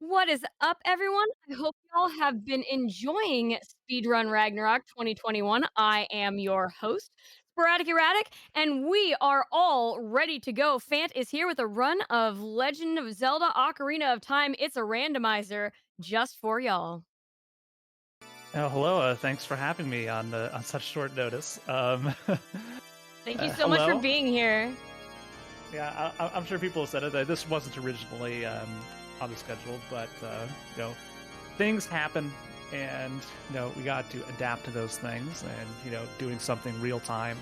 What is up, everyone? I hope y'all have been enjoying Speedrun Ragnarok 2021. I am your host, SporadicErratic, and we are all ready to go. Fant is here with a run of Legend of Zelda Ocarina of Time. It's a randomizer just for y'all. Oh, hello. Thanks for having me on such short notice. Thank you so much for Hello. being here. Yeah, I'm sure people have said it. That this wasn't originally on the schedule, but things happen, and we got to adapt to those things, and doing something real time,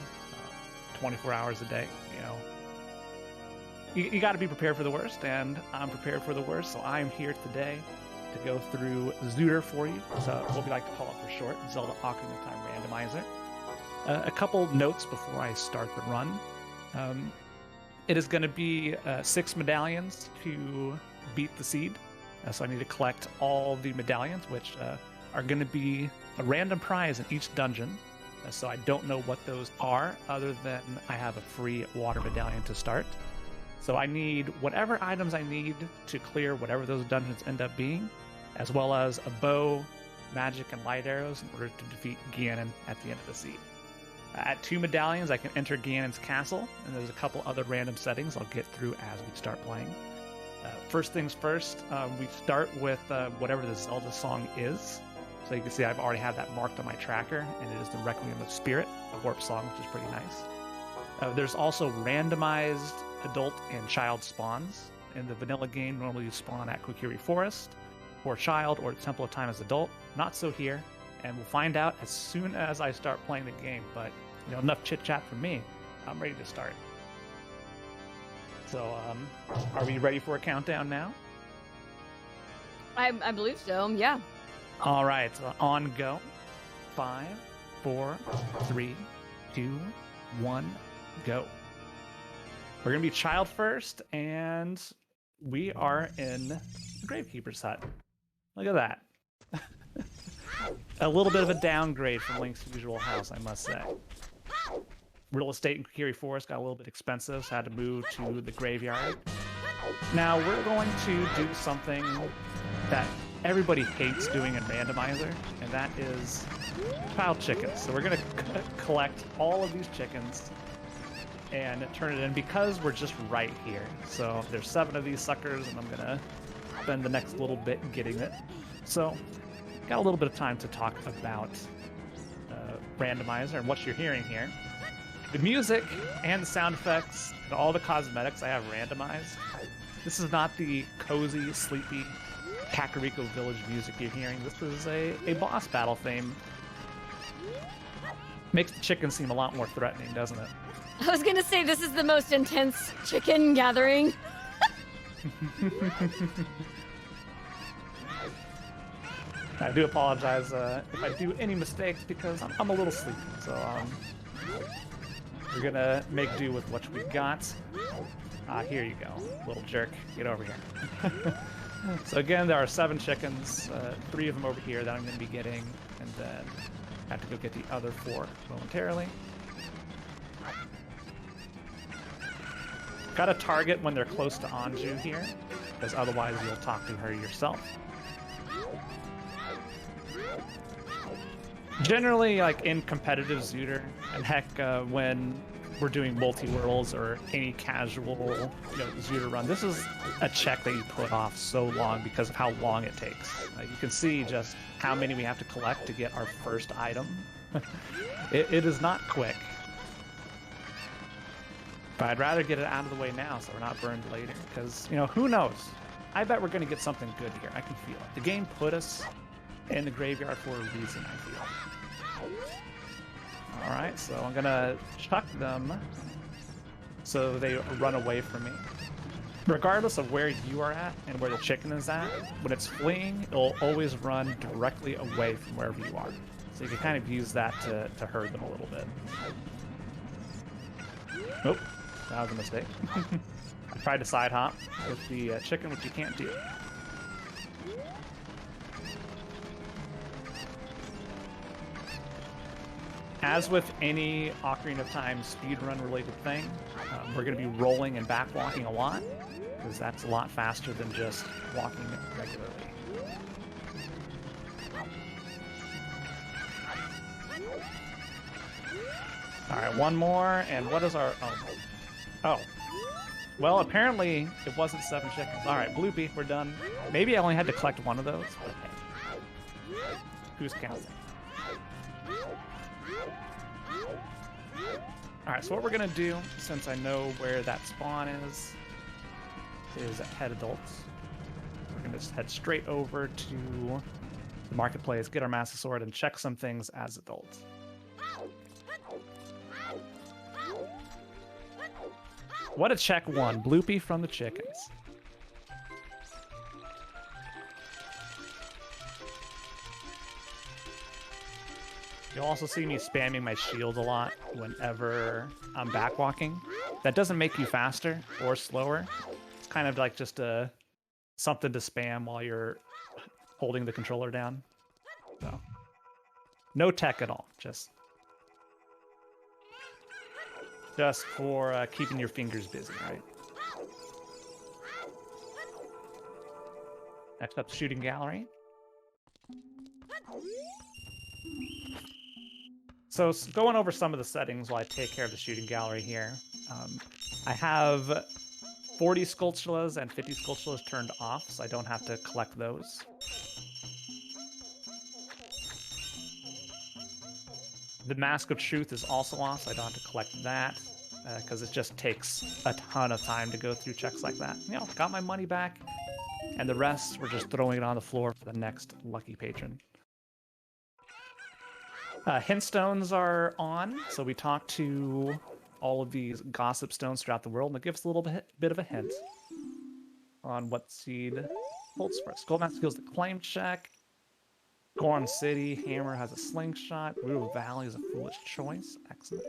24 hours a day. You got to be prepared for the worst, and I'm prepared for the worst. So I'm here today to go through Zooter for you. So what we like to call it for short, Zelda Ocarina of Time Randomizer. A couple notes before I start the run. It is going to be 6 medallions to beat the seed. So I need to collect all the medallions, which are going to be a random prize in each dungeon. So I don't know what those are, other than I have a free water medallion to start. So I need whatever items I need to clear whatever those dungeons end up being, as well as a bow, magic, and light arrows in order to defeat Ganon at the end of the seed. At 2 medallions, I can enter Ganon's castle, and there's a couple other random settings I'll get through as we start playing. First things first, we start with whatever the Zelda song is. So you can see I've already had that marked on my tracker, and it is the Requiem of Spirit, a warp song, which is pretty nice. There's also randomized adult and child spawns. In the vanilla game, normally you spawn at Kokiri Forest, or child, or Temple of Time as adult. Not so here, and we'll find out as soon as I start playing the game, but enough chit-chat from me. I'm ready to start. So, are we ready for a countdown now? I believe so, yeah. All right, on go. 5, 4, 3, 2, 1, go. We're going to be child first, and we are in the Gravekeeper's hut. Look at that. A little bit of a downgrade from Link's usual house, I must say. Real estate in Kokiri Forest got a little bit expensive, so I had to move to the graveyard. Now, we're going to do something that everybody hates doing in Randomizer, and that is child chickens. So we're going to collect all of these chickens and turn it in, because we're just right here. So there's 7 of these suckers, and I'm going to spend the next little bit getting it. So got a little bit of time to talk about Randomizer and what you're hearing here. The music and the sound effects and all the cosmetics I have randomized. This is not the cozy, sleepy Kakariko Village music you're hearing. This is a boss battle theme. Makes the chicken seem a lot more threatening, doesn't it? I was gonna say, this is the most intense chicken gathering. I do apologize if I do any mistakes, because I'm a little sleepy. So we're gonna make do with what we got. Here you go, little jerk. Get over here. So again, there are 7 chickens, 3 of them over here that I'm gonna be getting, and then I have to go get the other 4 momentarily. Got to target when they're close to Anju here, because otherwise you'll talk to her yourself. Generally, like in competitive Zooter, and heck, when we're doing multi-worlds or any casual Zooter run, this is a check that you put off so long because of how long it takes. You can see just how many we have to collect to get our first item. It is not quick. But I'd rather get it out of the way now so we're not burned later, because, who knows? I bet we're going to get something good here. I can feel it. The game put us in the graveyard for a reason, I feel. Alright, so I'm going to chuck them so they run away from me. Regardless of where you are at and where the chicken is at, when it's fleeing, it'll always run directly away from wherever you are. So you can kind of use that to herd them a little bit. Nope, that was a mistake. I tried to side hop with the chicken, which you can't do. As with any Ocarina of Time speedrun related thing, we're going to be rolling and backwalking a lot, because that's a lot faster than just walking regularly. All right, one more, and what is our... Oh. Well, apparently it wasn't 7 chickens. All right, Bloopy, we're done. Maybe I only had to collect one of those, but hey. Who's counting? All right, so what we're gonna do, since I know where that spawn is at head adults. We're gonna just head straight over to the marketplace, get our Master Sword, and check some things as adults. What a check one, Bloopy from the chickens. You'll also see me spamming my shield a lot whenever I'm backwalking. That doesn't make you faster or slower. It's kind of like just something to spam while you're holding the controller down. So, no tech at all, just for keeping your fingers busy, right? Next up, shooting gallery. So going over some of the settings while I take care of the shooting gallery here. I have 40 Skulltulas and 50 Skulltulas turned off, so I don't have to collect those. The Mask of Truth is also off, so I don't have to collect that, because it just takes a ton of time to go through checks like that. You know, got my money back, and the rest, we're just throwing it on the floor for the next lucky patron. Hint stones are on, so we talk to all of these gossip stones throughout the world, and it gives us a little bit of a hint on what seed holds for us. Goldmaster skills the claim check. Gorm City, Hammer has a slingshot. Blue Valley is a foolish choice. Excellent.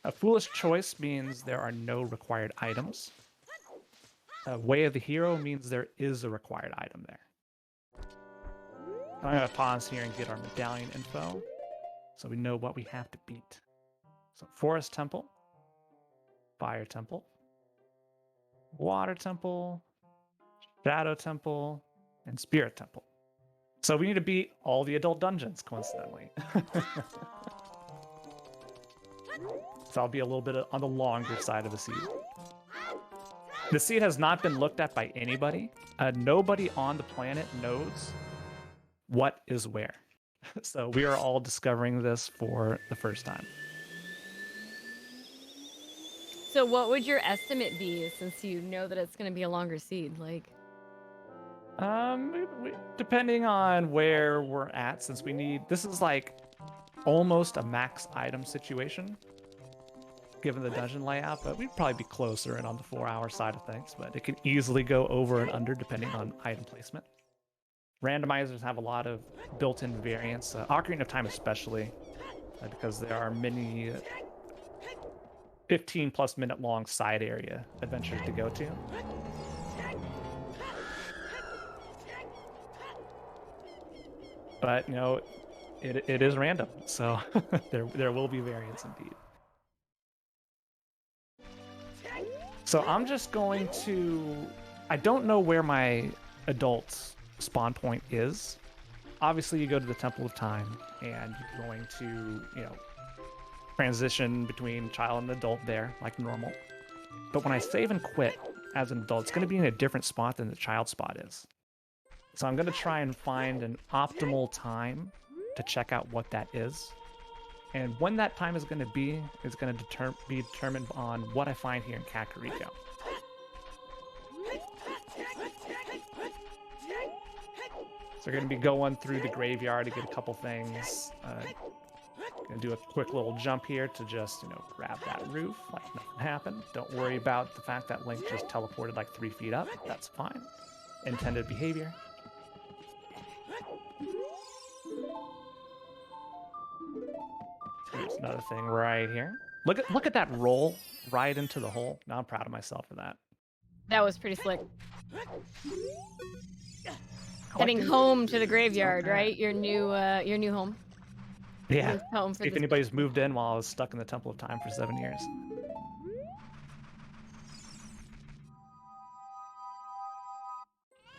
A foolish choice means there are no required items. Way of the Hero means there is a required item there. I'm going to pause here and get our medallion info so we know what we have to beat. So Forest Temple, Fire Temple, Water Temple, Shadow Temple, and Spirit Temple. So we need to beat all the adult dungeons, coincidentally. So I'll be a little bit on the longer side of the seed. The seed has not been looked at by anybody. Nobody on the planet knows what is where. So we are all discovering this for the first time. So what would your estimate be, since you know that it's going to be a longer seed? Like, depending on where we're at, since we need, this is like almost a max item situation, given the dungeon layout, but we'd probably be closer and on the 4-hour side of things, but it can easily go over and under depending on item placement. Randomizers have a lot of built-in variants, Ocarina of Time especially, because there are many 15+ minute long side area adventures to go to. But, you know, it is random, so there will be variants indeed. So I'm just going to... I don't know where my adult spawn point is. Obviously, you go to the Temple of Time, and you're going to, you know, transition between child and adult there, like normal. But when I save and quit as an adult, it's going to be in a different spot than the child spot is. So I'm going to try and find an optimal time to check out what that is. And when that time is going to be be determined on what I find here in Kakariko. So we're going to be going through the graveyard to get a couple things. Going to do a quick little jump here to just, you know, grab that roof like nothing happened. Don't worry about the fact that Link just teleported like 3 feet up. That's fine. Intended behavior. There's another thing right here. Look at that roll right into the hole. Now I'm proud of myself for that. that was pretty slick. Heading home to the graveyard, right? Your new home. Yeah. Home for See if this anybody's moved in while I was stuck in the Temple of Time for 7 years.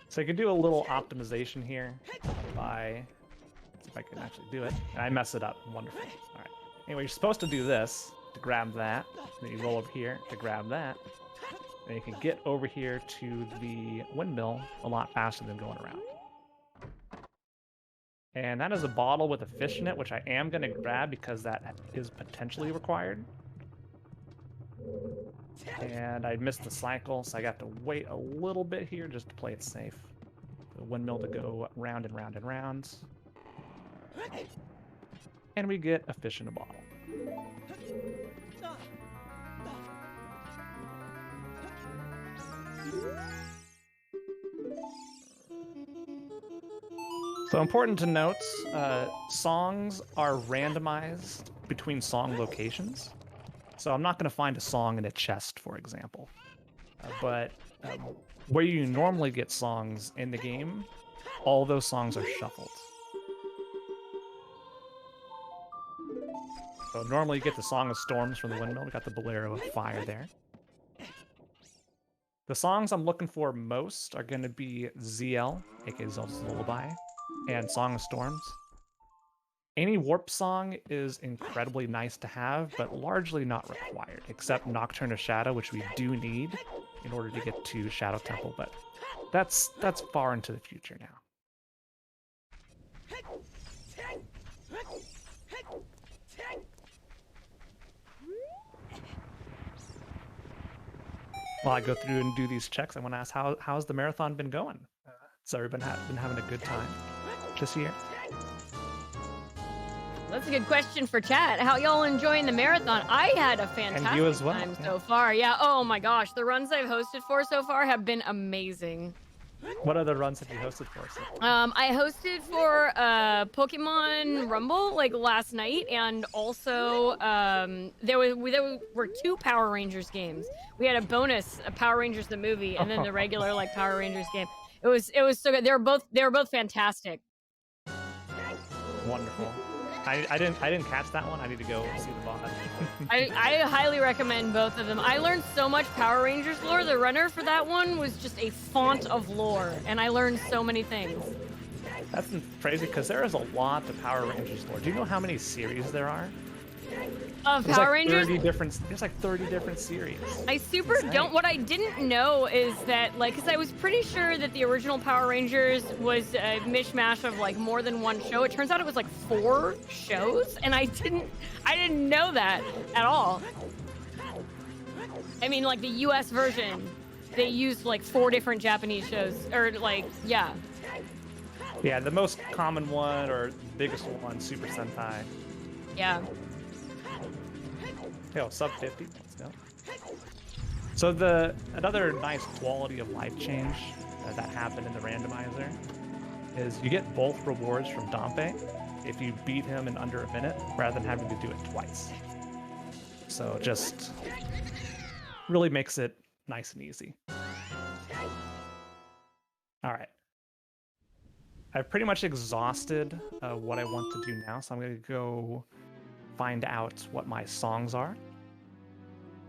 So you can do a little optimization here by, let's see if I can actually do it. And I mess it up. Wonderful. All right. Anyway, you're supposed to do this to grab that. Then you roll over here to grab that. And you can get over here to the windmill a lot faster than going around. And that is a bottle with a fish in it, which I am going to grab because that is potentially required. And I missed the cycle, so I got to wait a little bit here just to play it safe. The windmill to go round and round and round. And we get a fish in a bottle. So important to note, songs are randomized between song locations. So I'm not going to find a song in a chest, for example. But where you normally get songs in the game, all those songs are shuffled. So normally you get the Song of Storms from the windmill. We got the Bolero of Fire there. The songs I'm looking for most are going to be ZL, aka Zelda's Lullaby, and Song of Storms. Any warp song is incredibly nice to have, but largely not required, except Nocturne of Shadow, which we do need in order to get to Shadow Temple, but that's far into the future now. While I go through and do these checks, I want to ask how's the marathon been going? Has everyone been having a good time this year? That's a good question for chat. How y'all enjoying the marathon? I had a fantastic time so far. Yeah. Oh my gosh, the runs I've hosted for so far have been amazing. What other runs have you hosted for? I hosted for Pokemon Rumble like last night, and also there were 2 Power Rangers games. We had a bonus, a Power Rangers the movie, and then the regular like Power Rangers game. It was so good. They were both fantastic. Wonderful. I didn't catch that one. I need to go see the VOD. I highly recommend both of them. I learned so much Power Rangers lore. The runner for that one was just a font of lore, and I learned so many things. That's crazy because there is a lot of Power Rangers lore. Do you know how many series there are? Of Power Rangers? There's like 30 different series. I don't. What I didn't know is that, like, because I was pretty sure that the original Power Rangers was a mishmash of like more than one show. It turns out it was like 4 shows, and I didn't know that at all. I mean, like the U.S. version, they used like 4 different Japanese shows, or like, yeah. Yeah, the most common one or biggest one, Super Sentai. Yeah. Yo, sub 50. Let's go. So another nice quality of life change that happened in the randomizer is you get both rewards from Dompe if you beat him in under a minute rather than having to do it twice. So just really makes it nice and easy. All right. I've pretty much exhausted what I want to do now, so I'm going to go find out what my songs are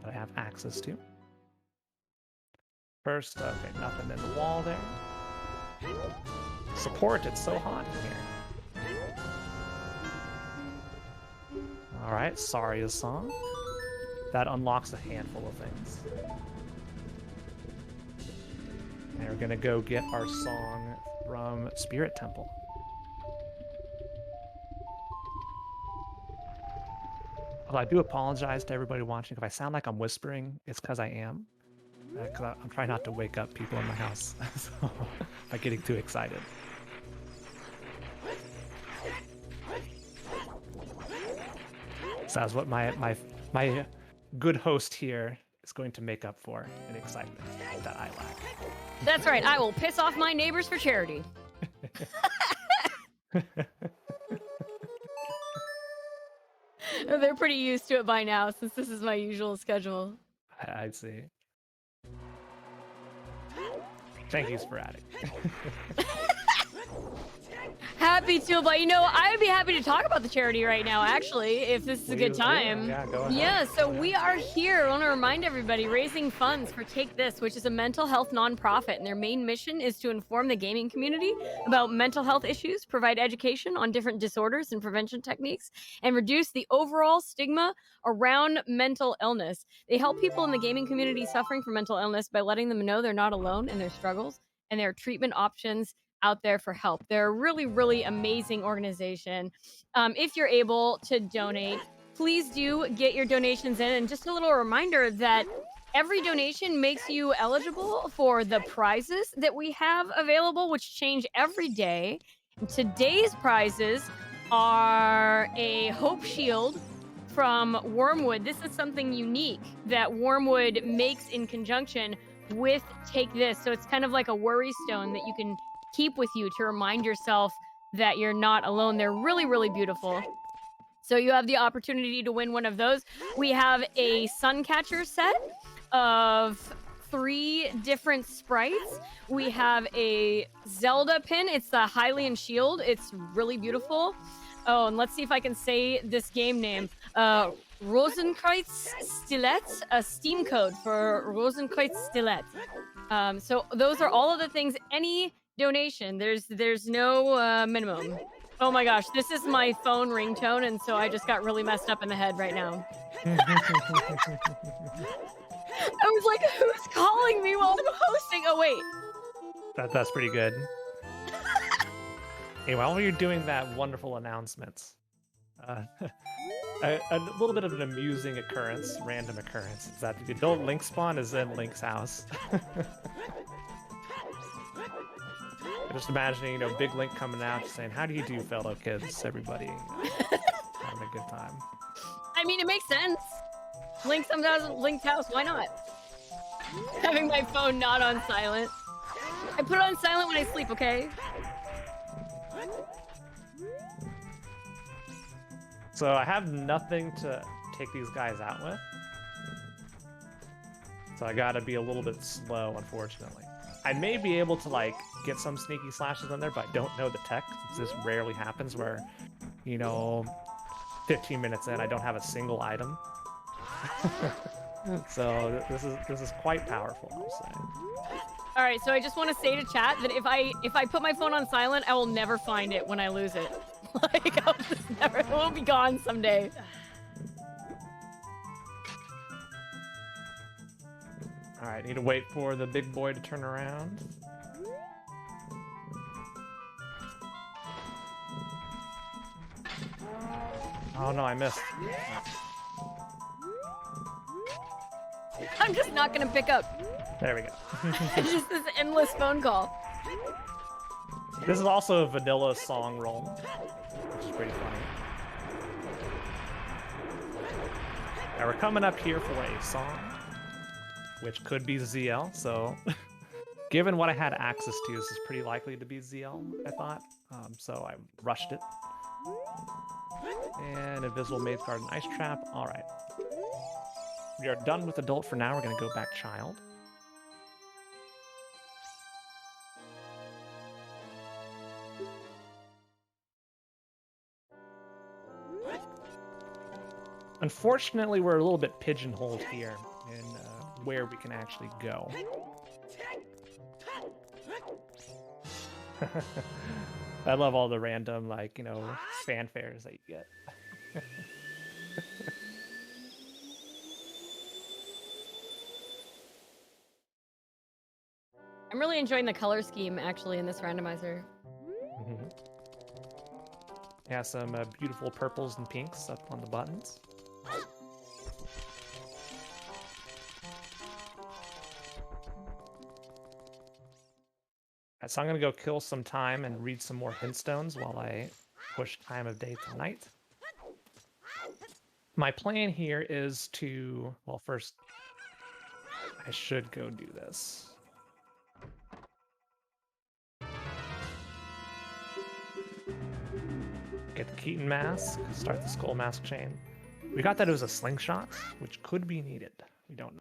that I have access to. First, okay, nothing in the wall there. Support, it's so hot in here. All right, Saria's song. That unlocks a handful of things. And we're gonna go get our song from Spirit Temple. Well, I do apologize to everybody watching. If I sound like I'm whispering, it's because I am. Because I'm trying not to wake up people in my house by getting too excited. So that's what my good host here is going to make up for in excitement that I lack. That's right. I will piss off my neighbors for charity. They're pretty used to it by now, since this is my usual schedule. I'd see. Thank you, Sporadic. Happy to, but I'd be happy to talk about the charity right now, actually, if this is a good Please do. time. Yeah, go ahead. Yeah, so we are here. I want to remind everybody raising funds for Take This, which is a mental health nonprofit, and their main mission is to inform the gaming community about mental health issues, provide education on different disorders and prevention techniques, and reduce the overall stigma around mental illness. They help people in the gaming community suffering from mental illness by letting them know they're not alone in their struggles and there are treatment options out there for help. They're a really, really amazing organization. If you're able to donate, please do get your donations in. And just a little reminder that every donation makes you eligible for the prizes that we have available, which change every day. And today's prizes are a Hope Shield from Wormwood. This is something unique that Wormwood makes in conjunction with Take This. So it's kind of like a worry stone that you can keep with you to remind yourself that you're not alone. They're really, really beautiful. So you have the opportunity to win one of those. We have a Suncatcher set of 3 different sprites. We have a Zelda pin. It's the Hylian Shield. It's really beautiful. Oh, and let's see if I can say this game name. Rosenkreuz Stilett, a Steam code for Rosenkreuz Stilett. So those are all of the things. Any donation, there's no minimum. Oh my gosh, this is my phone ringtone, and so I just got really messed up in the head right now. I was like, who's calling me while I'm hosting? Oh wait. That's pretty good. Hey, while you're doing that wonderful announcements, a little bit of an amusing occurrence, random occurrence, is that the adult Link spawn is in Link's house. Just imagining, big Link coming out, just saying, "How do you do, fellow kids? Everybody, having a good time." I mean, it makes sense. Link sometimes Link's house. Why not? Having my phone not on silent. I put it on silent when I sleep. Okay. So I have nothing to take these guys out with. So I gotta be a little bit slow, unfortunately. I may be able to, get some sneaky slashes in there, but I don't know the tech. This rarely happens where, 15 minutes in, I don't have a single item. So this is quite powerful, I'll say. All right, so I just want to say to chat that if I put my phone on silent, I will never find it when I lose it. I'll just never, it will be gone someday. All right, need to wait for the big boy to turn around. Oh no, I missed. I'm just not gonna pick up. There we go. It's just this endless phone call. This is also a vanilla song roll, which is pretty funny. Now we're coming up here for a song, which could be ZL, so given what I had access to, this is pretty likely to be ZL, I thought. So I rushed it. And Invisible Maze Garden Ice Trap. All right. We are done with adult for now. We're going to go back child. Unfortunately, we're a little bit pigeonholed here in where we can actually go. I love all the random, fanfares that you get. I'm really enjoying the color scheme, actually, in this randomizer. Mm-hmm. Yeah, some beautiful purples and pinks up on the buttons. So I'm going to go kill some time and read some more hint stones while I push time of day to night. My plan here is to, well, first, I should go do this. Get the Keaton mask, start the skull mask chain. We got that it was a slingshot, which could be needed. We don't know.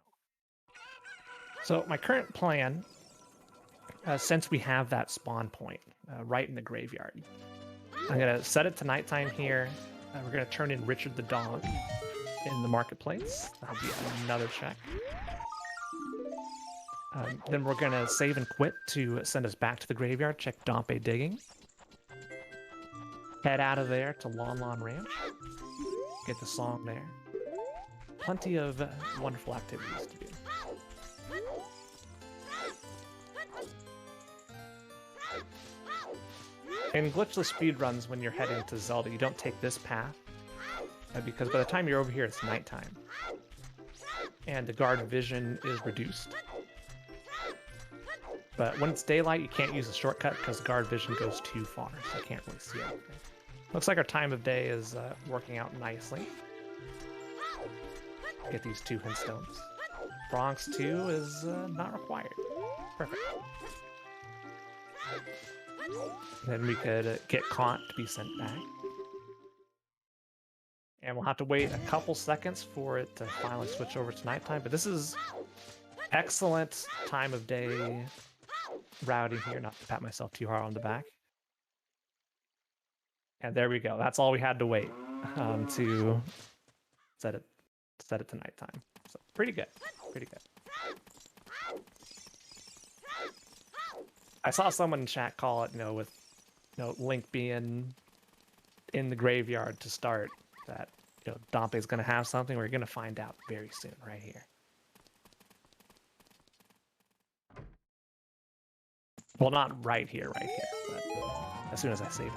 So my current plan, since we have that spawn point right in the graveyard, I'm going to set it to nighttime here. We're going to turn in Richard the dog in the marketplace. That'll be another check. Then we're going to save and quit to send us back to the graveyard, check Dompe digging. Head out of there to Lon Lon Ranch. Get the song there. Plenty of wonderful activities to do. In glitchless speedruns, when you're heading to Zelda, you don't take this path, because by the time you're over here, it's nighttime. And the guard vision is reduced. But when it's daylight, you can't use the shortcut because the guard vision goes too far, so I can't really see anything. Looks like our time of day is working out nicely. Get these 2 hint stones. Bronx 2 is not required. Perfect. Then we could get caught to be sent back. And we'll have to wait a couple seconds for it to finally switch over to nighttime. But this is excellent time of day routing here. Not to pat myself too hard on the back. And there we go. That's all we had to wait to set it to nighttime. So pretty good. Pretty good. I saw someone in chat call it, with Link being in the graveyard to start, that Dompe's going to have something. We're going to find out very soon, right here. Well, not right here, but as soon as I save it.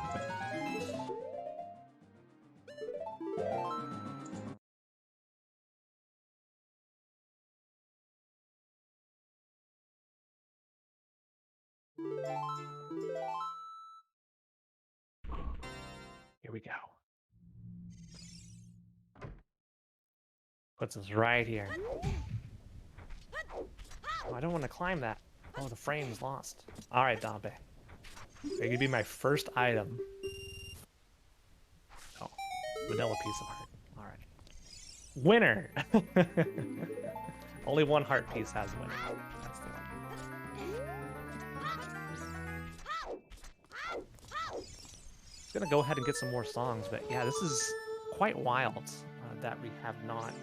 Here we go. Puts us right here. Oh, I don't want to climb that. Oh, the frame's lost. All right, Dompe. You're gonna be my first item. Oh, vanilla piece of heart. All right. Winner! Only one heart piece has winner. That's the one. I'm gonna go ahead and get some more songs, but yeah, this is quite wild that we have not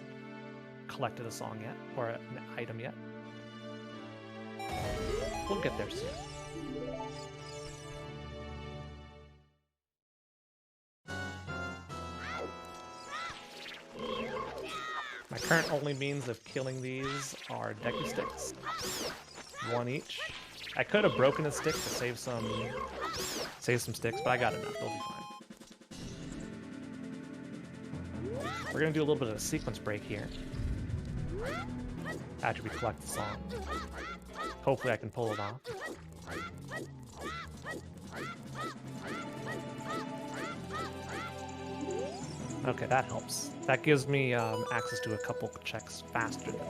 collected a song yet, or an item yet. We'll get there soon. My current only means of killing these are decky sticks. 1 each. I could have broken a stick to save some sticks, but I got enough. They'll be fine. We're gonna do a little bit of a sequence break here after we collect the song. Hopefully I can pull it off. Okay, that helps. That gives me access to a couple checks faster than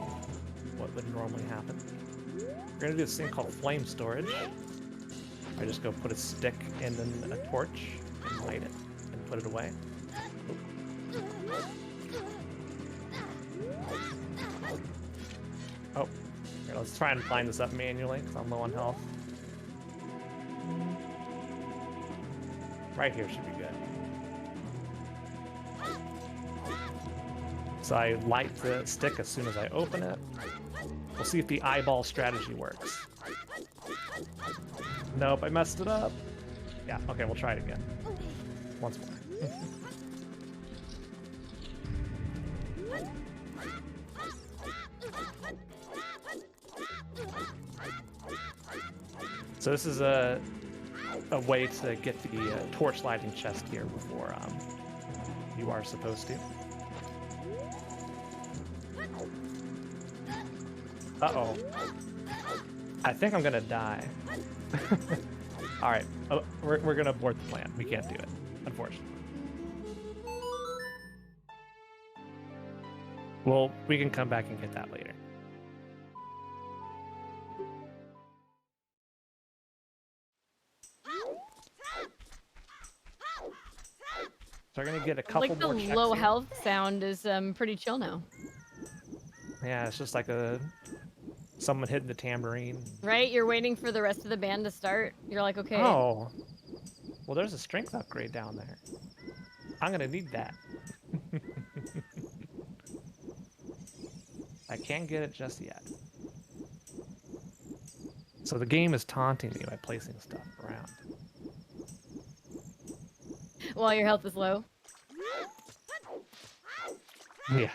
what would normally happen. We're gonna do this thing called flame storage. I just go put a stick and then a torch and light it and put it away. Oh, here, let's try and line this up manually because I'm low on health. Right here should be good. So I light the stick as soon as I open it. We'll see if the eyeball strategy works. Nope, I messed it up. Yeah, okay, we'll try it again. Once more. So this is a way to get the torch lighting chest here before you are supposed to. Uh-oh. I think I'm gonna die. Alright, we're gonna abort the plan. We can't do it, unfortunately. Well, we can come back and get that later. So we're gonna get a couple more checks. The low here. health sound is pretty chill now. Yeah, it's just like someone hitting the tambourine. Right? You're waiting for the rest of the band to start. You're like, okay. Oh. Well, there's a strength upgrade down there. I'm gonna need that. I can't get it just yet. So the game is taunting me by placing stuff around. While your health is low. Yeah.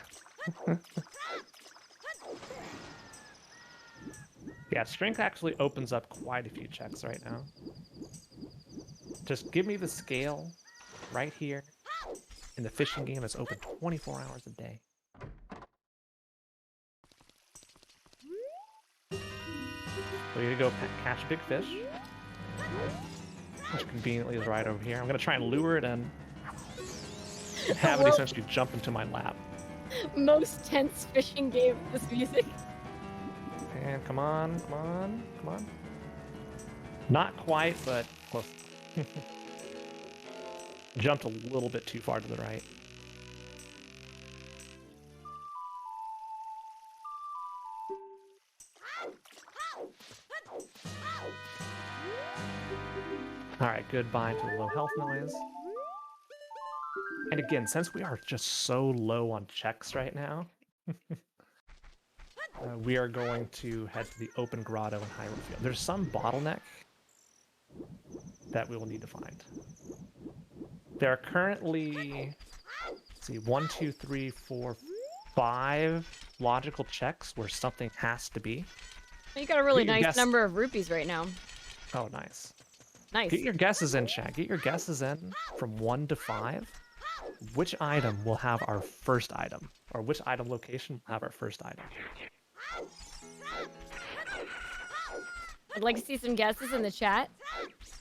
Yeah, strength actually opens up quite a few checks right now. Just give me the scale right here. And the fishing game is open 24 hours a day. We're gonna go catch a big fish, which conveniently is right over here. I'm gonna try and lure it in and have it essentially jump into my lap. Most tense fishing game with this music. And come on, come on, come on. Not quite, but close. Jumped a little bit too far to the right. Alright, goodbye to the low health noise. And again, since we are just so low on checks right now, we are going to head to the open grotto in Hyrule Field. There's some bottleneck that we will need to find. There are currently, let's see, 1, 2, 3, 4, 5 logical checks where something has to be. You got a really nice number of rupees right now. Oh, nice. Nice. Get your guesses in, chat. Get your guesses in from 1 to 5. Which item will have our first item? Or which item location will have our first item? I'd like to see some guesses in the chat.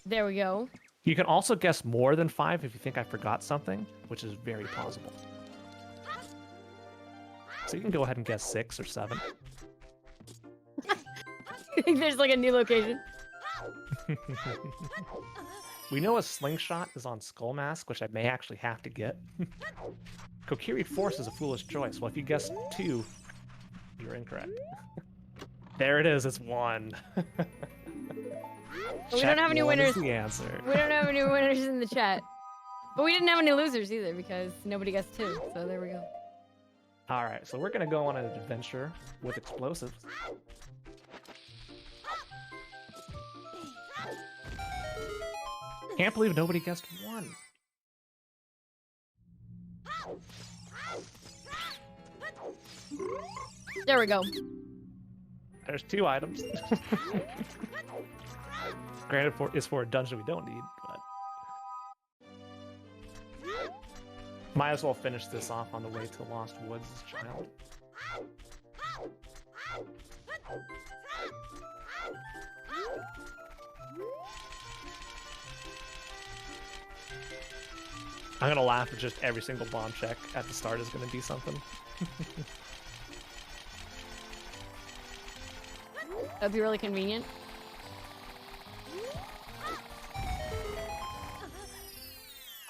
There we go. You can also guess more than 5 if you think I forgot something, which is very possible. So you can go ahead and guess 6 or 7. I think there's like a new location. We know a slingshot is on Skull Mask, which I may actually have to get. Kokiri Force is a foolish choice. Well, if you guessed 2, you're incorrect. There it is, it's 1. We don't have any winners. The answer. We don't have any winners in the chat. But we didn't have any losers either because nobody guessed 2. So there we go. All right, so we're gonna go on an adventure with explosives. Can't believe nobody guessed 1. There we go. There's 2 items. Granted, it's for a dungeon we don't need, but might as well finish this off on the way to Lost Woods as Child. I'm gonna laugh at just every single bomb check at the start is gonna be something. That'd be really convenient.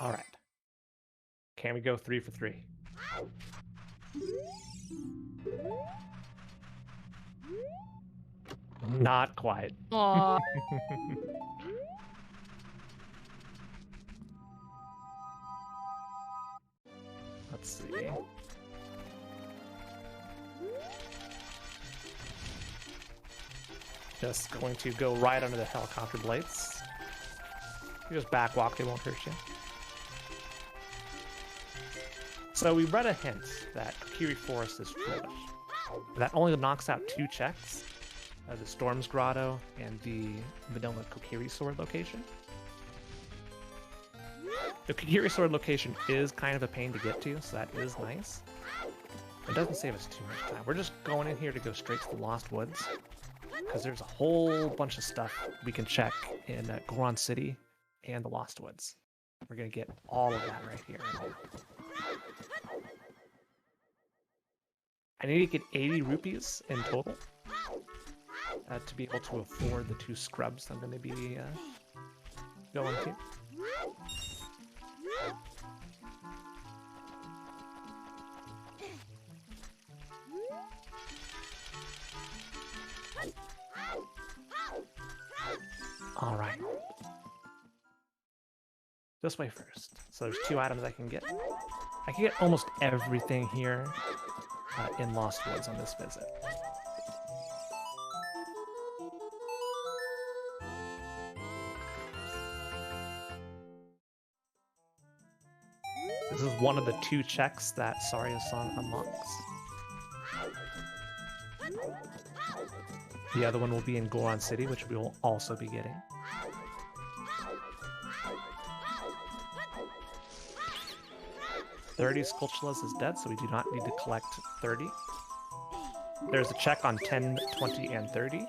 All right. Can we go 3 for 3? Not quite. Aww. Let's see. Just going to go right under the helicopter blades. You just backwalk, they won't hurt you. So we read a hint that Kokiri Forest is foolish. That only knocks out 2 checks. The Storm's Grotto and the Vanilla Kokiri Sword location. The Kokiri Sword location is kind of a pain to get to, so that is nice. It doesn't save us too much time. We're just going in here to go straight to the Lost Woods, because there's a whole bunch of stuff we can check in Goron City and the Lost Woods. We're going to get all of that right here. I need to get 80 rupees in total to be able to afford the 2 scrubs I'm going to be going to. All right. This way first. So there's 2 items I can get. I can get almost everything here in Lost Woods on this visit. This is one of the 2 checks that Saria's song unlocks. The other one will be in Goron City, which we will also be getting. $30 Skulltulas is dead, so we do not need to collect 30. There's a check on 10, 20, and 30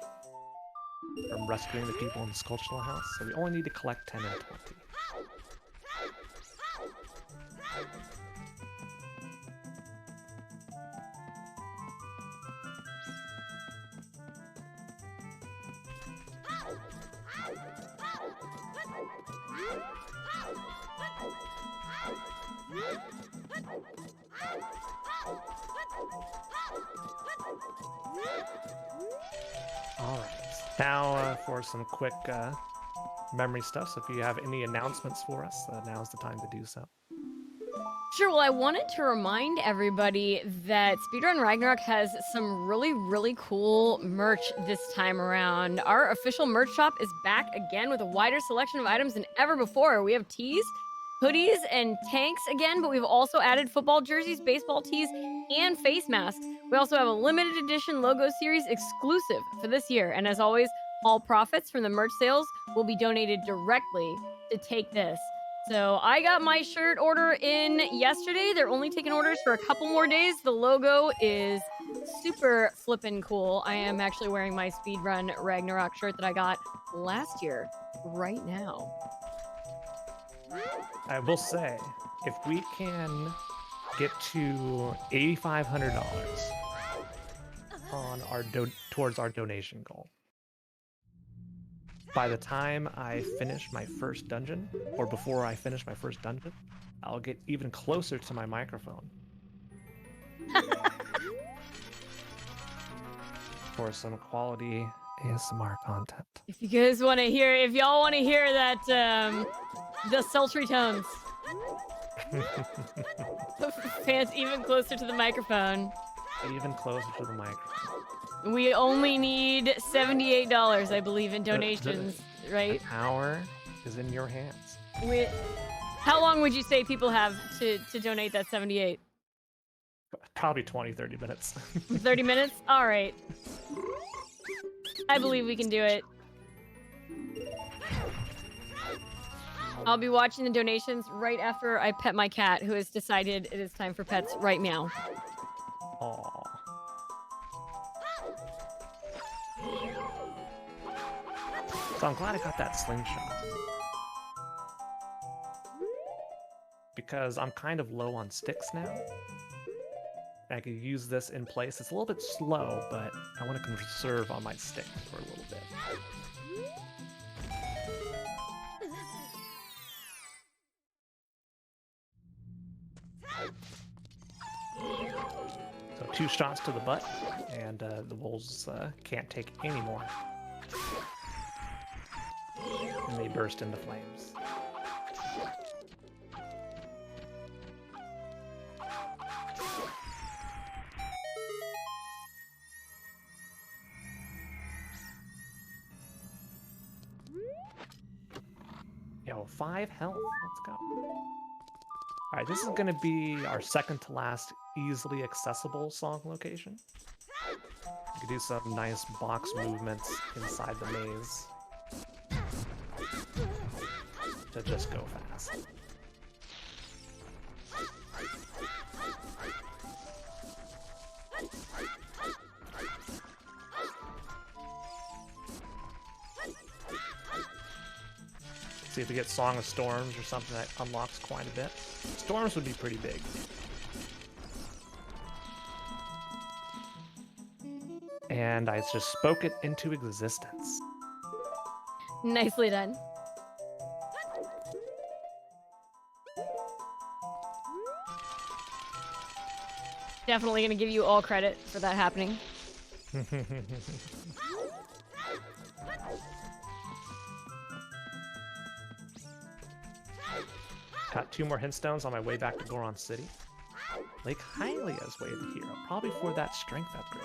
from rescuing the people in the Skulltula house, so we only need to collect 10 and 20. Alright, now for some quick memory stuff, so if you have any announcements for us, now's the time to do so. Sure, well, I wanted to remind everybody that Speedrun Ragnarok has some really cool merch this time around. Our official merch shop is back again with a wider selection of items than ever before. We have tees, hoodies, and tanks again, but we've also added football jerseys, baseball tees, and face masks. We also have a limited edition logo series exclusive for this year. And as always, all profits from the merch sales will be donated directly to Take This. So I got my shirt order in yesterday. They're only taking orders for a couple more days. The logo is super flippin' cool. I am actually wearing my Speedrun Ragnarok shirt that I got last year right now. I will say, if we can get to $8,500 on our towards our donation goal, by the time I finish my first dungeon, or before I finish my first dungeon, I'll get even closer to my microphone. For some quality ASMR content. If you guys want to hear, if y'all want to hear that, the sultry tones. Fans even closer to the microphone. Even closer to the microphone. We only need $78, I believe, in donations, right? The power is in your hands. How long would you say people have to donate that 78? Probably 20, 30 minutes. 30 minutes? All right. I believe we can do it. I'll be watching the donations right after I pet my cat, who has decided it is time for pets right now. Aww. So I'm glad I got that slingshot. Because I'm kind of low on sticks now. I could use this in place. It's a little bit slow, but I want to conserve on my stick for a little bit. So 2 shots to the butt, and the wolves can't take any more. And they burst into flames. Yo, 5 health. Let's go. Alright, this is going to be our second to last easily accessible song location. You can do some nice box movements inside the maze to just go fast. See if we get Song of Storms or something that unlocks quite a bit. Storms would be pretty big. And I just spoke it into existence. Nicely done. Definitely going to give you all credit for that happening. Got 2 more hint stones on my way back to Goron City. Lake Hylia's way the hero, probably for that strength upgrade.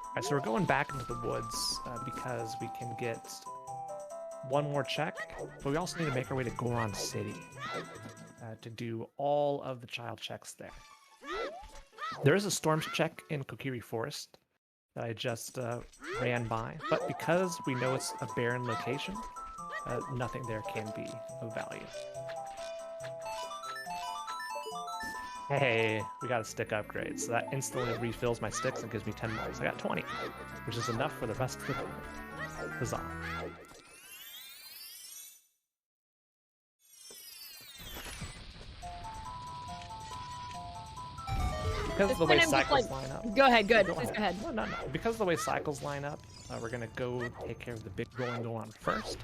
Alright, so we're going back into the woods because we can get 1 more check, but we also need to make our way to Goron City to do all of the child checks there. There is a storm check in Kokiri Forest that I just ran by, but because we know it's a barren location, nothing there can be of value. Hey, we got a stick upgrade, so that instantly refills my sticks and gives me 10 more. So I got 20, which is enough for the rest of the day. Huzzah. Because of the way cycles line up. Go ahead, good. Please go ahead. No. Because of the way cycles line up, we're gonna go take care of the big rolling Goron first.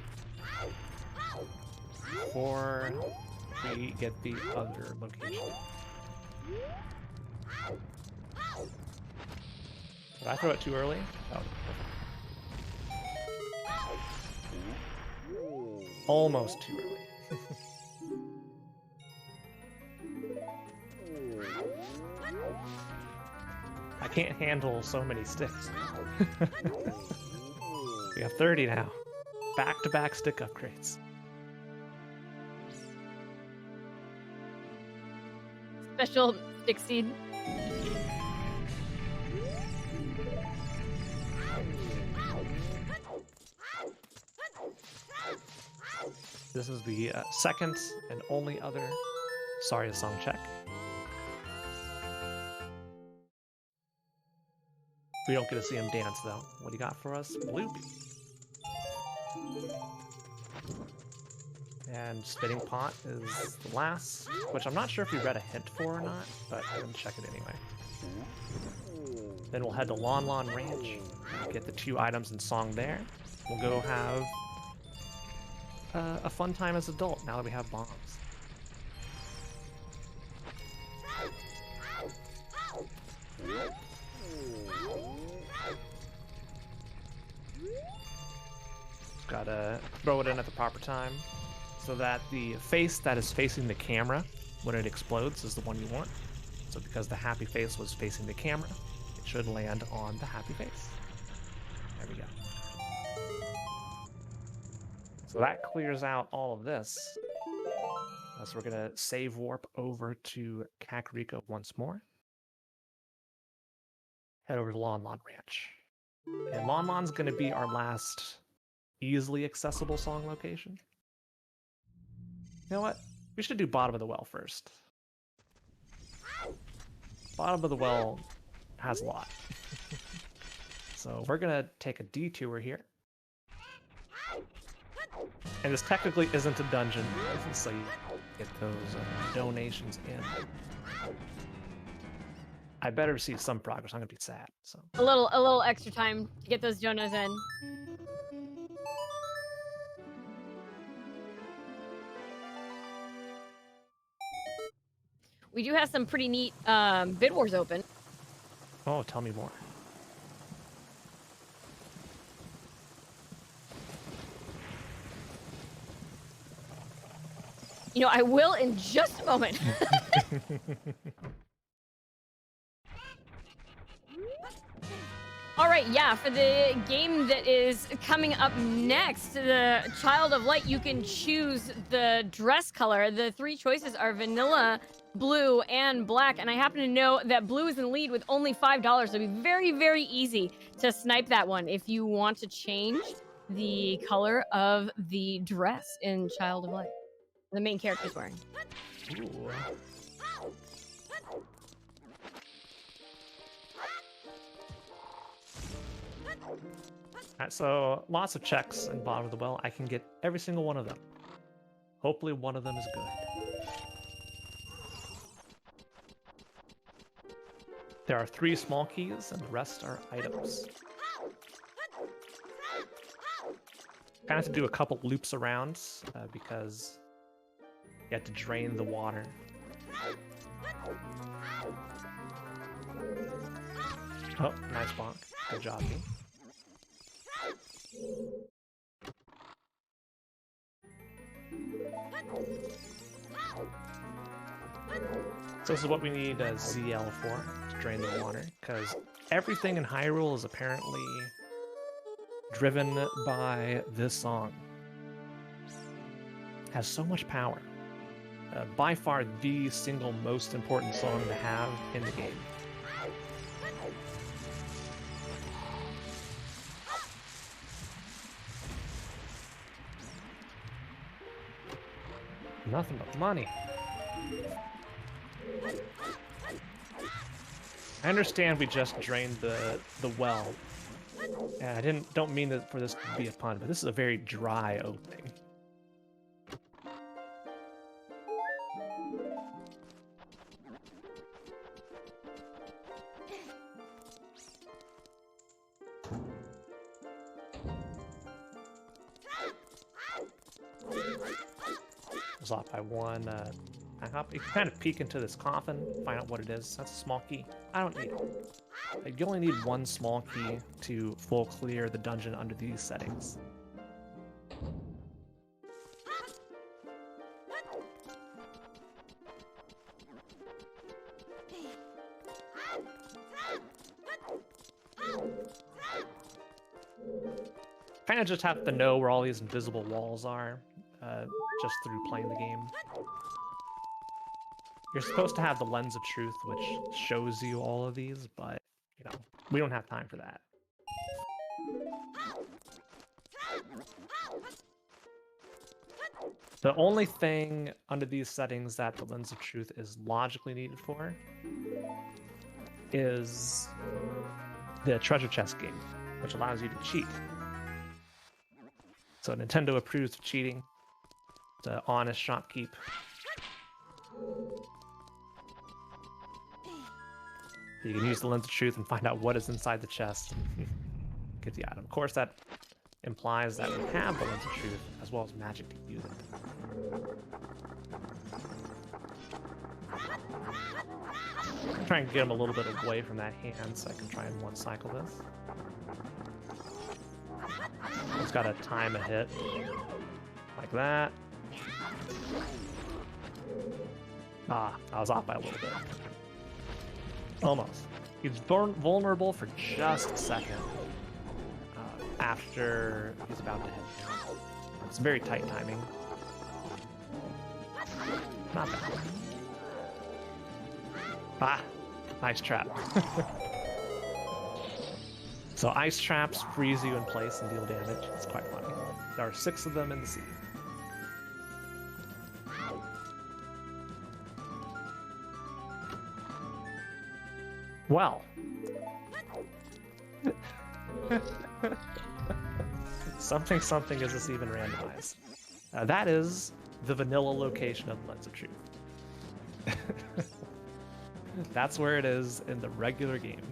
Before we get the other location. Did I throw it too early? Oh, perfect. Almost too early. I can't handle so many sticks. We have 30 now. Back-to-back stick upgrades. Special stick seed. This is the second and only other Saria song check. We don't get to see him dance though. What do you got for us? Bloopy. And Spitting Pot is the last, which I'm not sure if we read a hint for or not, but I'm gonna check it anyway. Then we'll head to Lon Lon Ranch, get the 2 items in song there. We'll go have a fun time as adult now that we have bombs. Gotta throw it in at the proper time so that the face that is facing the camera when it explodes is the one you want. So because the happy face was facing the camera, it should land on the happy face. There we go. So that clears out all of this. So we're gonna save warp over to Kakariko once more. Head over to Lon Lon Ranch. And Lon Lon's gonna be our last easily accessible song location. You know what? We should do Bottom of the Well first. Bottom of the Well has a lot. So we're gonna take a detour here. And this technically isn't a dungeon, so you get those donations in. I better see some progress. I'm gonna be sad. So A little extra time to get those donuts in. We do have some pretty neat bid wars open. oh, tell me more. You know, I will in just a moment. All right, yeah, for the game that is coming up next, the Child of Light, you can choose the dress color. The 3 choices are vanilla, blue, and black. And I happen to know that blue is in the lead with only $5. It'll be very, very easy to snipe that one if you want to change the color of the dress in Child of Light. The main character's wearing. Ooh. Alright, so lots of checks in Bottom of the Well. I can get every single one of them. Hopefully one of them is good. There are 3 small keys and the rest are items. Kind of have to do a couple loops around because you have to drain the water. Oh, nice bonk. Good job, me. So this is what we need a ZL for, to drain the water, because everything in Hyrule is apparently driven by this song. It has so much power. By far the single most important song to have in the game. Nothing but money. I understand we just drained the well. And I don't mean for this to be a pun, but this is a very dry opening. I was off by one. You can kind of peek into this coffin, find out what it is. That's a small key. I don't need it. You only need one small key to full clear the dungeon under these settings. Kind of just have to know where all these invisible walls are, just through playing the game. You're supposed to have the Lens of Truth, which shows you all of these, but, you know, we don't have time for that. The only thing under these settings that the Lens of Truth is logically needed for is the treasure chest game, which allows you to cheat. So Nintendo approves of cheating. It's an honest shopkeep. You can use the Lens of Truth and find out what is inside the chest. Get the item. Of course, that implies that we have the Lens of Truth as well as magic to use it. I'm trying to get him a little bit away from that hand so I can try and one-cycle this. It's got to time a hit. Like that. Ah, I was off by a little bit. Almost. He's vulnerable for just a second after he's about to hit. It's very tight timing. Not bad. Ah, nice trap. So ice traps freeze you in place and deal damage. It's quite funny. There are 6 of them in the sea. Well. Something is this even randomized? That is the vanilla location of Lens of Truth. That's where it is in the regular game.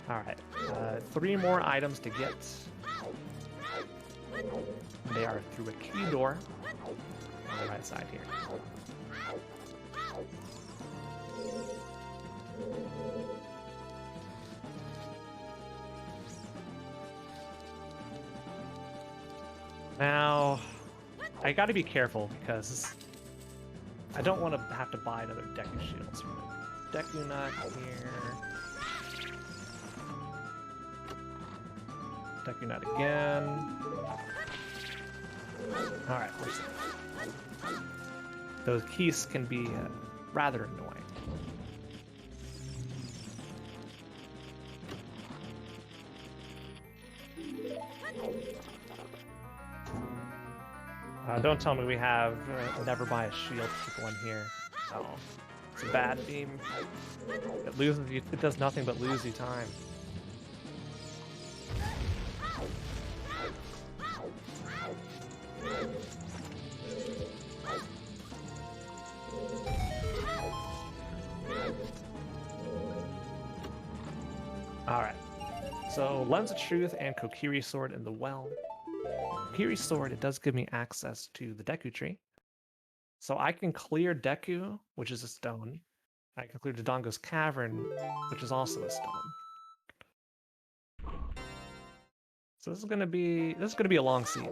Alright, 3 more items to get. They are through a key door on the right side here. Now, I gotta be careful because I don't want to have to buy another Deku Shields. Deku Nut here. Deku Nut again. Alright, let's see. Those keys can be rather annoying. Don't tell me we have never buy a shield people in here. No. It's a bad theme. It loses you. It does nothing but lose you time. Alright. So, Lens of Truth and Kokiri Sword in the well. Kokiri Sword, it does give me access to the Deku Tree. So I can clear Deku, which is a stone. I can clear Dodongo's Cavern, which is also a stone. So this is gonna be a long seat.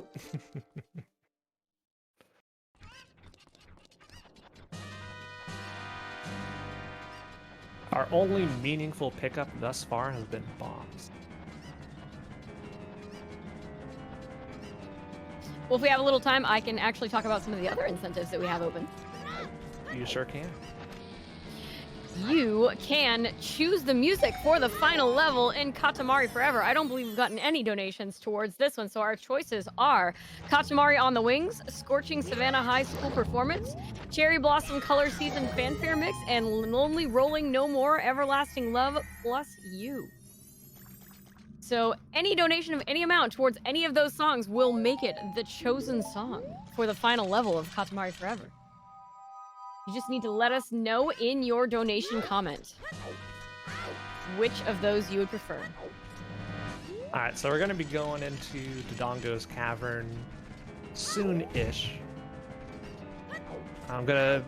Our only meaningful pickup thus far has been bombs. Well, if we have a little time, I can actually talk about some of the other incentives that we have open. You sure can. You can choose the music for the final level in Katamari Forever. I don't believe we've gotten any donations towards this one, so our choices are Katamari on the Wings, Scorching Savannah High School Performance, Cherry Blossom Color Season Fanfare Mix, and Lonely Rolling No More Everlasting Love plus You. So any donation of any amount towards any of those songs will make it the chosen song for the final level of Katamari Forever. You just need to let us know in your donation comment which of those you would prefer. All right, so we're going to be going into Dodongo's Cavern soon-ish. I'm going to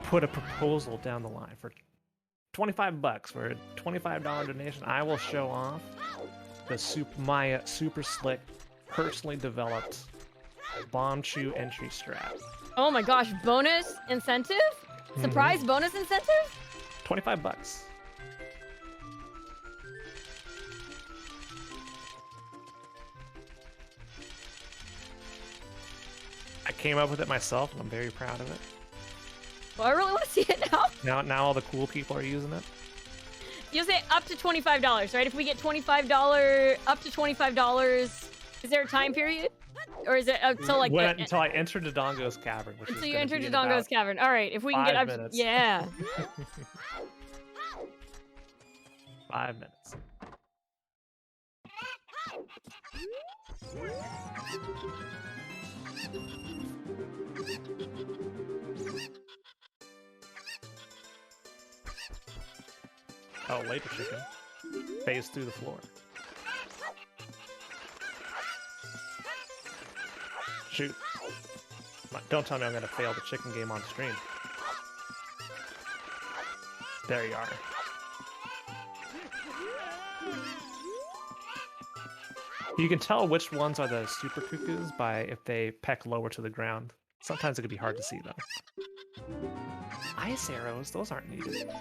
put a proposal down the line for $25 for a $25 donation. I will show off the super slick, personally developed Bomb Chew entry strat. Oh my gosh, bonus incentive? Surprise bonus incentive? $25. I came up with it myself, and I'm very proud of it. Well, I really want to see it now. Now all the cool people are using it. You say up to $25, right? If we get $25, up to $25, is there a time period? Or is it until like until I enter Dodongo's Cavern? Until you enter Dodongo's Cavern. All right, if we can get up minutes. Yeah. 5 minutes. Oh, later chicken. Phase through the floor. Shoot. Don't tell me I'm going to fail the chicken game on stream. There you are. You can tell which ones are the super cuckoos by if they peck lower to the ground. Sometimes it can be hard to see, though. Ice arrows, those aren't needed.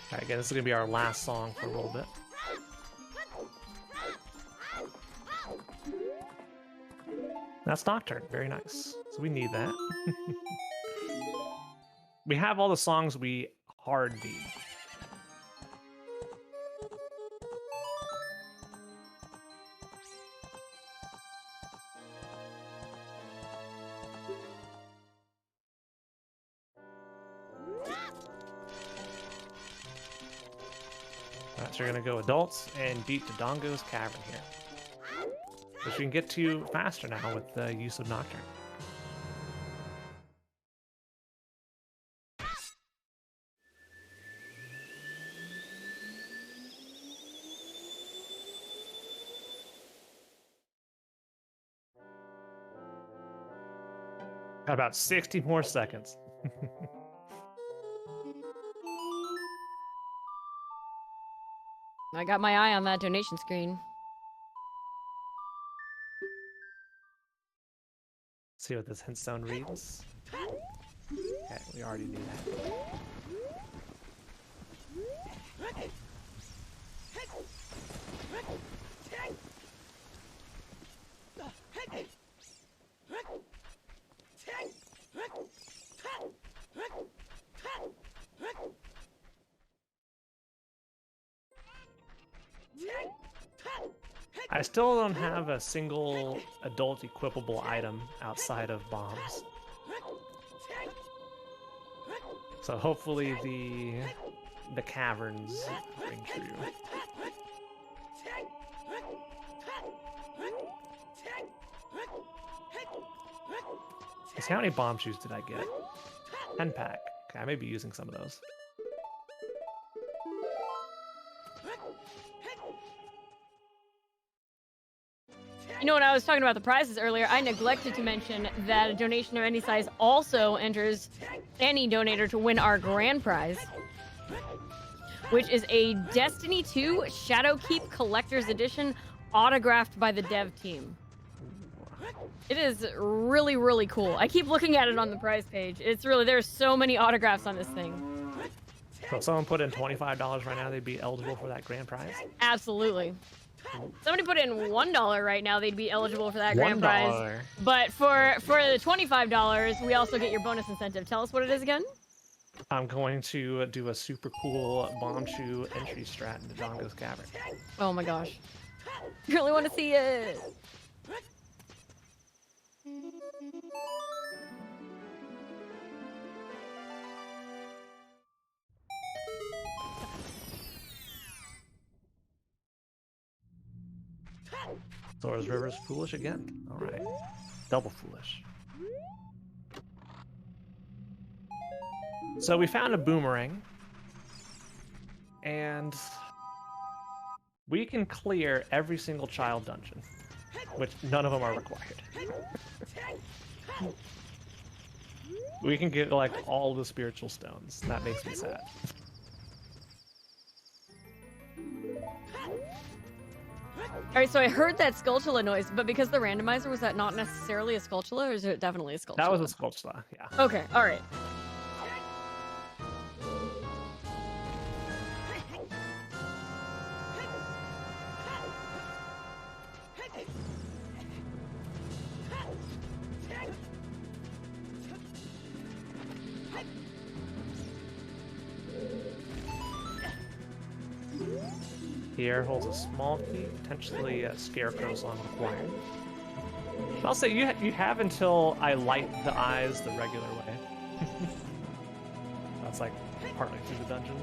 Alright, again, this is going to be our last song for a little bit. That's Nocturne. Very nice. So we need that. We have all the songs we hard need. Alright, so we're going to go adults and beat Dodongo's Cavern here. Which we can get to faster now with the use of Nocturne. Got about 60 more seconds. I got my eye on that donation screen. See what this hint zone reads. Okay, we already knew that. I still don't have a single adult equipable item outside of bombs. So hopefully the caverns ring true. Let's see, how many bomb shoes did I get? 10 pack. Okay, I may be using some of those. You know, when I was talking about the prizes earlier, I neglected to mention that a donation of any size also enters any donator to win our grand prize, which is a Destiny 2 Shadowkeep Collector's Edition autographed by the dev team. It is really, really cool. I keep looking at it on the prize page. It's really, there's so many autographs on this thing. So if someone put in $25 right now, they'd be eligible for that grand prize? Absolutely. Somebody put in $1 right now, they'd be eligible for that grand prize. But for the $25, we also get your bonus incentive. Tell us what it is again. I'm going to do a super cool bomb shoe entry strat into Dongo's Cavern. Oh my gosh. I really want to see it. Zora's River's foolish again. All right. Double foolish. So we found a boomerang. And we can clear every single child dungeon, which none of them are required. We can get like all the spiritual stones. That makes me sad. All right, so I heard that Skulltula noise, but because the randomizer, was that not necessarily a Skulltula, or is it definitely a Skulltula? That was a Skulltula, yeah. Okay, all right. Here holds a small key, potentially a scarecrow song required. I'll say you have until I light the eyes the regular way. That's like partly through the dungeon.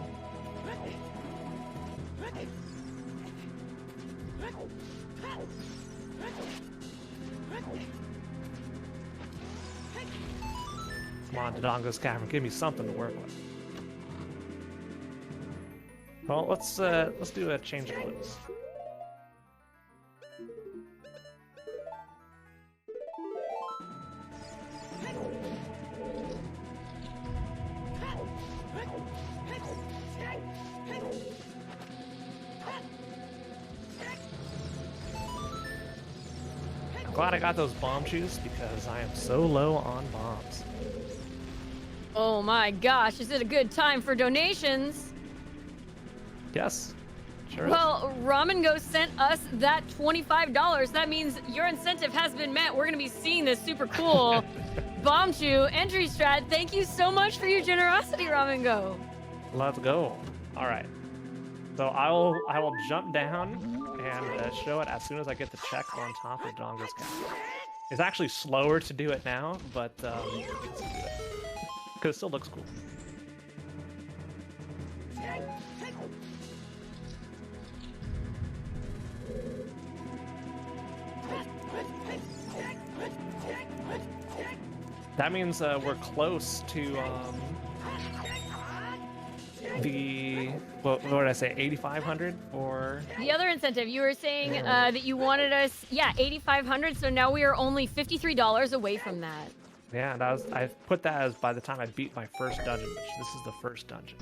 Come on, Dodongo's Cavern, give me something to work with. Well, let's do a change of clothes. I'm glad I got those bomb shoes because I am so low on bombs. Oh my gosh, is it a good time for donations? Yes, sure. Well, Ramen Ghost sent us that $25. That means your incentive has been met. We're going to be seeing this super cool bomb shoe entry strat. Thank you so much for your generosity, Ramen Go. Let's go. All right. So I will jump down and show it as soon as I get the check on top of Dongo's Cavern. It's actually slower to do it now, but let's do it because it still looks cool. That means we're close to the what did I say? 8,500 or the other incentive. You were saying that you wanted us, yeah, 8,500. So now we are only $53 away from that. Yeah, I put that as by the time I beat my first dungeon, which this is the first dungeon.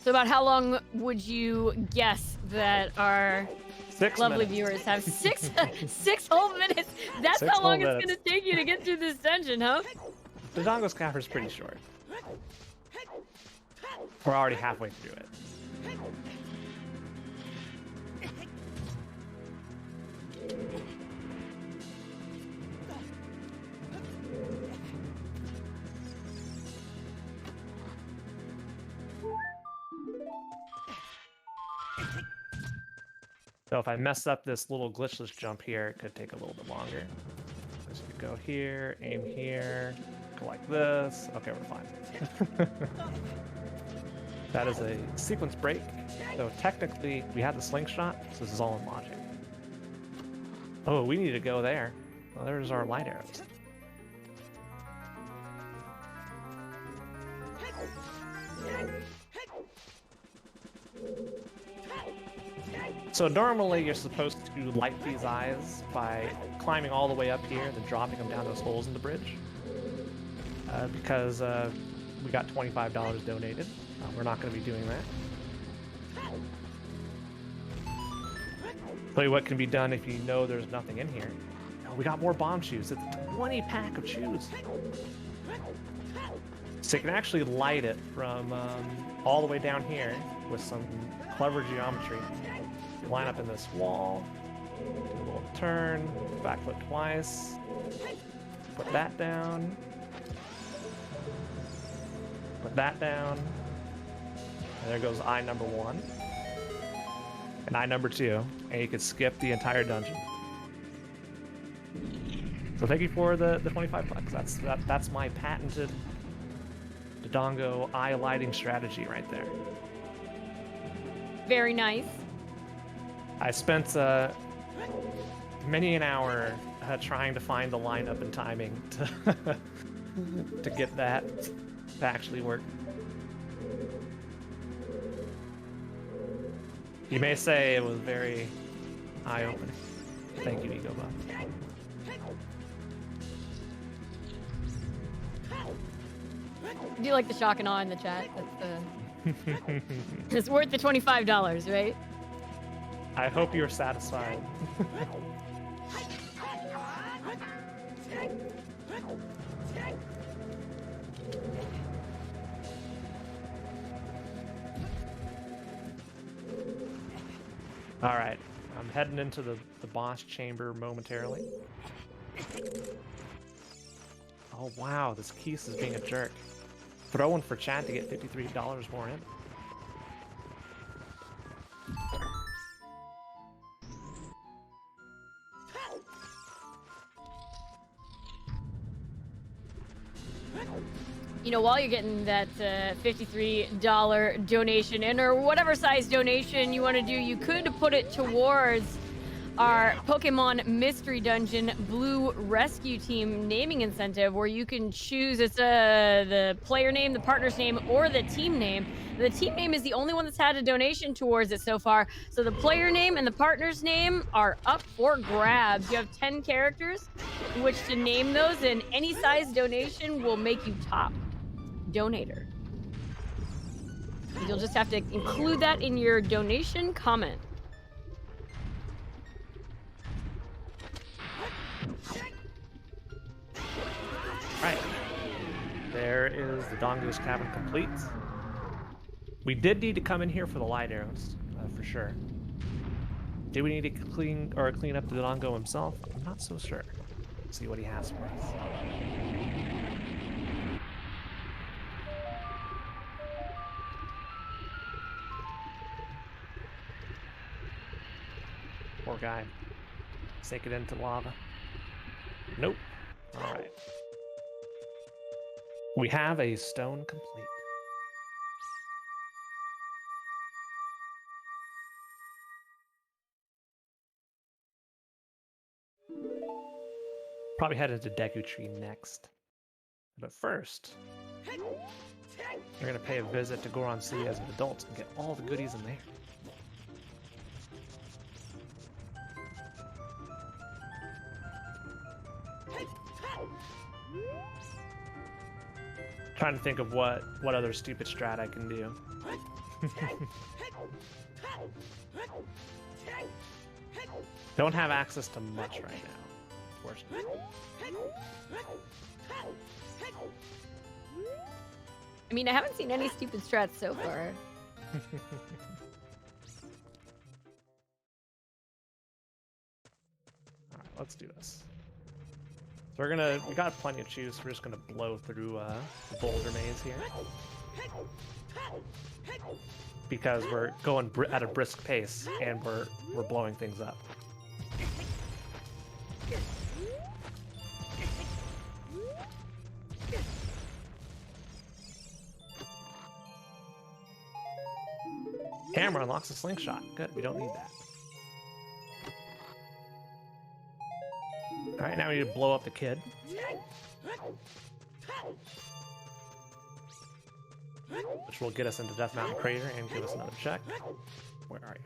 So about how long would you guess that our 6 lovely minutes. viewers have? Six whole minutes. That's 6 how long whole it's going to take you to get through this dungeon, huh? The Dongo's Cavern is pretty short. We're already halfway through it. So if I mess up this little glitchless jump here, it could take a little bit longer. Just go here, aim here, go like this. Okay, we're fine. That is a sequence break. So technically, we had the slingshot, so this is all in logic. Oh, we need to go there. Well, there's our light arrows. So normally you're supposed to light these eyes by climbing all the way up here and then dropping them down those holes in the bridge. Because we got $25 donated. We're not going to be doing that. Tell you what can be done if you know there's nothing in here. Oh, we got more bomb shoes. It's a 20 pack of shoes. So you can actually light it from all the way down here with some clever geometry. You line up in this wall, do a little turn, backflip twice, put that down, put that down, and there goes eye number 1. And eye number 2, and you could skip the entire dungeon. So thank you for the 25 bucks. That's my patented Dodongo eye lighting strategy right there. Very nice. I spent many an hour trying to find the lineup and timing to to get that to actually work. You may say it was very eye-opening. Thank you, Ego Buff. Do you like the shock and awe in the chat? That's the. It's worth the $25, right? I hope you're satisfied. All right, I'm heading into the boss chamber momentarily. Oh wow, this Keith is being a jerk. Throwing for chat to get $53 more in. You know, while you're getting that $53 donation in, or whatever size donation you want to do, you could put it towards our Pokemon Mystery Dungeon Blue Rescue Team naming incentive, where you can choose the player name, the partner's name, or the team name. The team name is the only one that's had a donation towards it so far. So the player name and the partner's name are up for grabs. You have 10 characters in which to name those, and any size donation will make you top donator. You'll just have to include that in your donation comment. Right. There is the Dongo's cabin complete. We did need to come in here for the light arrows, for sure. Did we need to clean up the Dongo himself? I'm not so sure. Let's see what he has for us. Poor guy. Sink it into lava. Nope. All right. We have a stone complete. Probably headed to Deku Tree next. But first, we're going to pay a visit to Goron City as an adult and get all the goodies in there. Trying to think of what other stupid strat I can do. Don't have access to much right now, unfortunately. I mean, I haven't seen any stupid strats so far. Alright, let's do this. So we got plenty of chews, so we're just gonna blow through the boulder maze here. Because we're going at a brisk pace and we're blowing things up. Hammer unlocks a slingshot. Good, we don't need that. Alright, now we need to blow up the kid. Which will get us into Death Mountain Crater and give us another check. Where are you?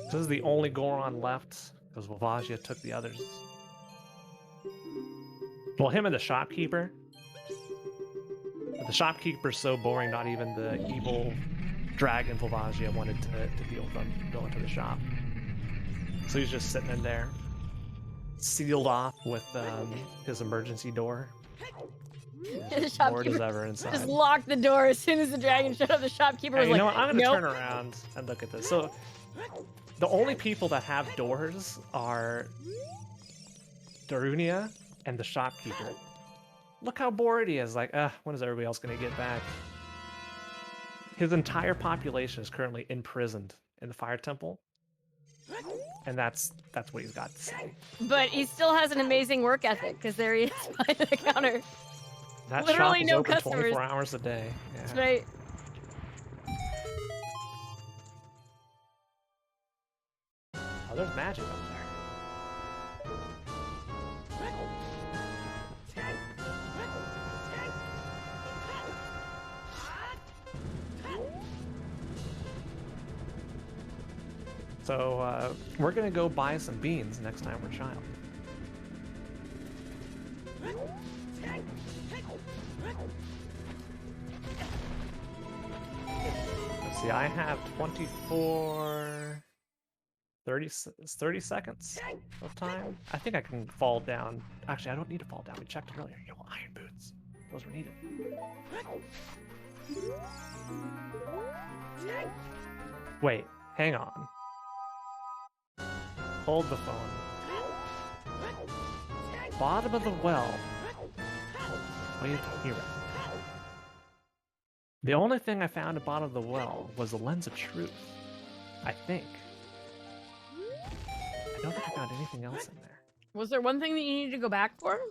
This is the only Goron left, because Wavagia took the others. Well, him and the shopkeeper. But the shopkeeper's so boring, not even the evil dragon Wavagia wanted to deal with them, go into the shop. So he's just sitting in there, sealed off with his emergency door. The Bored as ever inside. just locked the door as soon as the dragon showed up. The shopkeeper was you like, know what? I'm going to nope. turn around and look at this. So the only people that have doors are Darunia and the shopkeeper. Look how bored he is. Like, when is everybody else going to get back? His entire population is currently imprisoned in the Fire Temple. And that's what he's got to say. But he still has an amazing work ethic, because there he is by the counter. That Literally shop is no open customers. 24 hours a day. Yeah. That's right. Oh, there's magic up there. So, we're gonna go buy some beans next time we're child. Let's see, I have 30 seconds of time. I think I can fall down. Actually, I don't need to fall down. We checked it earlier. Yo, iron boots. Those were needed. Wait, hang on. Hold the phone. Bottom of the well. Wait, here. The only thing I found at bottom of the well was the lens of truth. I think. I don't think I found anything else in there. Was there one thing that you needed to go back for?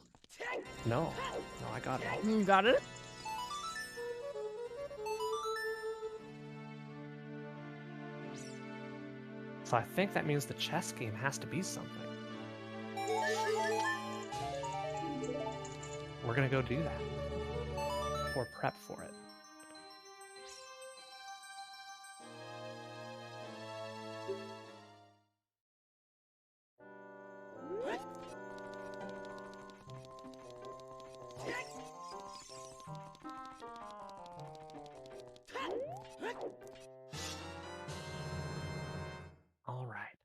No. No, I got it. You got it? So I think that means the chess game has to be something. We're gonna go do that. Or prep for it. All right.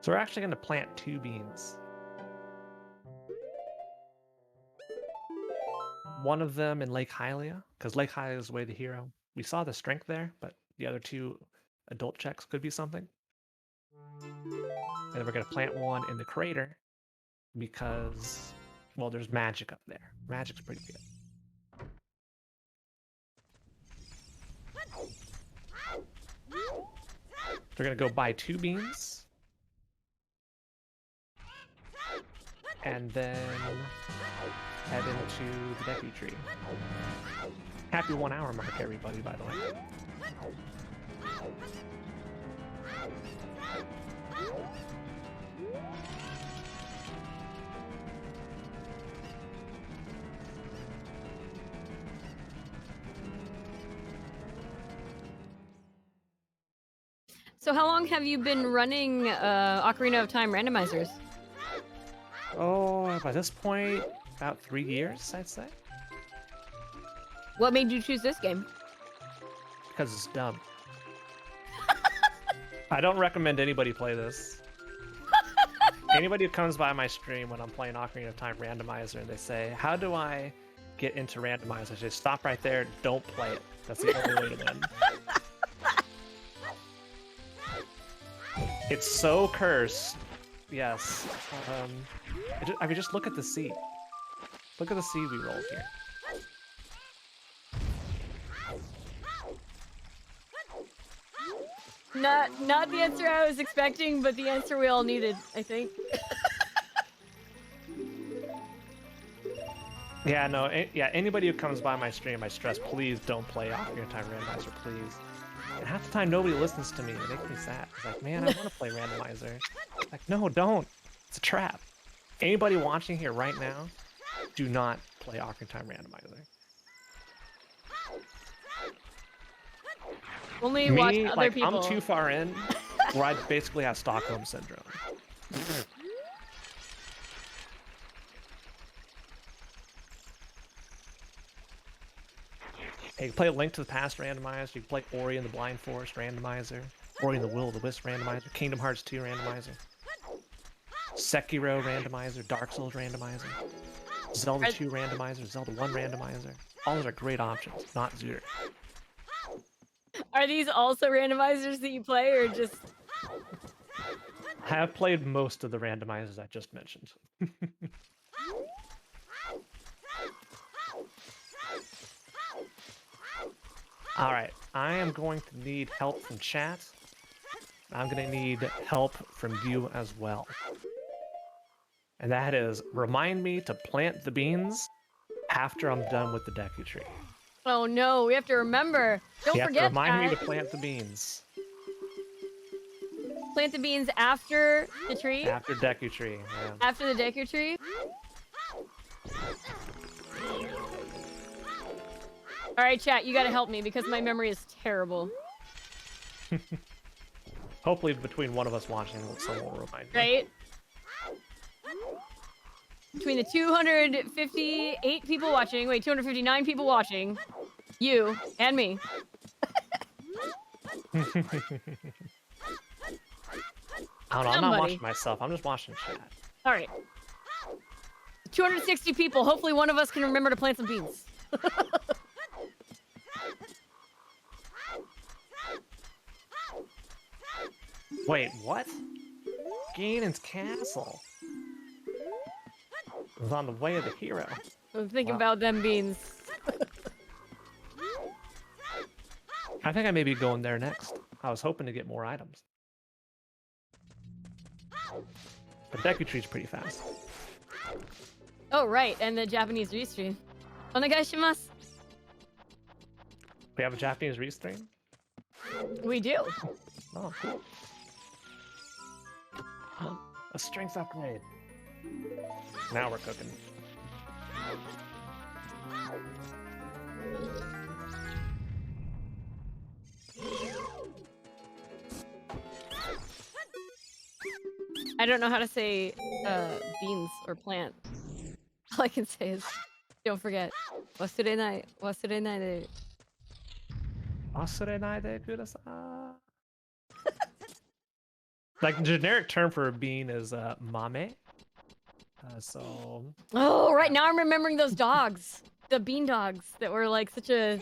So we're actually going to plant 2 beans. One of them in Lake Hylia, because Lake Hylia is the way the hero. We saw the strength there, but the other 2 adult checks could be something. And then we're going to plant one in the crater because, well, there's magic up there. Magic's pretty good. We're going to go buy 2 beans. And then head into the Deku Tree. Happy 1 hour mark, everybody, by the way. So how long have you been running Ocarina of Time randomizers? Oh, by this point, about 3 years, I'd say. What made you choose this game? Because it's dumb. I don't recommend anybody play this. Anybody who comes by my stream when I'm playing Ocarina of Time Randomizer and they say, how do I get into Randomizer? I say, stop right there, don't play it. That's the only way to win. It's so cursed. Yes. I mean, just look at the seed. Look at the seed we rolled here. Not the answer I was expecting, but the answer we all needed, I think. Yeah, no, yeah, anybody who comes by my stream, I stress, please don't play Ocarina Time Randomizer, please. And half the time, nobody listens to me. It makes me sad. It's like, man, I want to play Randomizer. Like, no, don't. It's a trap. Anybody watching here right now, do not play Ocarina Time Randomizer. Only watch Me, other like, people. I'm too far in, where I basically have Stockholm Syndrome. Hey, you can play Link to the Past Randomizer, you can play Ori and the Blind Forest Randomizer, Ori and the Will of the Wisp Randomizer, Kingdom Hearts 2 Randomizer, Sekiro Randomizer, Dark Souls Randomizer, Zelda 2 Randomizer, Zelda 1 Randomizer. All those are great options, not Zooter. Are these also randomizers that you play, or just... I have played most of the randomizers I just mentioned. All right, I am going to need help from chat. I'm going to need help from you as well. And that is, remind me to plant the beans after I'm done with the Deku Tree. Oh no, we have to remember. Don't forget to remind me that. to plant the beans. Plant the beans after the tree? After Deku Tree, yeah. After the Deku Tree? Alright, chat, you gotta help me because my memory is terrible. Hopefully between one of us watching, someone will remind me. Right? Between the 258 people watching, wait, 259 people watching, you, and me. I don't know, I'm not watching myself, I'm just watching chat. Alright. 260 people, hopefully one of us can remember to plant some beans. Wait, what? Ganon's castle was on the way of the hero. I'm thinking about them beans. I think I may be going there next. I was hoping to get more items. But Deku Tree's pretty fast. Oh, right, and the Japanese restream. Onegaishimasu. We have a Japanese restream? We do. Oh, cool. A strength upgrade. Now we're cooking. I don't know how to say beans or plant. All I can say is, don't forget. Wasurenai. Wasurenai de. Wasurenai de kudasai. Like, the generic term for a bean is mame. So... Oh, right, now I'm remembering those dogs. The bean dogs that were like such a...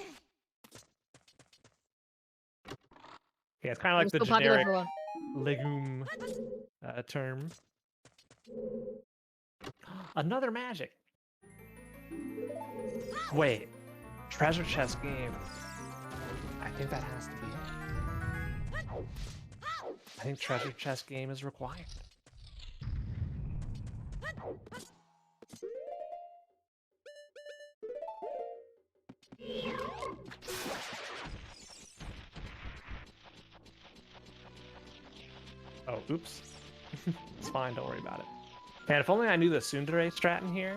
Yeah, it's kind of like the so popular generic for a while. legume term. Another magic. Wait, treasure chest game. I think that has to be it. I think treasure chest game is required. Oh, oops. It's fine, don't worry about it. Man, if only I knew the tsundere strat in here,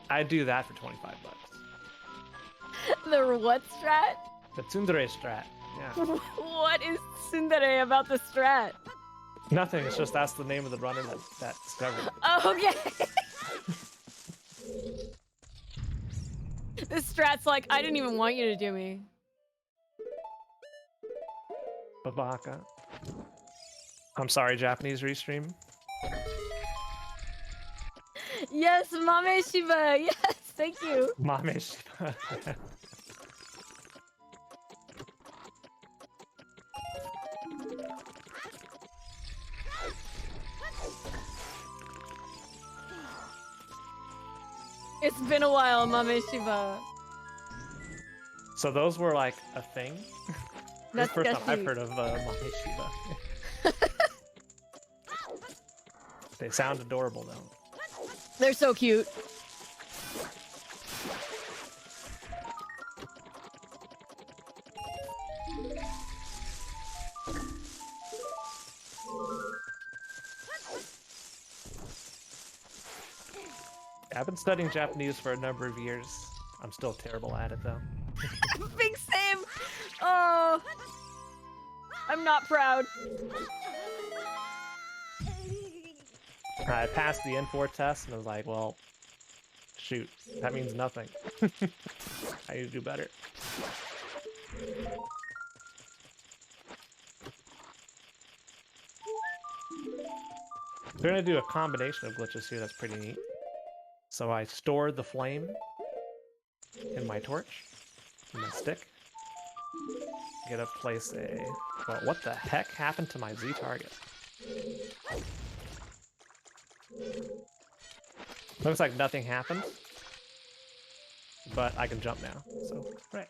I'd do that for 25 bucks. The what strat? The tsundere strat, yeah. What is tsundere about the strat? Nothing, it's just that's the name of the runner that discovered it. Oh, okay. This strat's like, I didn't even want you to do me. Babaka. I'm sorry, Japanese restream. Yes, Mame Shiba. Yes, thank you. Mame Shiba. It's been a while, Mame Shiba. So those were like a thing? This is That's the first time I've sketchy. heard of Mame Shiba. They sound adorable though. They're so cute. I've been studying Japanese for a number of years. I'm still terrible at it though. Big same. Oh, I'm not proud. I passed the N4 test and I was like, well, shoot, that means nothing. I need to do better. They're gonna do a combination of glitches here that's pretty neat. So I stored the flame in my torch, in my stick. Get to place a... Well, what the heck happened to my Z target? Looks like nothing happened. But I can jump now, so right.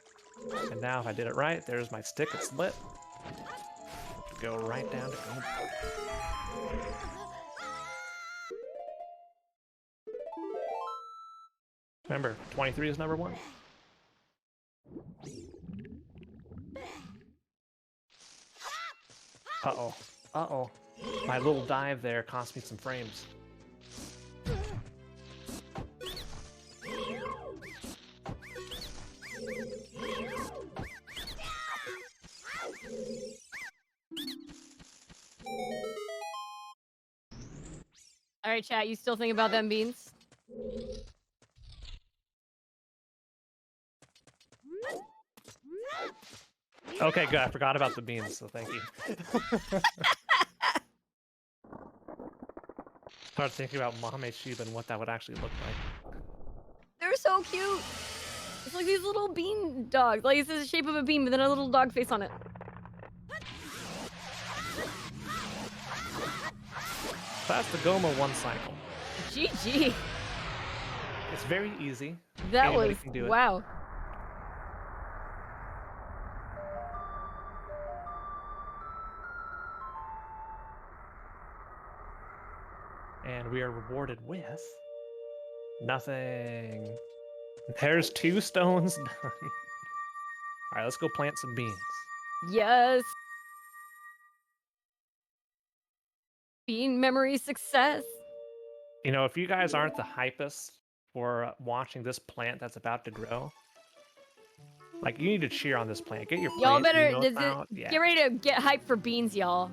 And now if I did it right, there's my stick, it's lit. Go right down to home. Remember, 23 is number 1. Uh-oh. Uh-oh. My little dive there cost me some frames. All right, chat. You still think about them beans? Okay, good. I forgot about the beans, so thank you. Started thinking about Mame Shiba and what that would actually look like. They're so cute. It's like these little bean dogs. Like it's the shape of a bean, but then a little dog face on it. That's the Goma 1 cycle. GG. It's very easy. That Anybody was can do it. wow. And we are rewarded with nothing. There's 2 stones done. All right, let's go plant some beans. Yes. Bean memory success. You know, if you guys aren't the hypest for watching this plant that's about to grow, like, you need to cheer on this plant. Get your Y'all plant better emotes out. Yeah. get ready to get hyped for beans, y'all.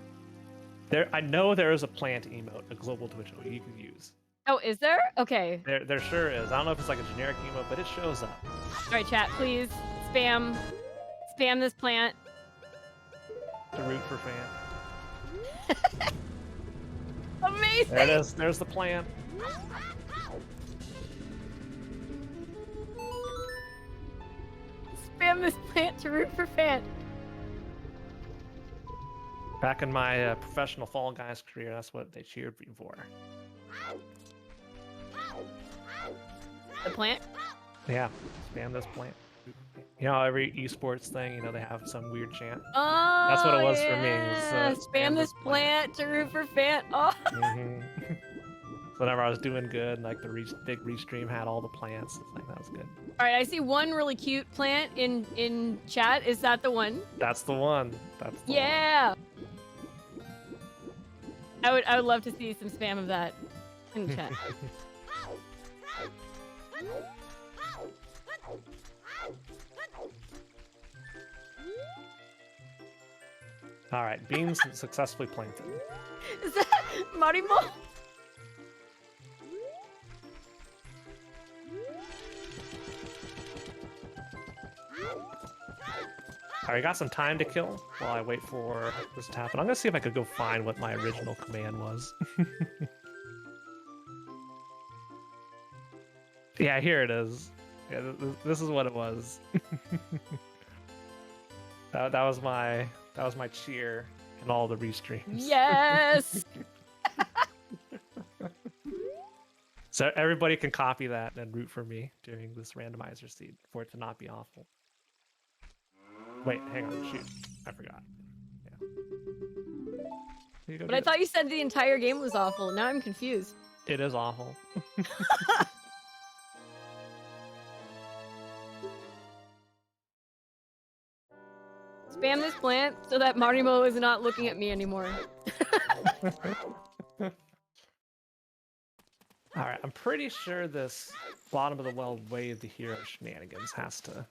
I know there is a plant emote, a global Twitch emote you can use. Oh, is there? Okay. There sure is. I don't know if it's like a generic emote, but it shows up. All right, chat. Please spam this plant. To root for fan. Amazing. There it is. There's the plant. Spam this plant to root for fan. Back in my professional Fall Guys career, that's what they cheered me for. The plant? Yeah, spam this plant. You know, every esports thing, you know, they have some weird chant. Oh, That's what it was for me. yeah. Was, spam this plant to root for fan. Oh. Mm-hmm. So whenever I was doing good, and like the big restream had all the plants, it's like that was good. All right, I see one really cute plant in chat. Is that the one? That's the one. That's the Yeah. I would love to see some spam of that in chat. All right, beans successfully planted. Is that Marimo? All right, got some time to kill while I wait for this to happen. I'm gonna see if I could go find what my original command was. Yeah, here it is. Yeah, this is what it was. that was my cheer in all the restreams. Yes. So everybody can copy that and root for me during this randomizer seed for it to not be awful. Wait, hang on, shoot. I forgot. Yeah. You go But do I it. thought you said the entire game was awful. Now I'm confused. It is awful. Spam this plant so that Marimo is not looking at me anymore. Alright, I'm pretty sure this bottom of the well way of the hero shenanigans has to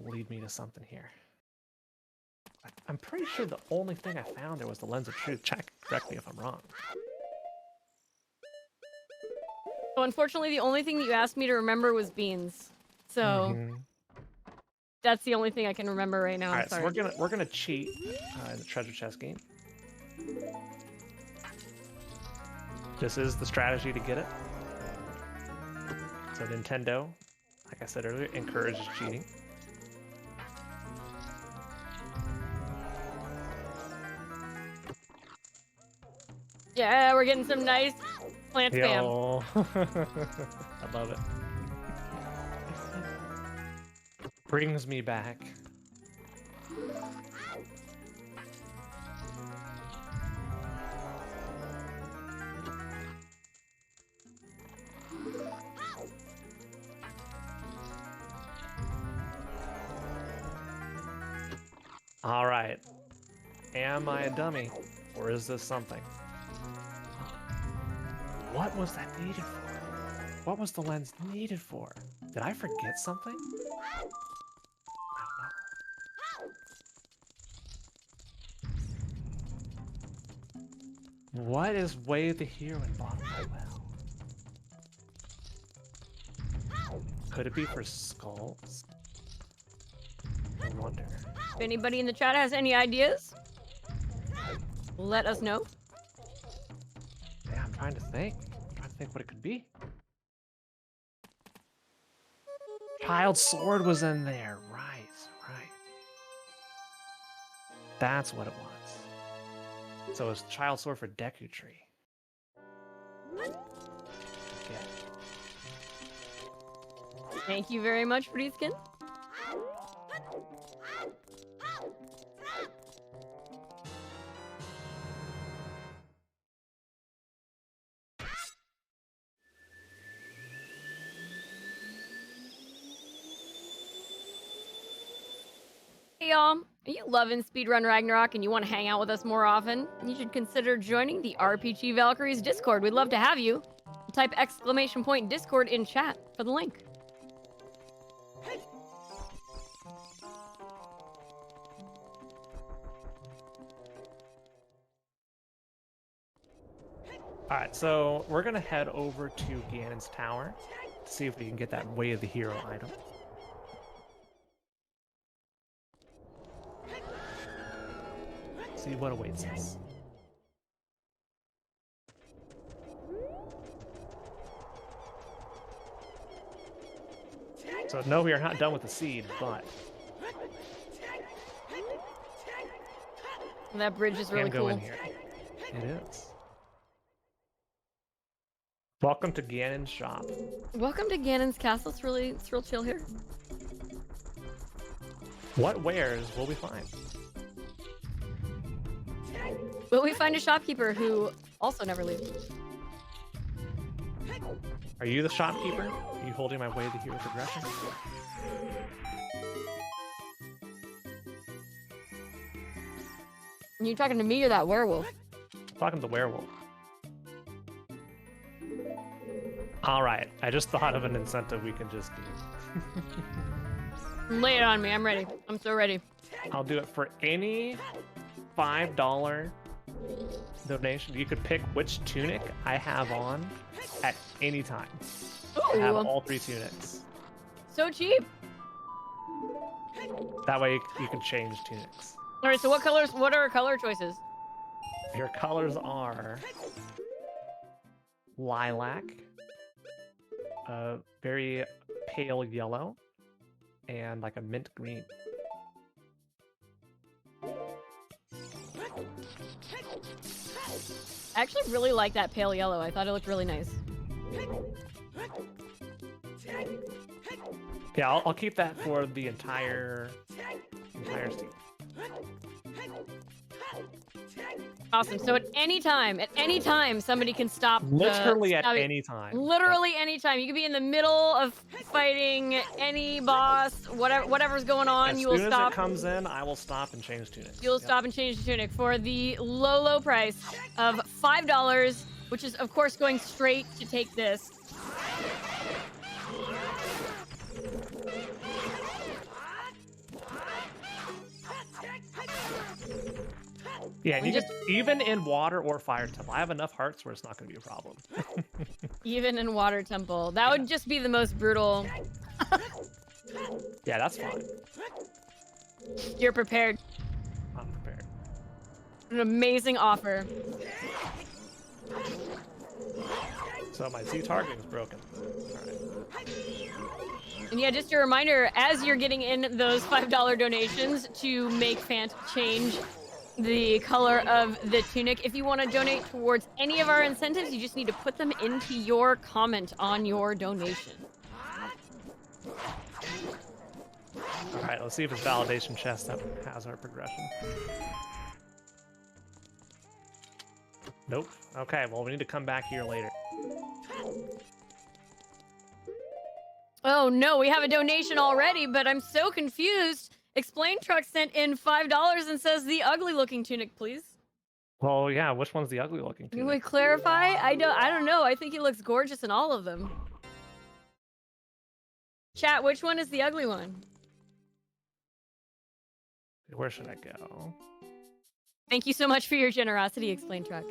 lead me to something here. I'm pretty sure the only thing I found there was the lens of truth. Correct me if I'm wrong. So unfortunately, the only thing that you asked me to remember was beans. So that's the only thing I can remember right now. Alright, I'm so sorry. we're gonna cheat in the treasure chest game. This is the strategy to get it. So Nintendo, like I said earlier, encourages cheating. Yeah, we're getting some nice plant spam. Yo. I love it. Brings me back. All right. Am I a dummy, or is this something? What was that needed for? What was the lens needed for? Did I forget something? I don't know. What is way the hero in bottom of the well? Could it be for skulls? I wonder. If anybody in the chat has any ideas, let us know. Yeah, I'm trying to think. What it could be. Child sword was in there. Right. That's what it was. So it's child sword for Deku Tree. Yeah. Thank you very much, Freeskin. Hey y'all, are you loving Speedrun Ragnarok and you want to hang out with us more often? You should consider joining the RPG Valkyries Discord. We'd love to have you. Type !Discord in chat for the link. Alright, so we're gonna head over to Ganon's tower to see if we can get that Way of the Hero item. See what awaits us. So no, we are not done with the seed, but That bridge is really can go cool. in here. It is. Welcome to Ganon's shop. Welcome to Ganon's castle. It's real chill here. What wares will we find? Will we find a shopkeeper who also never leaves? Are you the shopkeeper? Are you holding my Way of the Hero progression? Are you talking to me or that werewolf? I'm talking to the werewolf. Alright, I just thought of an incentive we can just do. Lay it on me. I'm ready. I'm so ready. I'll do it for any $5 donation. You could pick which tunic I have on at any time. I have Ooh, all 3 tunics. so cheap. That way you can change tunics. All right, so what are our color choices? Your colors are lilac, very pale yellow, and like a mint green. I actually really like that pale yellow. I thought it looked really nice. Yeah, I'll keep that for the entire scene. Awesome. So at any time, somebody can stop Literally at stop it. any time. Literally any time. You could be in the middle of fighting any boss, whatever's going on. As You will soon as stop. it comes in, I will stop and change tunics. You'll stop and change the tunic for the low price of $5, which is of course going straight to take this. Yeah, and you even in water or fire temple, I have enough hearts where it's not going to be a problem. Even in water temple, that would just be the most brutal. Yeah, that's fine. You're prepared. I'm prepared. An amazing offer. So my Z targeting is broken. All right. And yeah, just a reminder, as you're getting in those $5 donations to make Fant change the color of the tunic, if you want to donate towards any of our incentives, you just need to put them into your comment on your donation. All right, let's see if it's validation chest that has our progression. Nope. Okay, well, we need to come back here later. Oh no, we have a donation already, but I'm so confused. Explain Truck sent in $5 and says the ugly looking tunic, please. Well, yeah, which one's the ugly looking Can tunic? we clarify? I don't know. I think he looks gorgeous in all of them. Chat, which one is the ugly one? Where should I go? Thank you so much for your generosity, Explain Truck.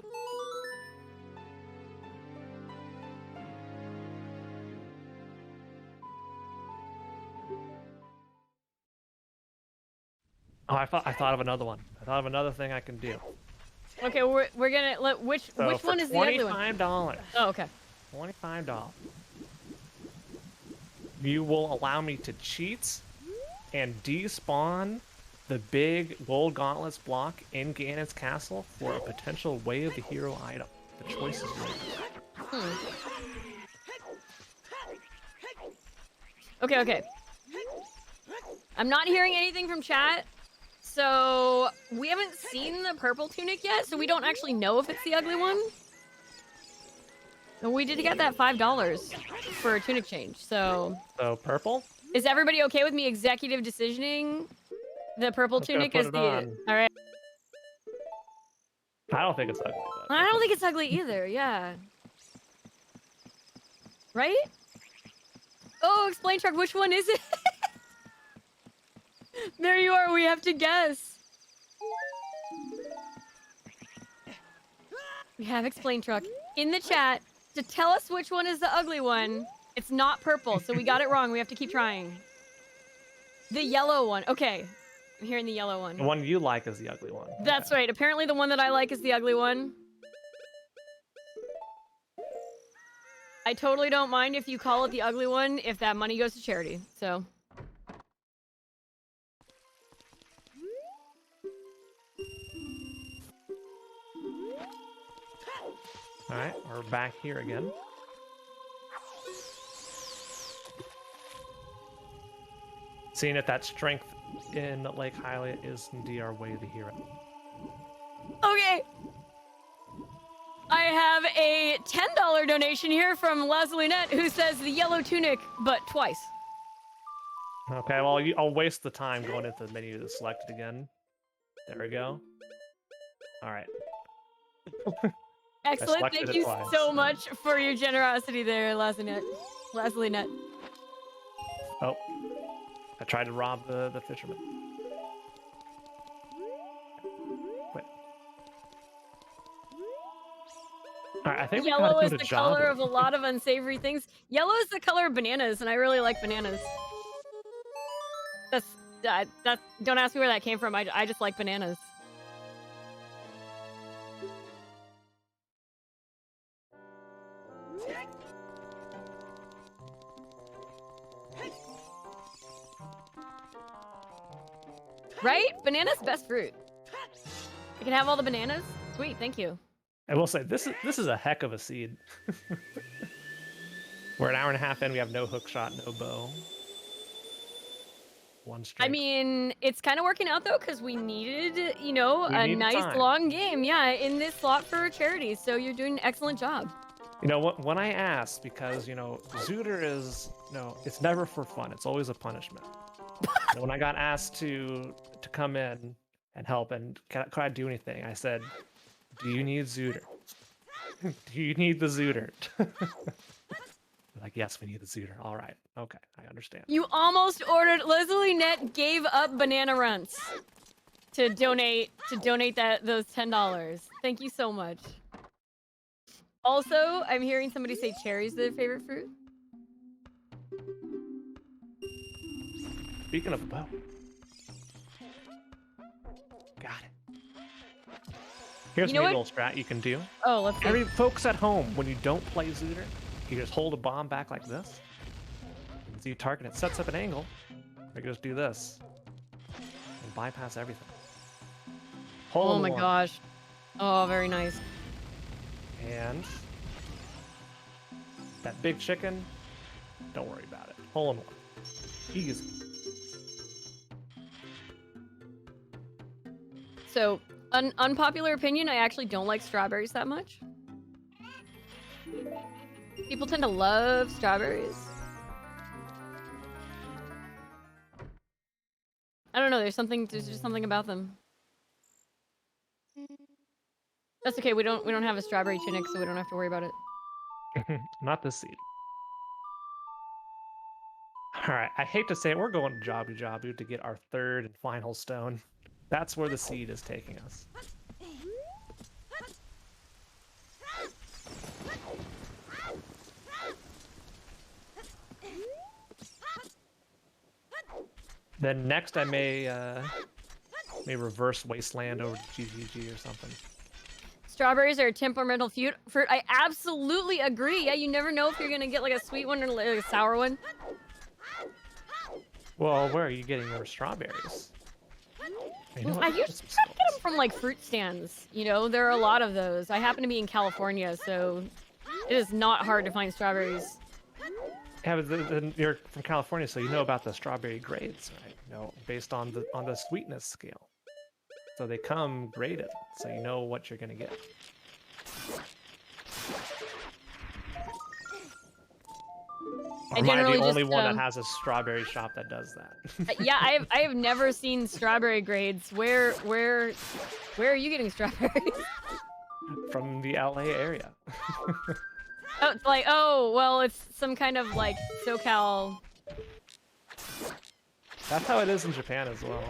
Oh, I thought of another one. I thought of another thing I can do. Okay, we're gonna let which one is the ugly one? $25. Oh, okay. $25. You will allow me to cheat and despawn the big gold gauntlets block in Ganon's castle for a potential Way of the Hero item. The choice is yours. Okay. I'm not hearing anything from chat. So we haven't seen the purple tunic yet, so we don't actually know if it's the ugly one. And we did get that $5 for a tunic change, so... So, purple? Is everybody okay with me executive decisioning the purple tunic as the... Alright. I don't think it's ugly, but... I don't think it's ugly either, yeah. Right? Oh, Explain Truck, which one is it? There you are, we have to guess. We have Explain Truck in the chat to tell us which one is the ugly one. It's not purple, so we got it wrong. We have to keep trying. The yellow one. Okay, I'm hearing the yellow one. The one you like is the ugly one. That's right. Apparently the one that I like is the ugly one. I totally don't mind if you call it the ugly one if that money goes to charity, so... Alright, we're back here again. Seeing if that strength in Lake Hylia is indeed our Way of the Hero. Okay. I have a $10 donation here from Lazalinette who says the yellow tunic, but twice. Okay, well, I'll waste the time going into the menu to select it again. There we go. Alright. Excellent. Thank you so much for your generosity there, Lazalinette. Oh. I tried to rob the fisherman. Quit. Alright, I think yellow is the color of a lot of unsavory things. Yellow is the color of bananas, and I really like bananas. Don't ask me where that came from. I just like bananas. Right? Banana's best fruit. I can have all the bananas? Sweet, thank you. I will say, this is a heck of a seed. We're an hour and a half in, we have no hook shot, no bow. One I straight. mean, it's kind of working out though, because we needed, you know, We a need the nice time. long game, yeah, in this slot for charity. So you're doing an excellent job. You know what? When I asked, because Zooter is it's never for fun. It's always a punishment. And when I got asked to come in and help and could I do anything, I said, "Do you need Zooter? Do you need the Zooter?" They're like, yes, we need the Zooter. All right, okay, I understand. You almost ordered. Leslie Net gave up banana runts to donate that those $10. Thank you so much. Also, I'm hearing somebody say cherries their favorite fruit. Speaking of bow, got it. Here's You a know neat what? little strat you can do. Oh, let's see. Folks at home, when you don't play Zooter, you just hold a bomb back like this. And so you target it, sets up an angle. You can just do this and bypass everything. Hole Oh in the my one. gosh. Oh, very nice. And that big chicken, don't worry about it. Hole in one. Easy. So, unpopular opinion, I actually don't like strawberries that much. People tend to love strawberries. I don't know, there's just something about them. That's okay, we don't have a strawberry Chinook, so we don't have to worry about it. Not this seed. All right, I hate to say it, we're going to Jabu Jabu to get our third and final stone. That's where the seed is taking us. Then next I may reverse Wasteland over to GGG or something. Strawberries are a temperamental fruit. I absolutely agree. Yeah, you never know if you're gonna get like a sweet one or like a sour one. Well, where are you getting your strawberries? I usually try to get them from like fruit stands. You know, there are a lot of those. I happen to be in California, so it is not hard to find strawberries. Yeah, but then you're from California, so you know about the strawberry grades, right? Based on the sweetness scale. So they come graded, so you know what you're gonna get. Or I am I the generally only just one that has a strawberry shop that does that? yeah, I have never seen strawberry grades. Where are you getting strawberries? From the LA area. Oh, it's like, oh, well, it's some kind of like SoCal. That's how it is in Japan as well.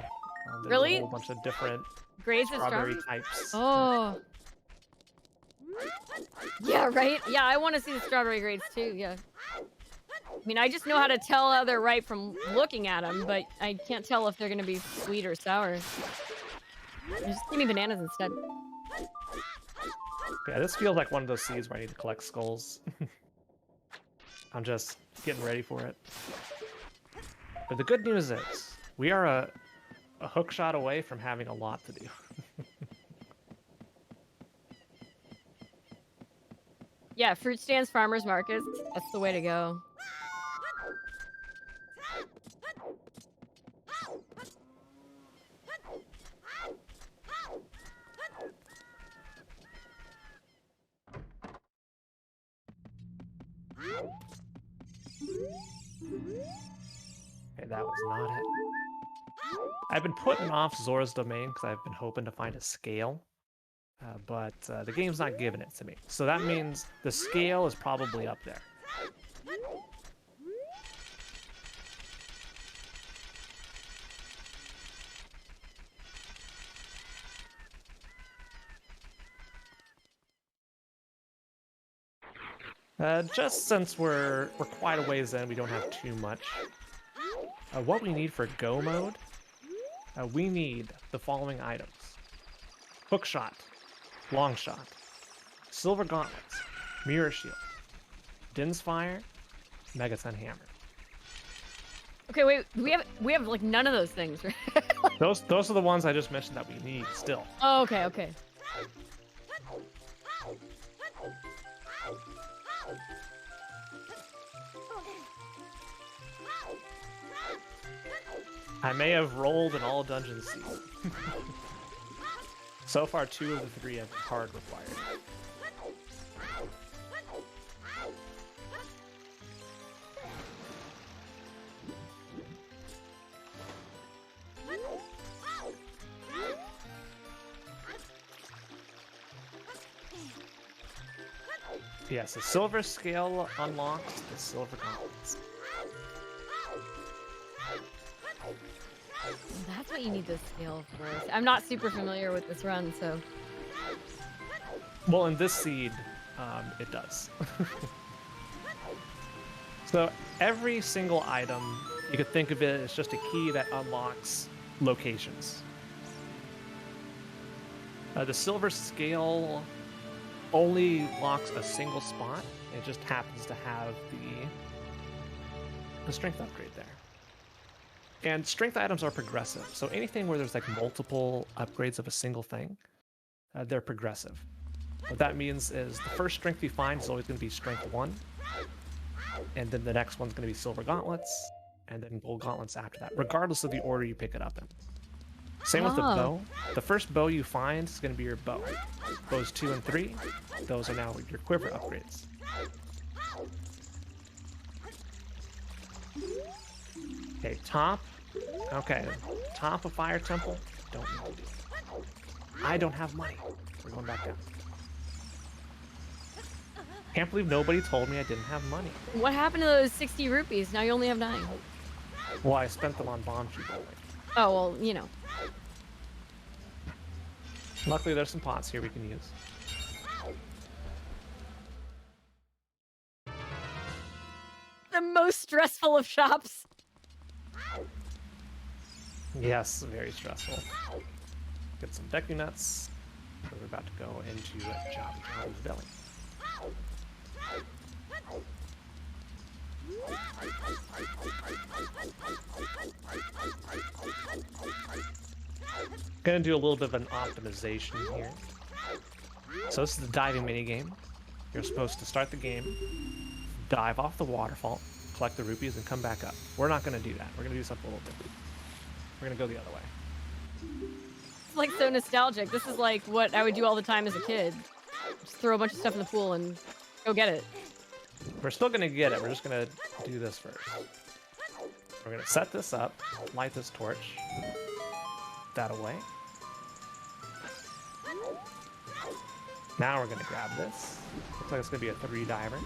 There's Really? a whole bunch of different Grades of strawberry strawberries? types. Oh. Yeah, right? Yeah, I want to see the strawberry grades too, yeah. I mean, I just know how to tell how they're ripe from looking at them, but I can't tell if they're going to be sweet or sour. Just give me bananas instead. Yeah, this feels like one of those seeds where I need to collect skulls. I'm just getting ready for it. But the good news is, we are a hook shot away from having a lot to do. Yeah, fruit stands, farmers markets. That's the way to go. Okay, that was not it. I've been putting off Zora's Domain because I've been hoping to find a scale. But the game's not giving it to me. So that means the scale is probably up there. Just since we're quite a ways in, we don't have too much. What we need for go mode, we need the following items. Hook shot, long shot, silver gauntlets, mirror shield, Din's fire, Megaton hammer. Okay, wait, we have like none of those things, right? Those are the ones I just mentioned that we need still. Oh, okay, okay. I may have rolled in all dungeons C. So far, 2 of the 3 have card required. Yes, the silver scale unlocks the silver gauntlets. That's what you need the scale for. I'm not super familiar with this run, so. Well, in this seed, it does. So every single item, you could think of it as just a key that unlocks locations. The silver scale only locks a single spot. It just happens to have the strength upgrade there. And strength items are progressive. So anything where there's like multiple upgrades of a single thing, they're progressive. What that means is the first strength you find is always going to be strength 1. And then the next one's going to be silver gauntlets, and then gold gauntlets after that, regardless of the order you pick it up in. Same with the bow. The first bow you find is going to be your bow. Bows 2 and 3, those are now your quiver upgrades. Okay, top. Okay, top of Fire Temple. Don't need to do it. I don't have money. We're going back down. Can't believe nobody told me I didn't have money. What happened to those 60 rupees? Now you only have 9. Well, I spent them on bomb shoot bowling. Oh, well, you know. Luckily, there's some pots here we can use. The most stressful of shops. Yes, very stressful. Get some Deku Nuts. We're about to go into Jobby's belly. Gonna do a little bit of an optimization here. So this is the diving minigame. You're supposed to start the game, dive off the waterfall, collect the rupees, and come back up. We're not gonna do that. We're gonna do something a little different. We're gonna go the other way. It's like so nostalgic. This is like what I would do all the time as a kid. Just throw a bunch of stuff in the pool and go get it. We're still gonna get it. We're just gonna do this first. We're gonna set this up, light this torch, that away. Now we're gonna grab this. Looks like it's gonna be a 3 diver.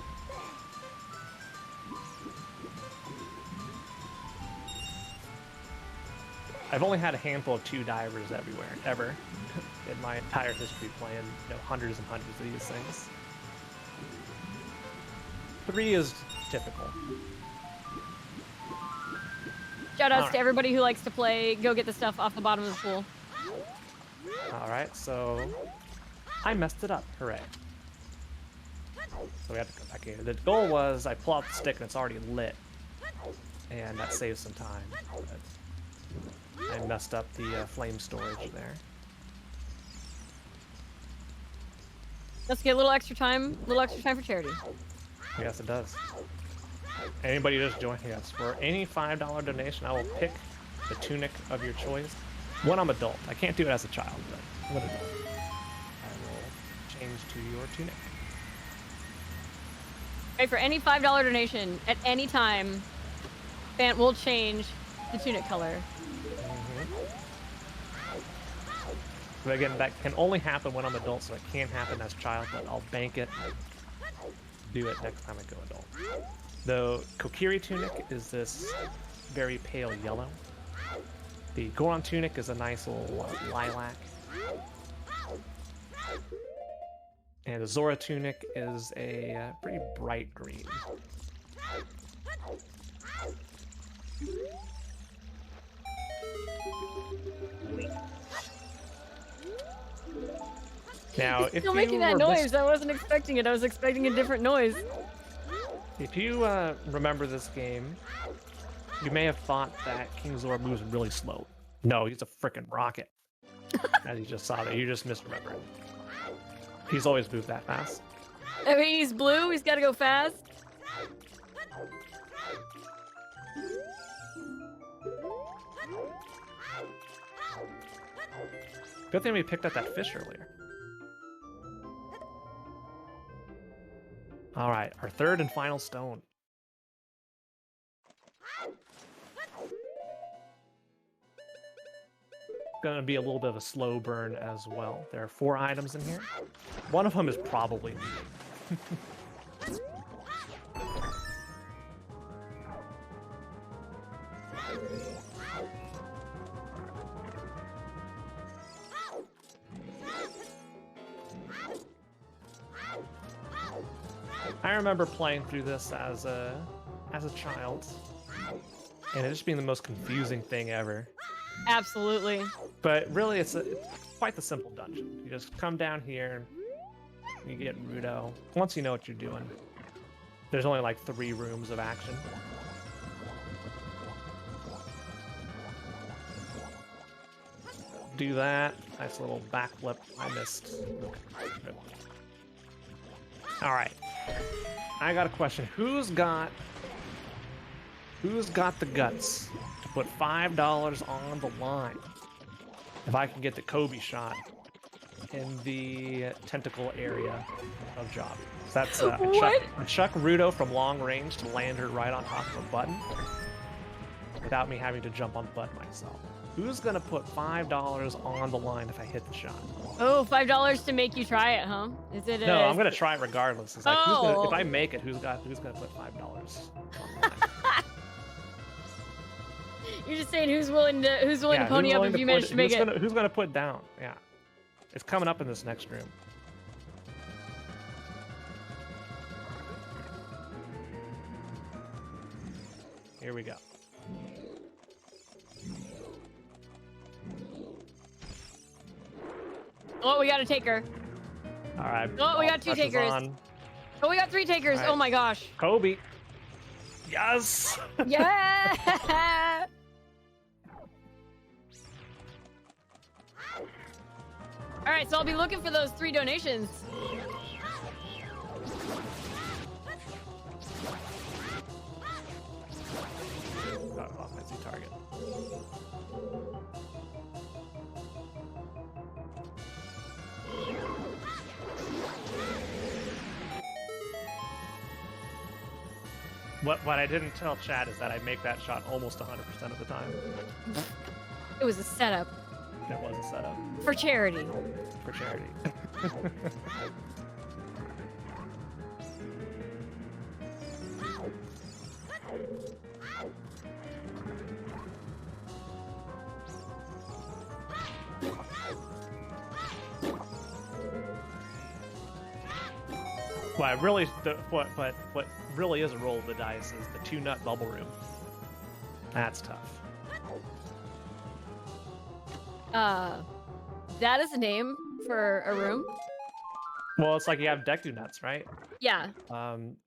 I've only had a handful of 2 divers ever in my entire history playing, hundreds and hundreds of these things. 3 is typical. Shoutouts to everybody who likes to play go get the stuff off the bottom of the pool. Alright, so I messed it up. Hooray. So we have to go back here. The goal was I pull out the stick and it's already lit. And that saves some time. But I messed up the flame storage there. Let's get a little extra time for charity. Yes, it does. Anybody just joining us, for any $5 donation, I will pick the tunic of your choice. When I'm adult. I can't do it as a child, but when adult, I will change to your tunic. Right, for any $5 donation at any time, Fant will change the tunic color. But again, that can only happen when I'm adult, so it can't happen as child, but I'll bank it, do it next time I go adult. The Kokiri tunic is this very pale yellow. The Goron tunic is a nice little lilac. And the Zora tunic is a pretty bright green. Now, if Still you making that were noise. I wasn't expecting it. I was expecting a different noise. If you remember this game, you may have thought that King Zora moves really slow. No, he's a freaking rocket. As you just saw that, you just misremembered. He's always moved that fast. I mean, he's blue. He's got to go fast. Good thing we picked up that fish earlier. All right, our third and final stone. Gonna be a little bit of a slow burn as well. There are 4 items in here. One of them is probably needed. I remember playing through this as a child, and it just being the most confusing thing ever. Absolutely. But really, it's quite the simple dungeon. You just come down here, you get Rudo. Once you know what you're doing, there's only like 3 rooms of action. Do that. Nice little backflip. I missed. All right. I got a question. Who's got the guts to put $5 on the line if I can get the Kobe shot in the tentacle area of Job? So that's I chuck Rudo from long range to land her right on top of a button without me having to jump on the button myself. Who's gonna put $5 on the line if I hit the shot? Oh, $5 to make you try it, huh? Is it? No, I'm gonna try it regardless. It's like, oh. If I make it, who's gonna put $5 on the line? You're just saying who's willing to pony up if you manage to make it. Who's gonna put down? Yeah, it's coming up in this next room. Here we go. Oh, we got a taker. All right. Oh, we got 2 takers. Oh, we got 3 takers. Right. Oh my gosh. Kobe. Yes. Yeah. All right, so I'll be looking for those 3 donations. Offensive target. What I didn't tell Chad is that I make that shot almost 100% of the time. It was a setup. It was a setup. For charity. For charity. What really is a roll of the dice is the 2-nut bubble room. That's tough. That is a name for a room? Well, it's like you have Deku nuts, right? Yeah.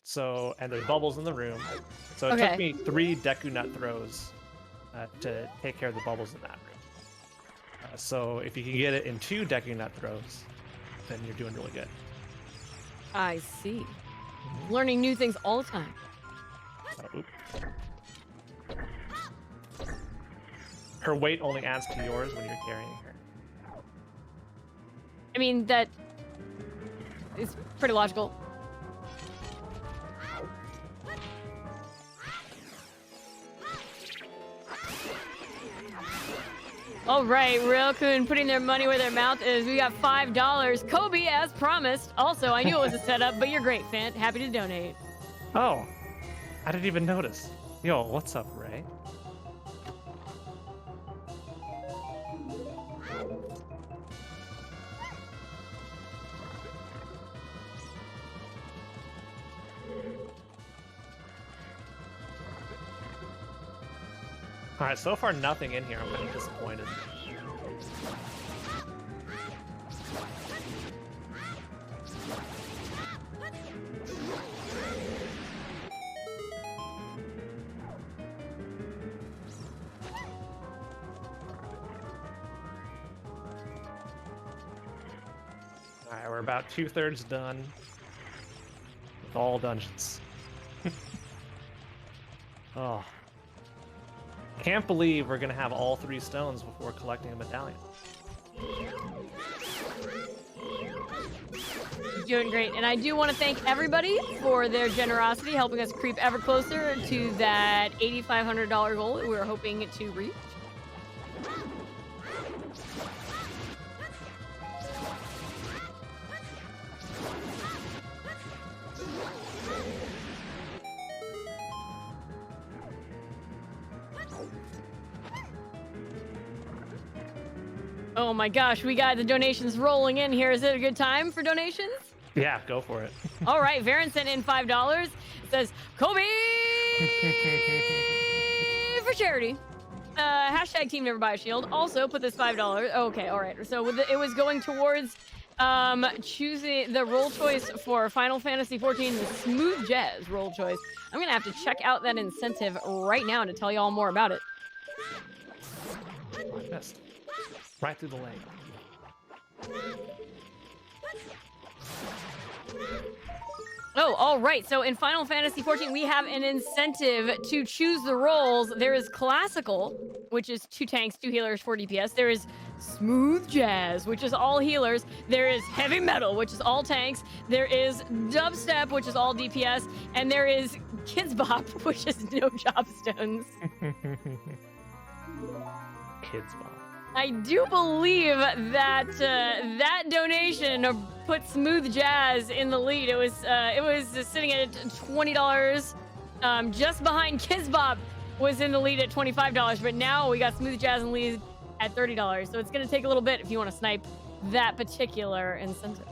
So, and there's bubbles in the room. So it took me 3 Deku nut throws to take care of the bubbles in that room. So if you can get it in 2 Deku nut throws, then you're doing really good. I see. Learning new things all the time. Oops. Her weight only adds to yours when you're carrying her. I mean, that is pretty logical. All right, Railcoon putting their money where their mouth is. We got $5. Kobe, as promised. Also, I knew it was a setup, but you're great, fan. Happy to donate. Oh, I didn't even notice. Yo, what's up, Ray? Alright, so far nothing in here. I'm kind of disappointed. Alright, we're about 2/3 done with all dungeons. Oh. Can't believe we're gonna have all 3 stones before collecting a medallion. Doing great. And I do want to thank everybody for their generosity, helping us creep ever closer to that $8,500 goal that we were hoping to reach. Oh my gosh, we got the donations rolling in here. Is it a good time for donations? Yeah, go for it. All right, Varen sent in $5. It says, Kobe for charity. Hashtag team never buy a shield. Also put this $5. Okay, all right. So it was going towards choosing the roll choice for Final Fantasy XIV, the smooth jazz roll choice. I'm gonna have to check out that incentive right now to tell you all more about it. I missed. Right through the leg. Oh, all right. So in Final Fantasy XIV, we have an incentive to choose the roles. There is classical, which is 2 tanks, 2 healers, 4 DPS. There is smooth jazz, which is all healers. There is heavy metal, which is all tanks. There is dubstep, which is all DPS. And there is kids bop, which is no jobstones. Kids bop. I do believe that that donation put smooth jazz in the lead. It was sitting at $20, just behind Kids Bop was in the lead at $25. But now we got smooth jazz in the lead at $30. So it's going to take a little bit if you want to snipe that particular incentive.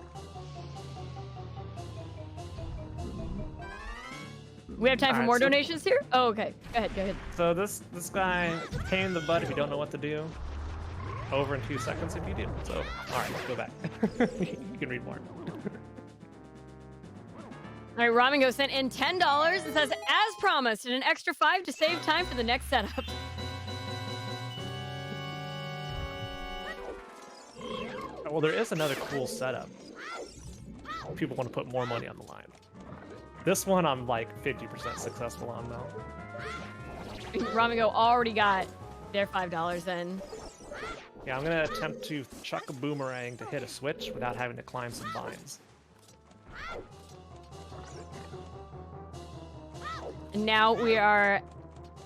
We have time for more donations here? Oh, okay. Go ahead. So this guy, pain in the butt if you don't know what to do. Over in 2 seconds if you do. So, all right, let's go back. You can read more. All right, Ramingo sent in $10. It says, as promised, and an extra 5 to save time for the next setup. Well, there is another cool setup. People want to put more money on the line. This one I'm like 50% successful on though. Ramingo already got their $5 in. Yeah, I'm gonna attempt to chuck a boomerang to hit a switch without having to climb some vines. And now we are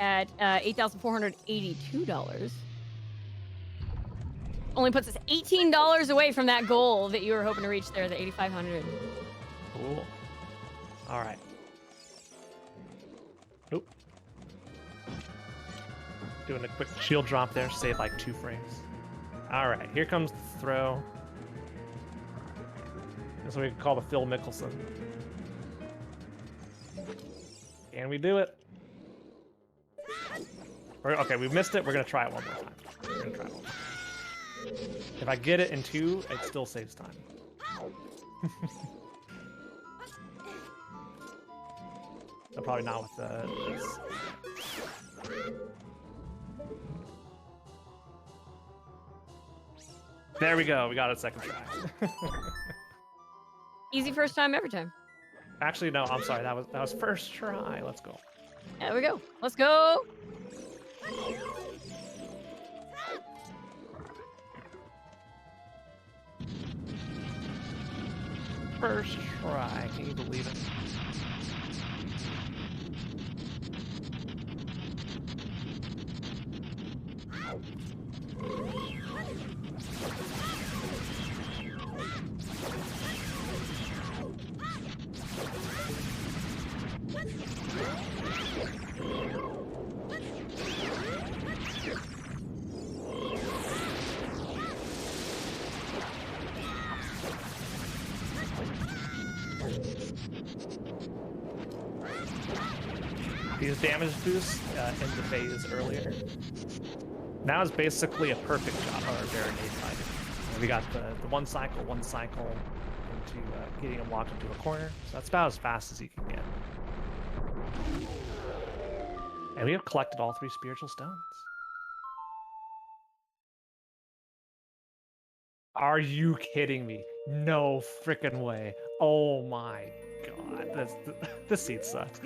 at $8,482. Only puts us $18 away from that goal that you were hoping to reach there, the $8,500. Cool. All right. Nope. Doing a quick shield drop there, save like 2 frames. All right, here comes the throw. That's what we can call the Phil Mickelson. Can we do it? Okay, we missed it. We're gonna try it one more time. If I get it in 2, it still saves time. So probably not with this. There we go. We got it second try. Easy first time, every time. Actually, no. I'm sorry. That was first try. Let's go. There we go. Let's go. First try. Can you believe it? These damage boosts in the phase earlier. Now is basically a perfect shot or barricade fight. We got the one cycle into getting him locked into a corner. So that's about as fast as he can get. And we have collected all 3 spiritual stones. Are you kidding me? No freaking way. Oh my god. This seat sucks.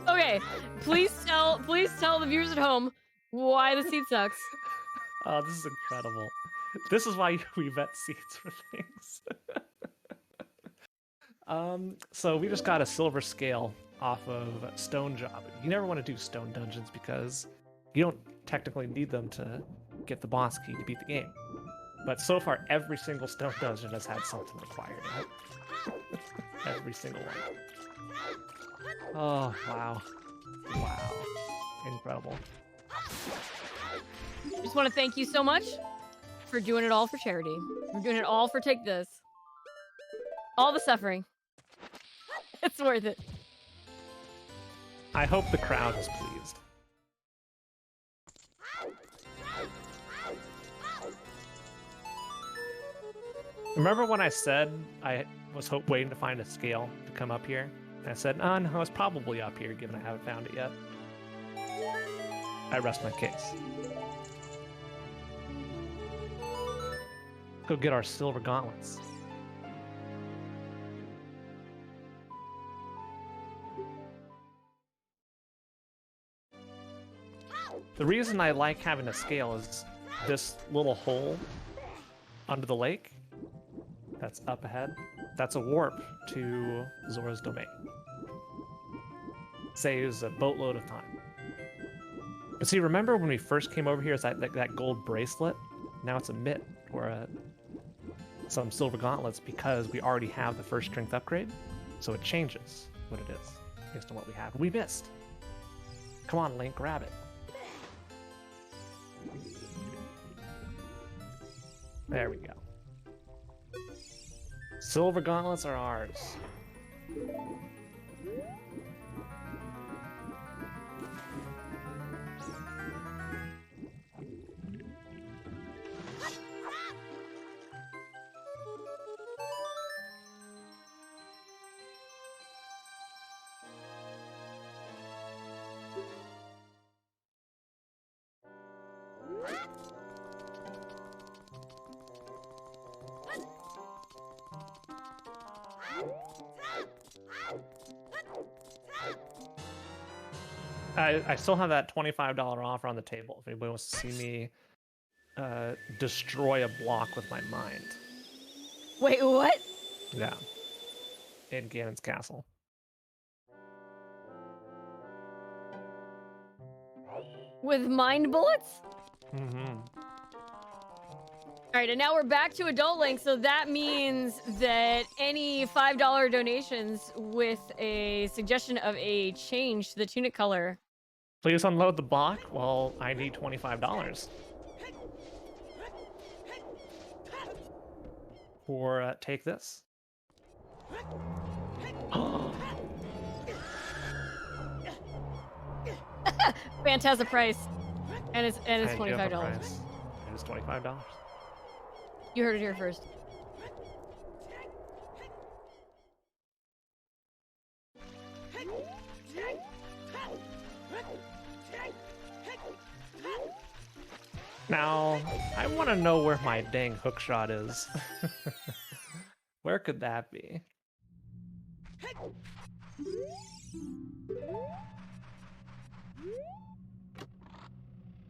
Okay, please tell the viewers at home why the seat sucks. Oh, this is incredible. This is why we vet seeds for things. So we just got a silver scale off of Stone Job. You never want to do stone dungeons because you don't technically need them to get the boss key to beat the game. But so far, every single stone dungeon has had something required in it. Every single one. Oh, wow. Wow. Incredible. Just want to thank you so much for doing it all for charity. We're doing it all for Take This. All the suffering. It's worth it. I hope the crowd is pleased. Remember when I said I was waiting to find a scale to come up here? And I said, oh, no, it's probably up here, given I haven't found it yet. I rest my case. Go get our silver gauntlets. The reason I like having a scale is this little hole under the lake that's up ahead. That's a warp to Zora's domain. Saves a boatload of time. But see, remember when we first came over here, it's that gold bracelet? Now it's a mitt or some silver gauntlets because we already have the first strength upgrade. So it changes what it is based on what we have. We missed. Come on, Link, grab it. There we go. Silver gauntlets are ours. I still have that $25 offer on the table if anybody wants to see me destroy a block with my mind. Wait, what? Yeah. In Ganon's castle. With mind bullets? Mm-hmm. All right, and now we're back to Adult Link, so that means that any $5 donations with a suggestion of a change to the tunic color. Please unload the block. Well, I need $25 for take this. Fantastic price, and it's $25. It is $25. You heard it here first. Now, I want to know where my dang hookshot is. Where could that be?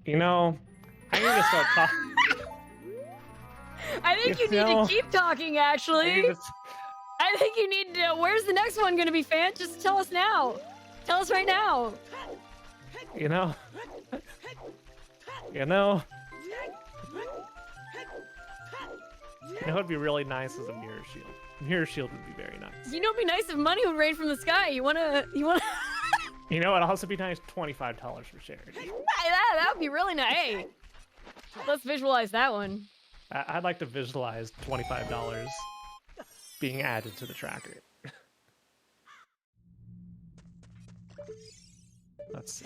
You know, I need to start talking. I think you need to keep talking, actually. I think you need to... Where's the next one going to be, fan? Just tell us now. Tell us right now. You know... You know... You know, it'd be really nice as a mirror shield. Mirror shield would be very nice. You know, it'd be nice if money would rain from the sky. You wanna? You know, it'd also be nice. $25 for charity. That would be really nice. Hey, let's visualize that one. I'd like to visualize $25 being added to the tracker. Let's see.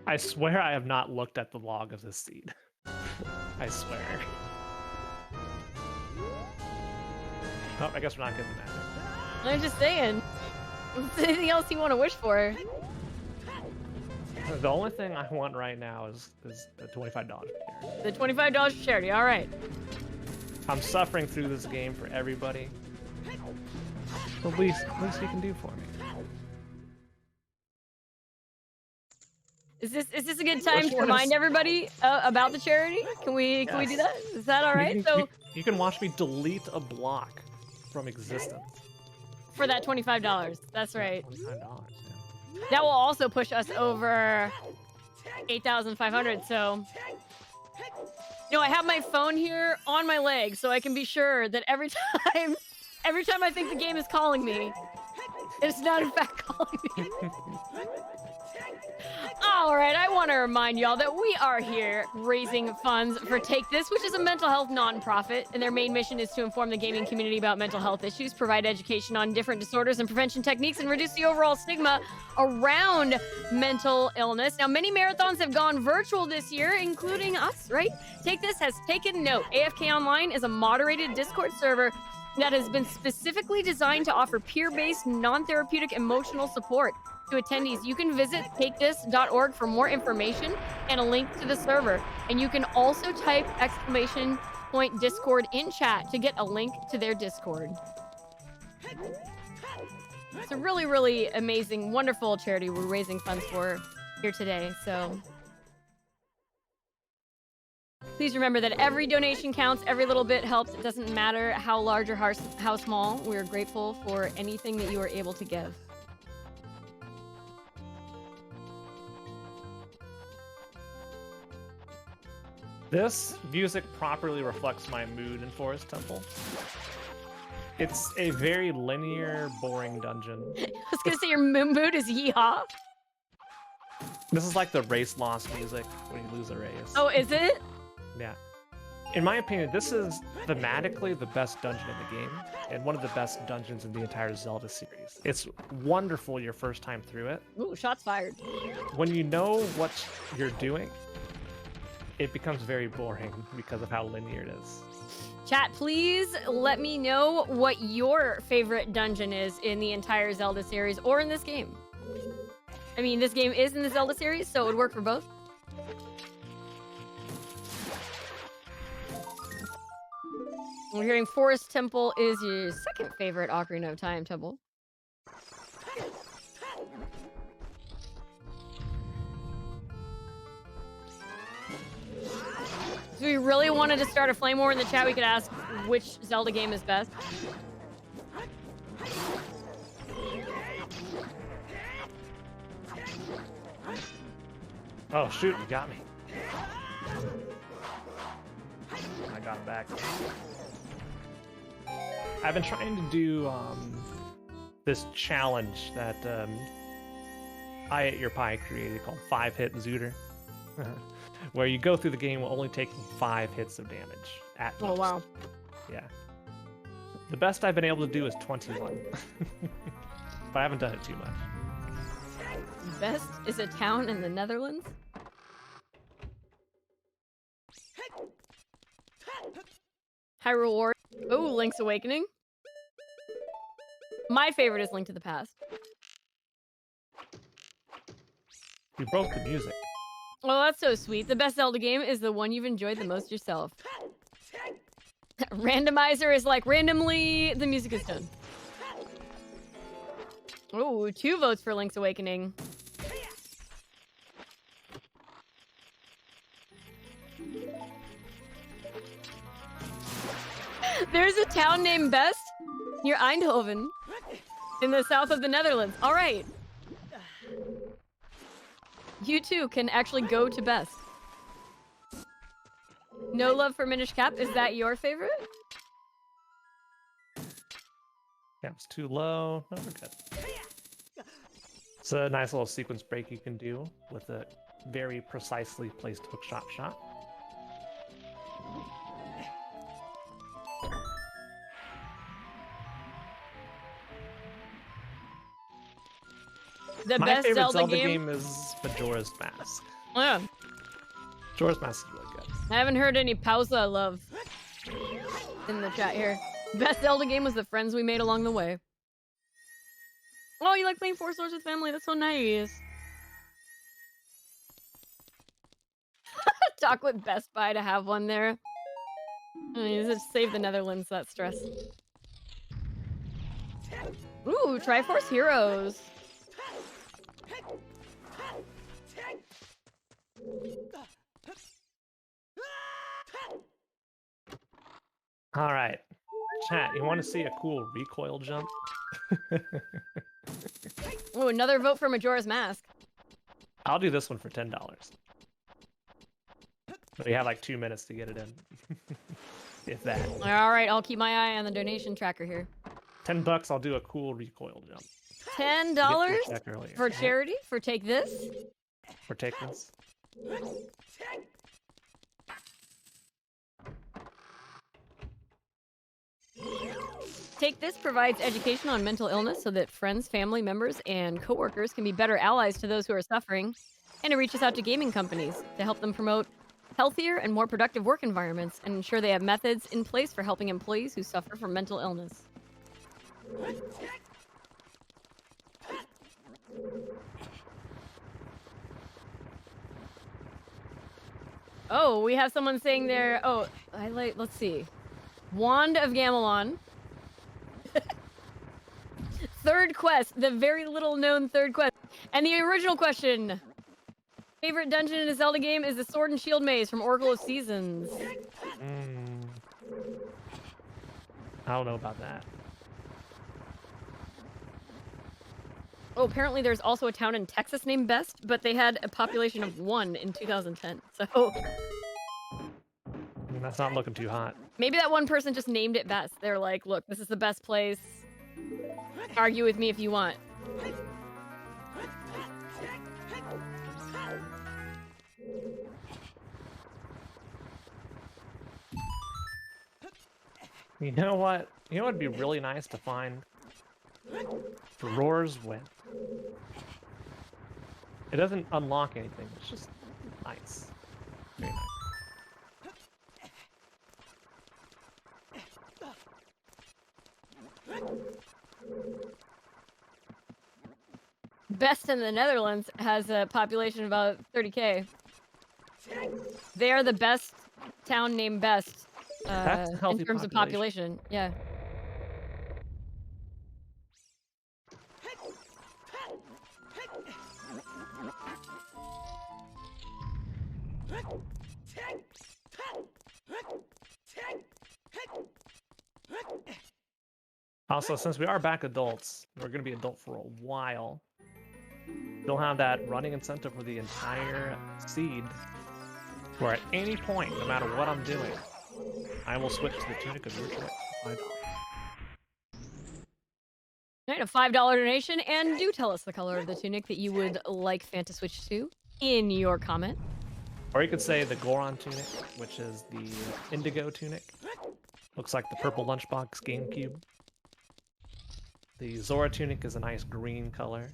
I swear I have not looked at the log of this seed. I swear. Oh, I guess we're not getting that. I'm just saying. Is there anything else you want to wish for? The only thing I want right now is the $25 The $25 for charity, all right. I'm suffering through this game for everybody. The least you can do for me. Is this a good time Which to one remind is? everybody about the charity? Can we do Yes. that? Is that all right? So You can watch me delete a block from existence. for that $25, that's Yeah, right. $25. Yeah. That will also push us over 8,500. So, I have my phone here on my leg, so I can be sure that every time, every time I think the game is calling me, it's not in fact calling me. All right, I want to remind y'all that we are here raising funds for Take This, which is a mental health nonprofit, and their main mission is to inform the gaming community about mental health issues, provide education on different disorders and prevention techniques, and reduce the overall stigma around mental illness. Now, many marathons have gone virtual this year, including us, right? Take This has taken note. AFK Online is a moderated Discord server that has been specifically designed to offer peer-based, non-therapeutic emotional support to attendees. You can visit takethis.org for more information and a link to the server. And you can also type !Discord in chat to get a link to their Discord. It's a really, really amazing, wonderful charity we're raising funds for here today. So please remember that every donation counts, every little bit helps. It doesn't matter how large or how small. We're grateful for anything that you are able to give. This music properly reflects my mood in Forest Temple. It's a very linear, boring dungeon. I was gonna say your mood is yeehaw. This is like the race loss music when you lose a race. Oh, is it? Yeah. In my opinion, this is thematically the best dungeon in the game, and one of the best dungeons in the entire Zelda series. It's wonderful your first time through it. Ooh, shots fired. When you know what you're doing, it becomes very boring because of how linear it is. Chat, please let me know what your favorite dungeon is in the entire Zelda series or in this game. I mean, this game is in the Zelda series, so it would work for both. We're hearing Forest Temple is your second favorite Ocarina of Time temple. If we really wanted to start a flame war in the chat, we could ask which Zelda game is best. Oh shoot, you got me. I got him back. I've been trying to do this challenge that I Ate Your Pie created called 5-Hit Zooter, where you go through the game only taking 5 hits of damage at most. Oh, wow. Yeah. The best I've been able to do is 21. But I haven't done it too much. Best is a town in the Netherlands? Hyrule Warriors. Oh, Link's Awakening. My favorite is Link to the Past. We broke the music. Oh, that's so sweet. The best Zelda game is the one you've enjoyed the most yourself. Randomizer is like, randomly, the music is done. Oh, 2 votes for Link's Awakening. There's a town named Best near Eindhoven in the south of the Netherlands. All right. You too can actually go to Best. No Love for Minish Cap. Is that your favorite? Yeah, it's too low. No, we're good. It's a nice little sequence break you can do with a very precisely placed hookshot shot. The My best favorite Zelda game? is Majora's Mask. Oh, yeah. Majora's Mask is really good. I haven't heard any pausa love in the chat here. Best Zelda game was the friends we made along the way. Oh, you like playing Four Swords with family? That's so nice. Talk with Best Buy to have one there. I mean, just save the Netherlands that stress. Ooh, Triforce Heroes. All right. Chat, you want to see a cool recoil jump? Ooh, another vote for Majora's Mask. I'll do this one for $10. We have like 2 minutes to get it in. If that. All right, I'll keep my eye on the donation tracker here. $10, I'll do a cool recoil jump. $10 for charity for Take This. For Take This. Take This provides education on mental illness so that friends, family members, and coworkers can be better allies to those who are suffering. And it reaches out to gaming companies to help them promote healthier and more productive work environments and ensure they have methods in place for helping employees who suffer from mental illness. Oh, we have someone saying there. Oh, let's see. Wand of Gamelon. Third quest, the very little known third quest. And the original question. Favorite dungeon in a Zelda game is the Sword and Shield Maze from Oracle of Seasons. I don't know about that. Oh, apparently there's also a town in Texas named Best, but they had a population of 1 in 2010. So That's not looking too hot. maybe that one person just named it Best. They're like, look, this is the best place. Argue with me if you want. You know what? You know what would be really nice to find? Roar's Wind. It doesn't unlock anything. It's just nice. Very nice. Best in the Netherlands has a population of about 30K. They are the best town named Best in terms of population. Yeah. Also, since we are back adults, we're going to be adult for a while. You'll have that running incentive for the entire seed, where at any point, no matter what I'm doing, I will switch to the tunic of your choice. $5. Right, a $5 donation, and do tell us the color of the tunic that you would like Fan to switch to in your comment. Or you could say the Goron tunic, which is the indigo tunic. Looks like the purple lunchbox GameCube. The Zora tunic is a nice green color.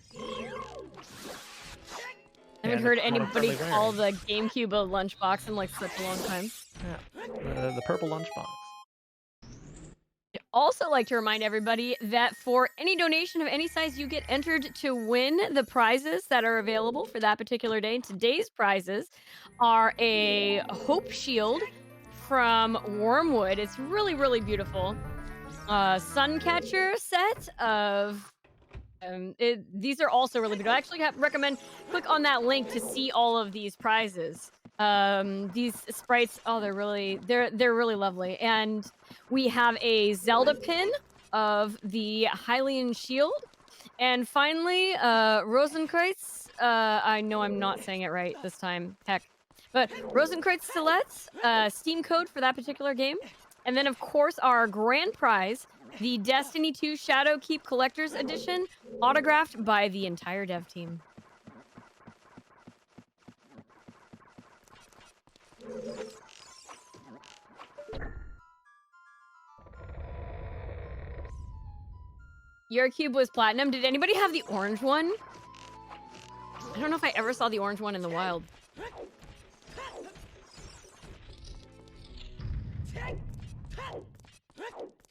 I haven't heard anybody call the GameCube a lunchbox in like such a long time. Yeah, the purple lunchbox. I'd also like to remind everybody that for any donation of any size, you get entered to win the prizes that are available for that particular day. Today's prizes are a Hope Shield from Wormwood. It's really, really beautiful. Suncatcher set of... these are also really beautiful. I actually recommend click on that link to see all of these prizes. These sprites, oh, they're really lovely. And we have a Zelda pin of the Hylian shield. And finally, Rosenkreuz, I know I'm not saying it right this time, heck. But Rosenkreuz Stiletts, Steam code for that particular game. And then, of course, our grand prize, the Destiny 2 Shadowkeep Collector's Edition, autographed by the entire dev team. Your cube was platinum. Did anybody have the orange one? I don't know if I ever saw the orange one in the wild.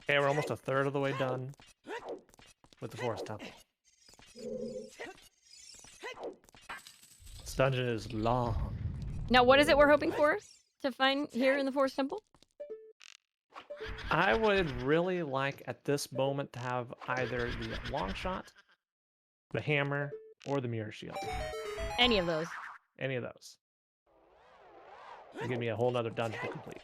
Okay, we're almost a third of the way done with the Forest Temple. This dungeon is long. Now, what is it we're hoping for to find here in the Forest Temple? I would really like at this moment to have either the long shot, the hammer, or the mirror shield. Any of those. Any of those. It'll give me a whole nother dungeon to complete.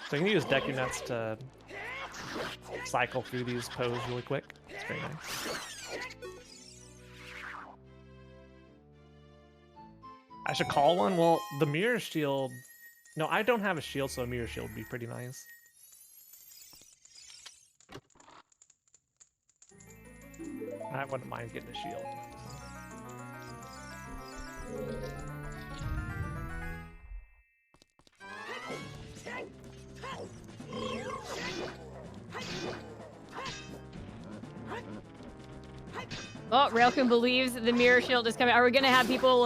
So you can use Deku Nuts to cycle through these poses really quick. It's very nice. I should call one? Well, the mirror shield... No, I don't have a shield, so a mirror shield would be pretty nice. I wouldn't mind getting a shield. Oh, Railkin believes the mirror shield is coming. Are we gonna have people?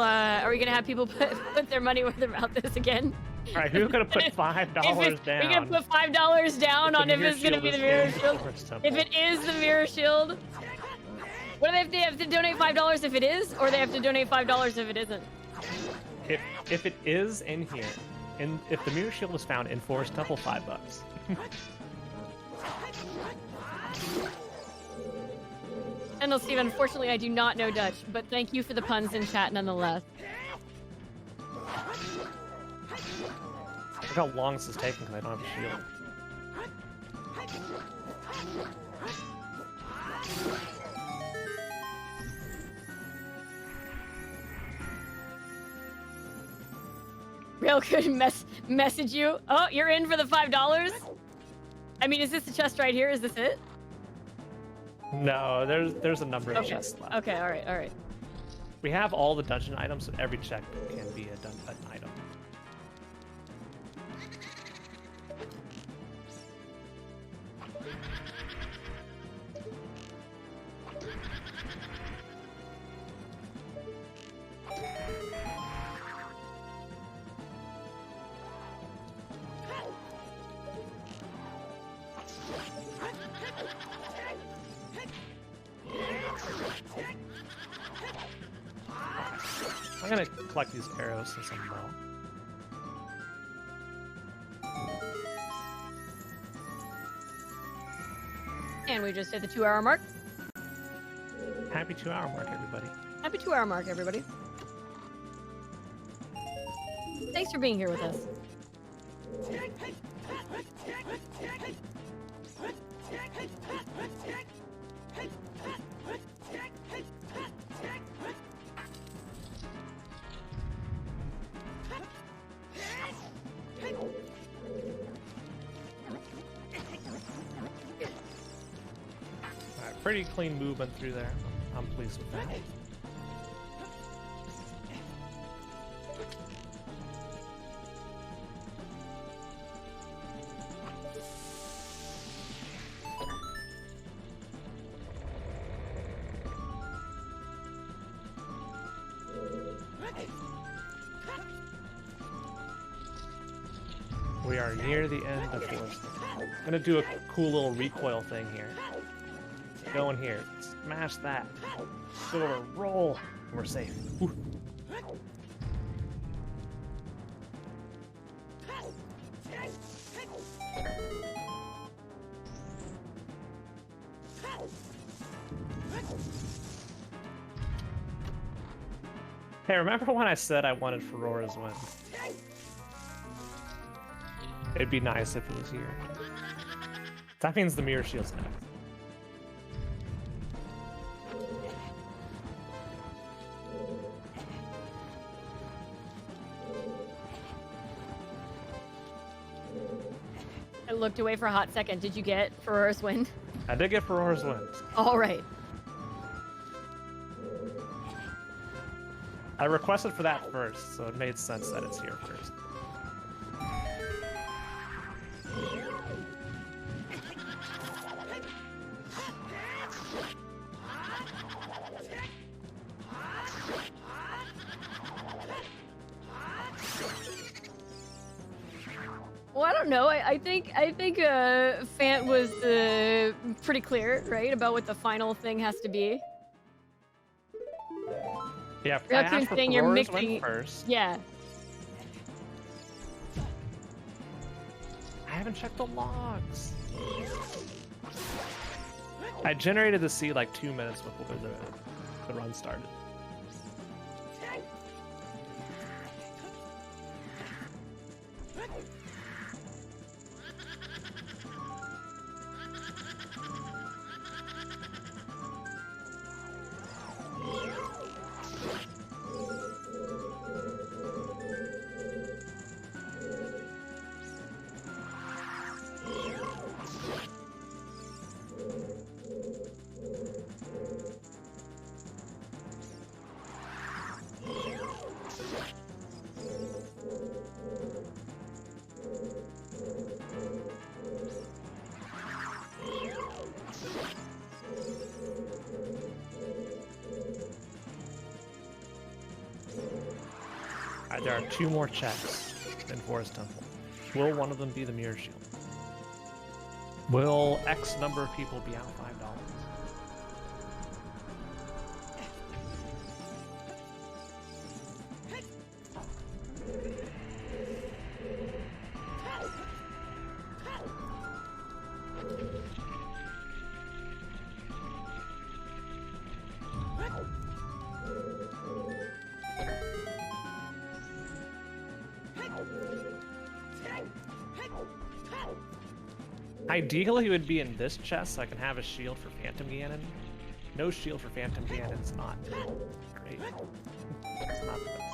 Put their money where their mouth is again? All right, who's gonna put $5 down? We're gonna put $5 down on if it's gonna be the mirror shield. If it is the mirror shield, what do they have to donate $5 if it is, or they have to donate $5 if it isn't? If it is in here, and if the mirror shield is found in Forest Temple, $5. And Steve, unfortunately, I do not know Dutch, but thank you for the puns in chat nonetheless. Look how long this is taking because I don't have a shield. Real good message you. Oh, you're in for the $5? I mean, is this the chest right here? Is this it? No, there's a number of chests left. Okay, all right. We have all the dungeon items, so every check can be an item. I'm gonna collect these arrows since I'm low. And we just hit the 2-hour mark. Happy 2-hour mark, everybody. Happy 2-hour mark, everybody. Thanks for being here with us. Pretty clean movement through there. I'm pleased with that. We are near the end of Forest. I'm gonna do a cool little recoil thing here. Go in here, smash that, go over, roll, we're safe. Whew. Hey, remember when I said I wanted Ferora's Wind? It'd be nice if it was here. That means the mirror shield's next. I looked away for a hot second. Did you get Ferora's Wind? I did get Ferora's Wind. All right. I requested for that first, so it made sense that it's here first. Well, I don't know. I think Fant was pretty clear, right, about what the final thing has to be. Yeah, I Raccoon asked for saying you're Ferora's mixing Wind first. Yeah. haven't checked the logs. I generated the seed like 2 minutes before the run started. There are 2 more checks in Forest Temple. Will one of them be the Mirror Shield? Will X number of people be out $5? Ideally, it would be in this chest so I can have a shield for Phantom Ganon. No shield for Phantom Ganon is not great. It's not the best.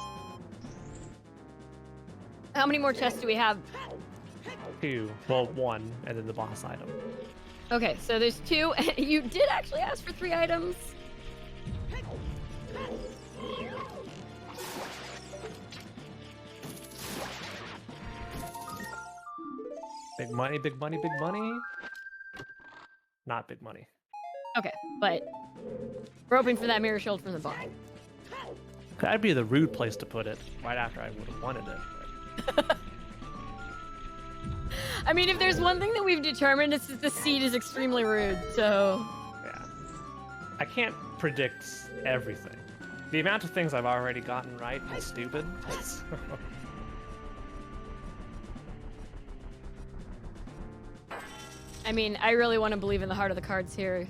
How many more chests do we have? 2. Well, 1, and then the boss item. Okay, so there's 2. You did actually ask for 3 items. Big money, big money, big money. Not big money. Okay, but we're hoping for that Mirror Shield from the boss. That'd be the rude place to put it, right after I would have wanted it. But... I mean, if there's one thing that we've determined, it's that the seed is extremely rude, so... Yeah. I can't predict everything. The amount of things I've already gotten right is stupid. So... I mean, I really want to believe in the heart of the cards here.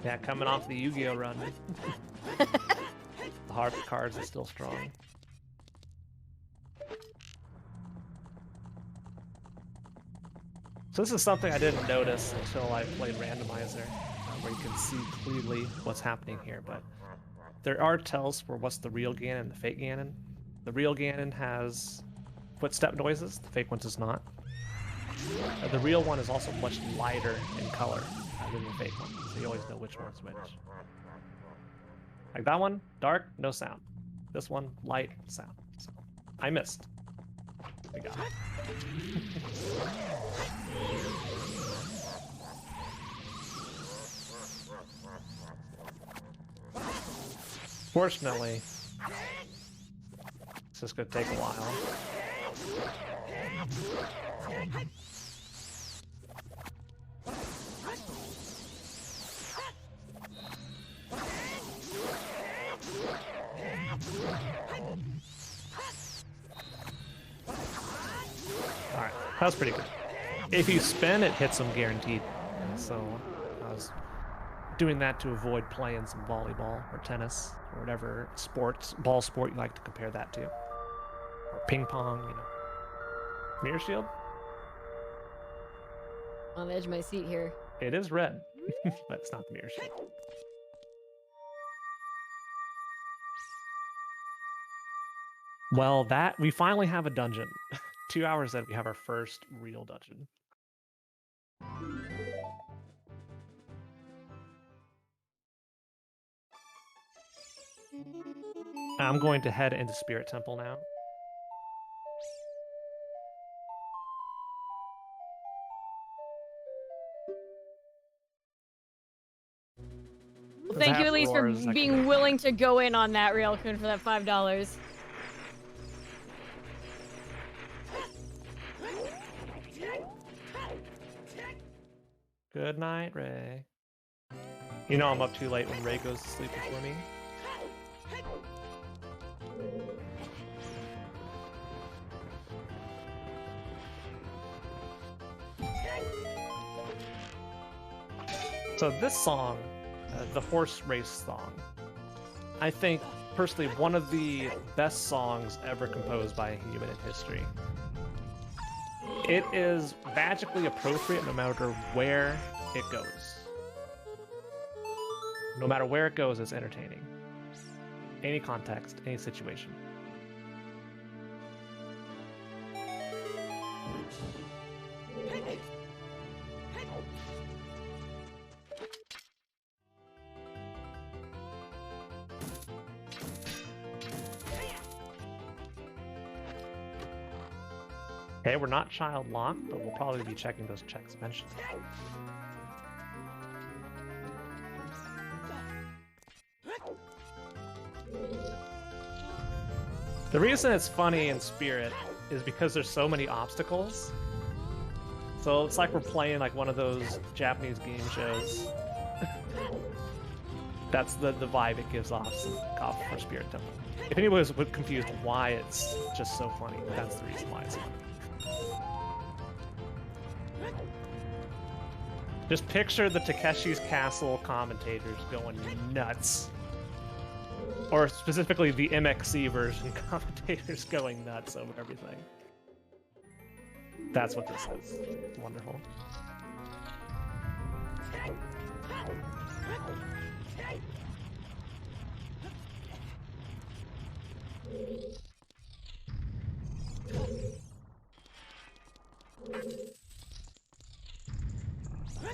Yeah, coming off the Yu-Gi-Oh run. The heart of the cards is still strong. So this is something I didn't notice until I played Randomizer, where you can see clearly what's happening here, but there are tells for what's the real Ganon and the fake Ganon. The real Ganon has footstep noises, the fake one does not. The real one is also much lighter in color than the fake one, so you always know which one's which. Like that one, dark, no sound. This one, light, sound. So I missed. We got it. Fortunately, it's just gonna take a while. Alright, that was pretty good. If you spin, it hits them guaranteed. So I was doing that to avoid playing some volleyball or tennis or whatever ball sport you like to compare that to. Or ping pong, you know. Mirror Shield? On the edge of my seat here. It is red, but it's not the Mirror Shield. Well, we finally have a dungeon. 2 hours in, we have our first real dungeon. I'm going to head into Spirit Temple now. Well, thank you, Elise, for being willing to go in on that, Railcoon, for that $5. Good night, Ray. You know I'm up too late when Ray goes to sleep before me. So this song, the horse race song, I think personally one of the best songs ever composed by a human in history. It is magically appropriate no matter where it goes. No matter where it goes, it's entertaining. Any context, any situation. Okay, we're not child locked, but we'll probably be checking those checks mentioned. The reason it's funny in Spirit is because there's so many obstacles. So it's like we're playing like one of those Japanese game shows. That's the vibe it gives off for Spirit Temple. If anyone was confused why it's just so funny, that's the reason why it's funny. Just picture the Takeshi's Castle commentators going nuts. Or specifically the MXC version commentators going nuts over everything. That's what this is. Wonderful.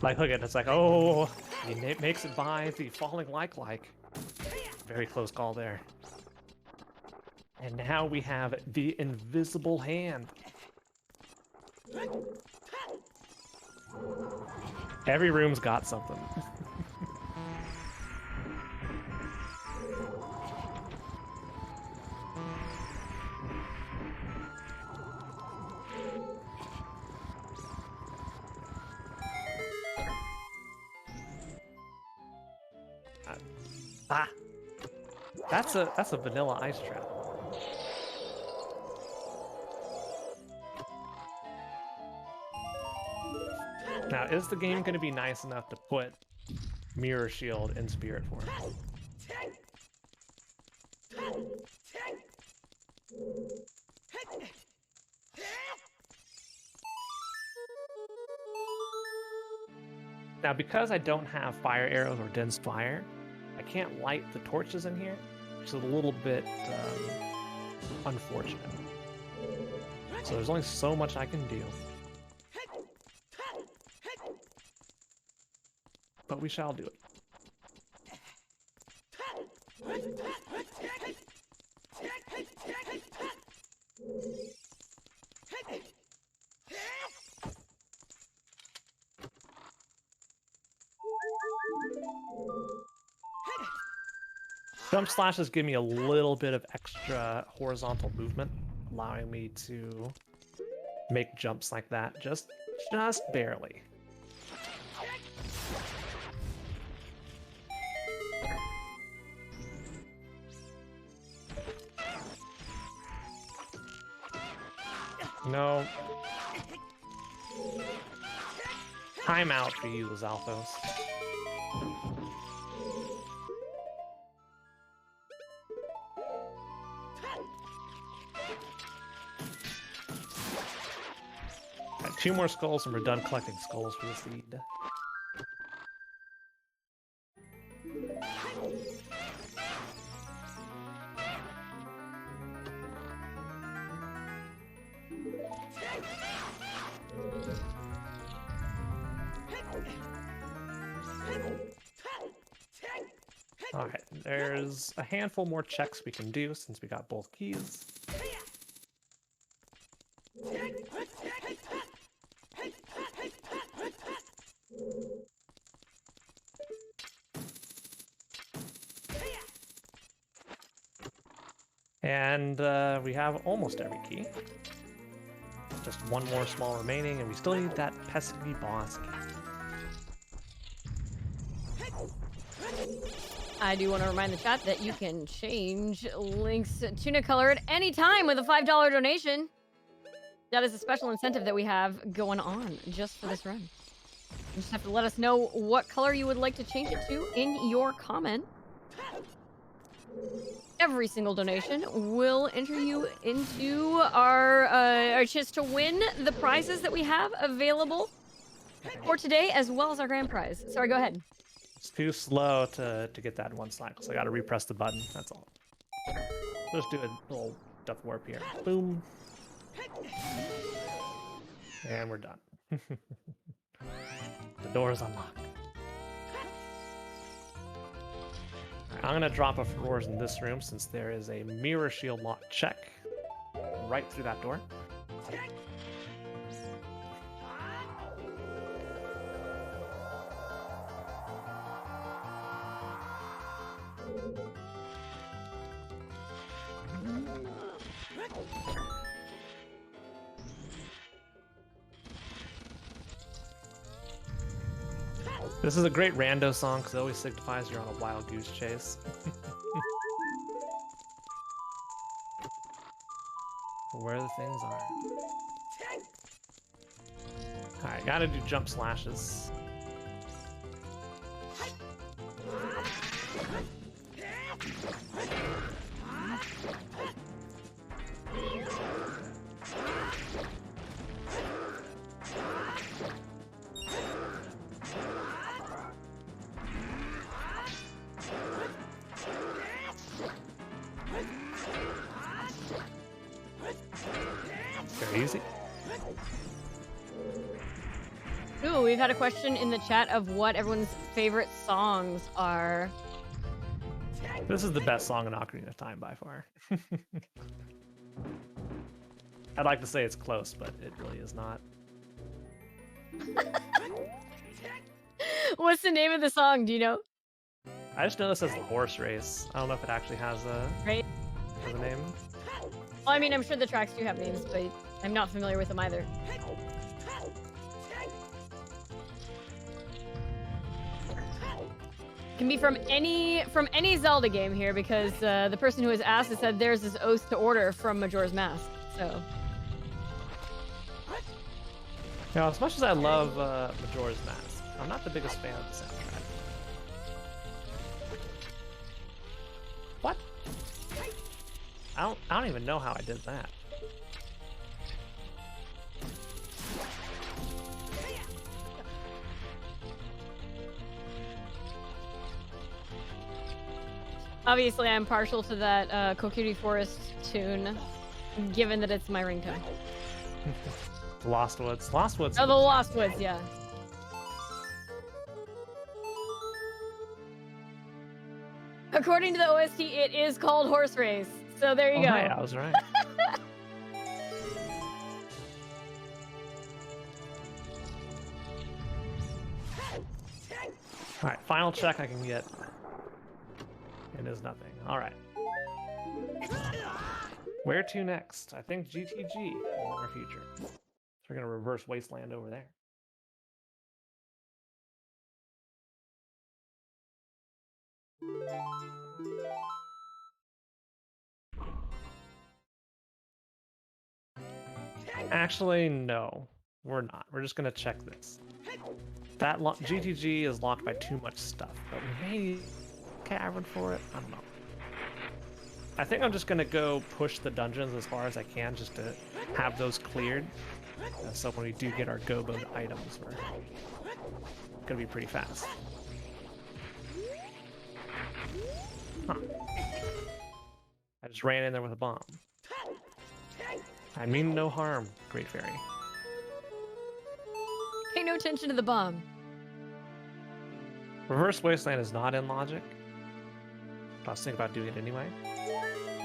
Like, look at it, it's like, oh, he makes it by the falling like. Very close call there. And now we have the invisible hand. Every room's got something. That's a vanilla ice trap. Now, is the game going to be nice enough to put Mirror Shield in Spirit form? Now, because I don't have fire arrows or dense fire, I can't light the torches in here, which is a little bit unfortunate. So there's only so much I can do. But we shall do it. Jump slashes give me a little bit of extra horizontal movement, allowing me to make jumps like that just barely. No. Time out for you, Lizalthos. Got 2 more skulls and we're done collecting skulls for this lead. Alright, there's a handful more checks we can do since we got both keys. And we have almost every key. Just one more small remaining, and we still need that pesky boss key. I do want to remind the chat that you can change Link's tunic color at any time with a $5 donation. That is a special incentive that we have going on just for this run. You just have to let us know what color you would like to change it to in your comment. Every single donation will enter you into our chance to win the prizes that we have available for today, as well as our grand prize. Sorry, go ahead. It's too slow to get that in one cycle, so I gotta repress the button, that's all. Just do a little death warp here. Boom. And we're done. The door is unlocked. Right, I'm gonna drop a Furores in this room since there is a mirror shield lock check right through that door. This is a great rando song because it always signifies you're on a wild goose chase. Where the things are. Alright, gotta do jump slashes. Very easy. Ooh, we've had a question in the chat of what everyone's favorite songs are. This is the best song in Ocarina of Time by far. I'd like to say it's close, but it really is not. What's the name of the song? Do you know? I just know this as the horse race. I don't know if it actually has a Right. name. Well, I mean, I'm sure the tracks do have names, but I'm not familiar with them either. Can be from any Zelda game here, because the person who has asked has said there's this Oath to Order from Majora's Mask. So. Now, as much as I love Majora's Mask, I'm not the biggest fan of the soundtrack. What? I don't even know how I did that. Obviously, I'm partial to that Kokiri Forest tune, given that it's my ringtone. Lost Woods. Lost Woods. Oh, the Lost Woods, yeah. According to the OST, it is called Horse Race. So there you go. Right, I was right. Alright, final check I can get. It is nothing. Alright. Where to next? I think GTG in our future. So we're gonna reverse Wasteland over there. Actually, no. We're not. We're just gonna check this. That GTG is locked by too much stuff, but we may need a cavern for it. I don't know. I think I'm just gonna go push the dungeons as far as I can just to have those cleared. So when we do get our goboed items, we're gonna be pretty fast. Huh. I just ran in there with a bomb. I mean no harm, Great Fairy. Pay no attention to the bomb. Reverse Wasteland is not in logic. But I was thinking about doing it anyway.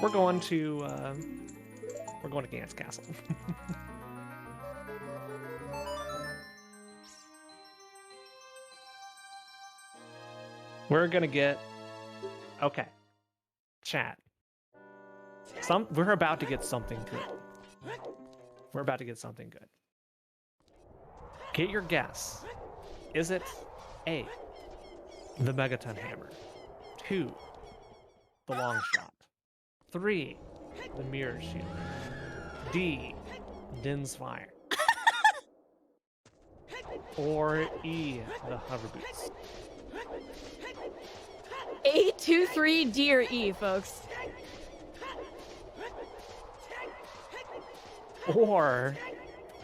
We're going to Gant's Castle. We're gonna get okay. Chat. We're about to get something good. We're about to get something good. Get your guess. Is it A, the Megaton Hammer, 2, the Long Shot, 3, the Mirror Shield, D, Din's Fire? or E, the hover boots? A, 2, 3, D, or E, folks. Or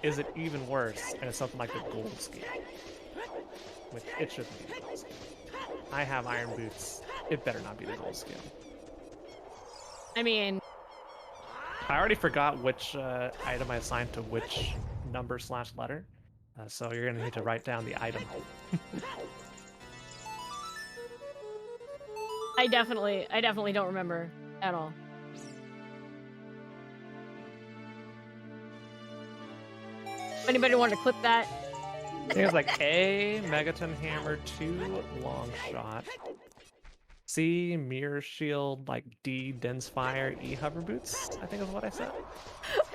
is it even worse and it's something like the gold scale? Which it shouldn't be the gold scale. I have iron boots. It better not be the gold scale. I mean, I already forgot which item I assigned to which number/letter. So you're gonna need to write down the item. I definitely don't remember at all. If anybody wanted to clip that, I think it's like A, Megaton Hammer, 2, Long Shot, C, Mirror Shield, like D, Dense Fire, E, Hover Boots, I think is what I said.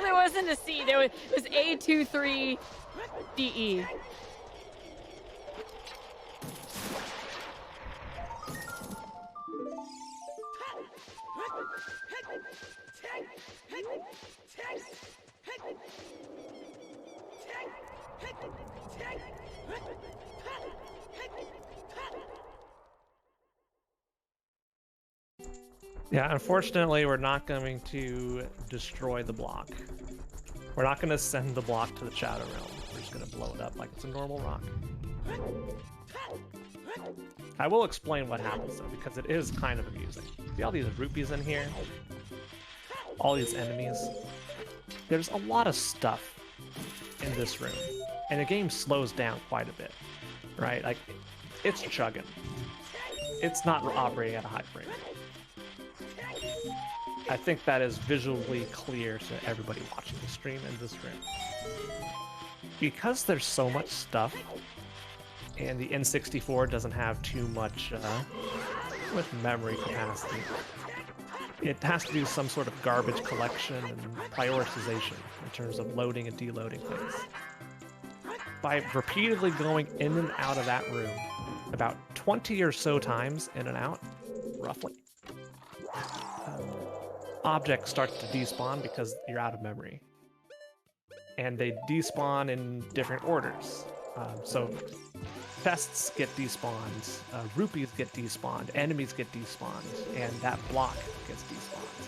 there wasn't a C. It was A, 2, 3, D, E. Yeah, unfortunately, we're not going to destroy the block. We're not going to send the block to the Shadow Realm. We're just going to blow it up like it's a normal rock. I will explain what happens, though, because it is kind of amusing. See all these rupees in here? All these enemies? There's a lot of stuff in this room, and the game slows down quite a bit, right? Like, it's chugging. It's not operating at a high frame rate. I think that is visually clear to everybody watching the stream in this room. Because there's so much stuff, and the N64 doesn't have too much memory capacity, it has to do some sort of garbage collection and prioritization in terms of loading and deloading things. By repeatedly going in and out of that room, about 20 or so times in and out, roughly, objects start to despawn because you're out of memory. And they despawn in different orders. So chests get despawned, rupees get despawned, enemies get despawned, and that block gets despawned.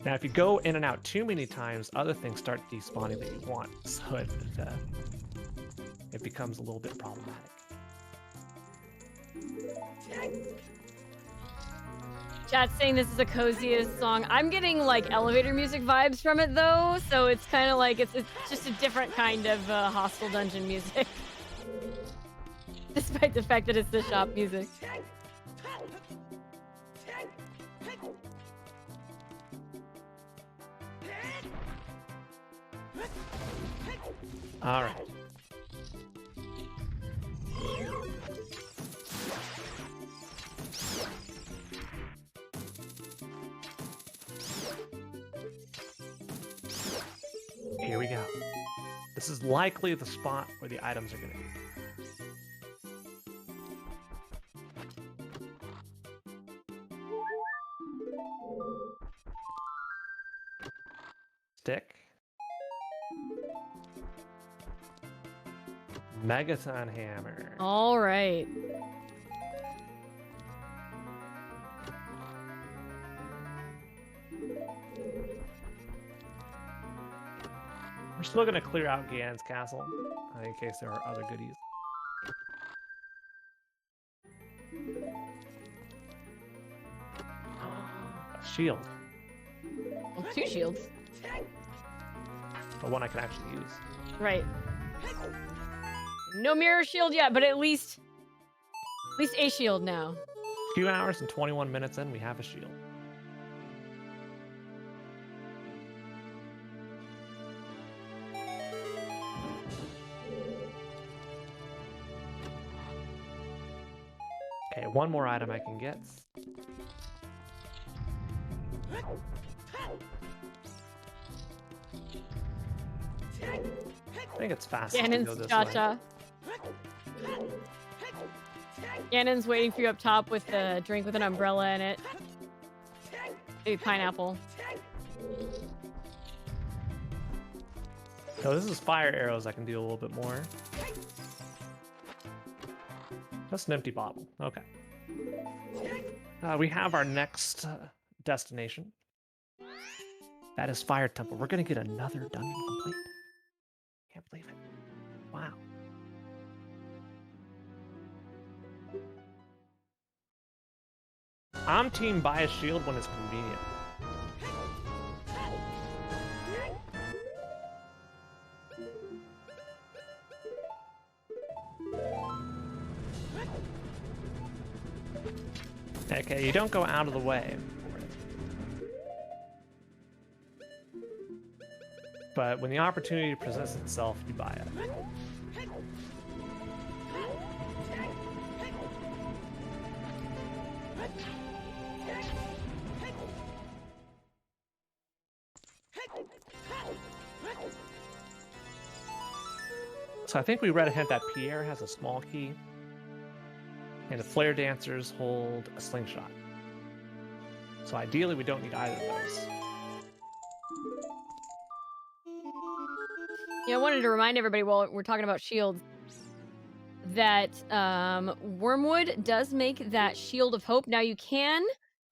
Now, if you go in and out too many times, other things start despawning that you want, so it becomes a little bit problematic. Chat's saying this is the coziest song. I'm getting like elevator music vibes from it though, so it's kind of like it's just a different kind of hostile dungeon music, despite the fact that it's the shop music. All right. Here we go. This is likely the spot where the items are going to be. Stick. Megaton Hammer. All right. We're still going to clear out Ganon's castle in case there are other goodies. A shield. Well, 2 shields. But one I can actually use. Right. No mirror shield yet, but at least a shield now. 2 hours and 21 minutes in, we have a shield. Okay, one more item I can get. I think it's fast to go Ganon's this cha-cha. Ganon's waiting for you up top with a drink with an umbrella in it. Maybe pineapple. No, this is fire arrows I can do a little bit more. That's an empty bottle. Okay. We have our next destination. That is Fire Temple. We're going to get another dungeon complete. Can't believe it. Wow. I'm team buy a shield when it's convenient. Okay, you don't go out of the way. But when the opportunity presents itself, you buy it. So I think we read a hint that Pierre has a small key, and the flare dancers hold a slingshot. So ideally, we don't need either of those. Yeah, I wanted to remind everybody while we're talking about shields that Wormwood does make that Shield of Hope. Now you can,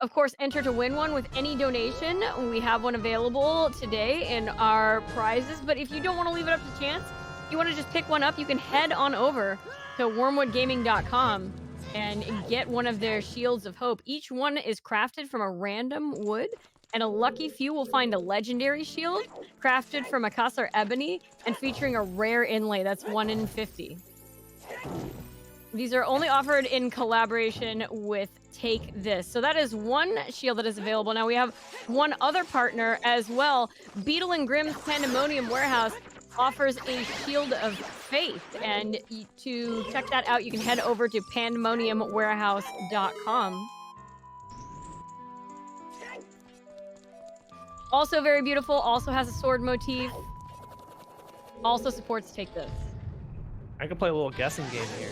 of course, enter to win one with any donation. We have one available today in our prizes, but if you don't want to leave it up to chance, you want to just pick one up, you can head on over to wormwoodgaming.com and get one of their Shields of Hope. Each one is crafted from a random wood, and a lucky few will find a legendary shield crafted from Akasar ebony and featuring a rare inlay. That's 1 in 50. These are only offered in collaboration with Take This. So that is one shield that is available. Now we have one other partner as well. Beetle and Grimm's Pandemonium Warehouse offers a Shield of Faith. And to check that out, you can head over to pandemoniumwarehouse.com. Also very beautiful, also has a sword motif. Also supports Take This. I could play a little guessing game here.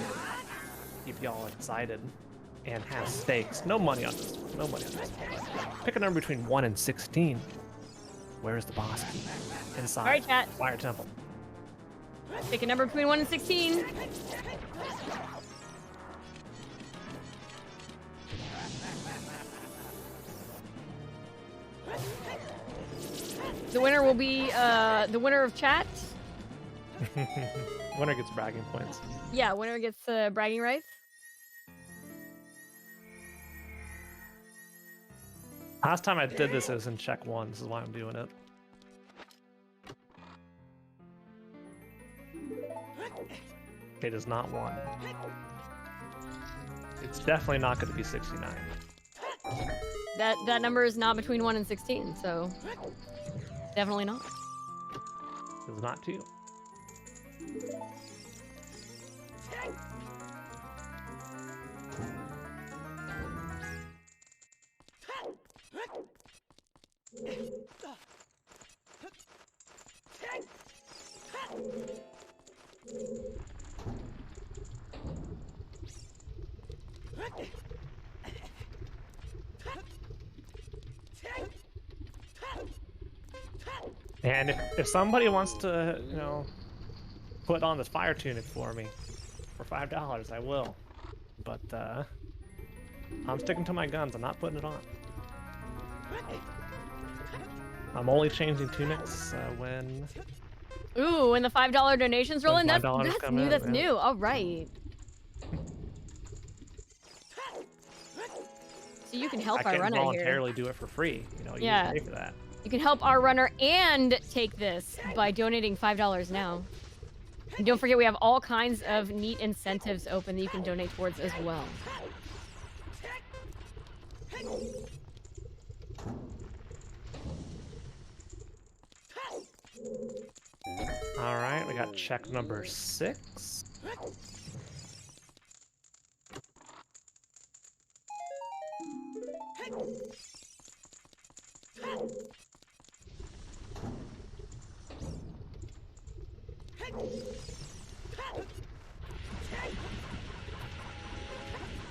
Keep y'all excited and have stakes. No money on this one. No money on this one. Pick a number between 1 and 16. Where is the boss key? Inside. All right, chat. Fire Temple. Pick a number between 1 and 16. The winner will be the winner of chat. Winner gets bragging points. Yeah, winner gets bragging rights. Last time I did this, it was in check 1. This is why I'm doing it. It is not 1. It's definitely not going to be 69. That number is not between 1 and 16, so definitely not. It's not 2. And if somebody wants to, you know, put on this fire tunic for me for $5, I will. But I'm sticking to my guns. I'm not putting it on. I'm only changing tunics when. Ooh, when the $5 donations roll in. That's new. That's yeah. new. All right. So you can help our runner here. I can't voluntarily do it for free. You know, you pay for that. You can help our runner and Take This by donating $5 now. And don't forget, we have all kinds of neat incentives open that you can donate towards as well. All right, we got check number 6.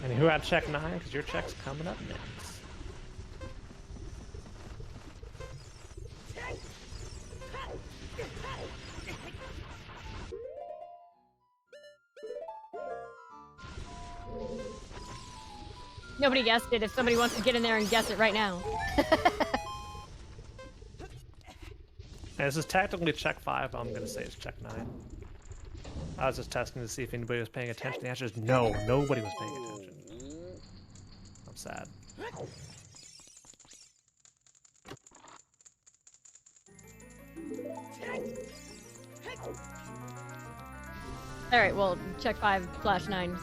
And who had check 9? Because your check's coming up next. Nobody guessed it. If somebody wants to get in there and guess it right now. And this is technically check 5, but I'm going to say it's check 9. I was just testing to see if anybody was paying attention. The answer is no, nobody was paying attention. I'm sad. Alright, well, check 5/9.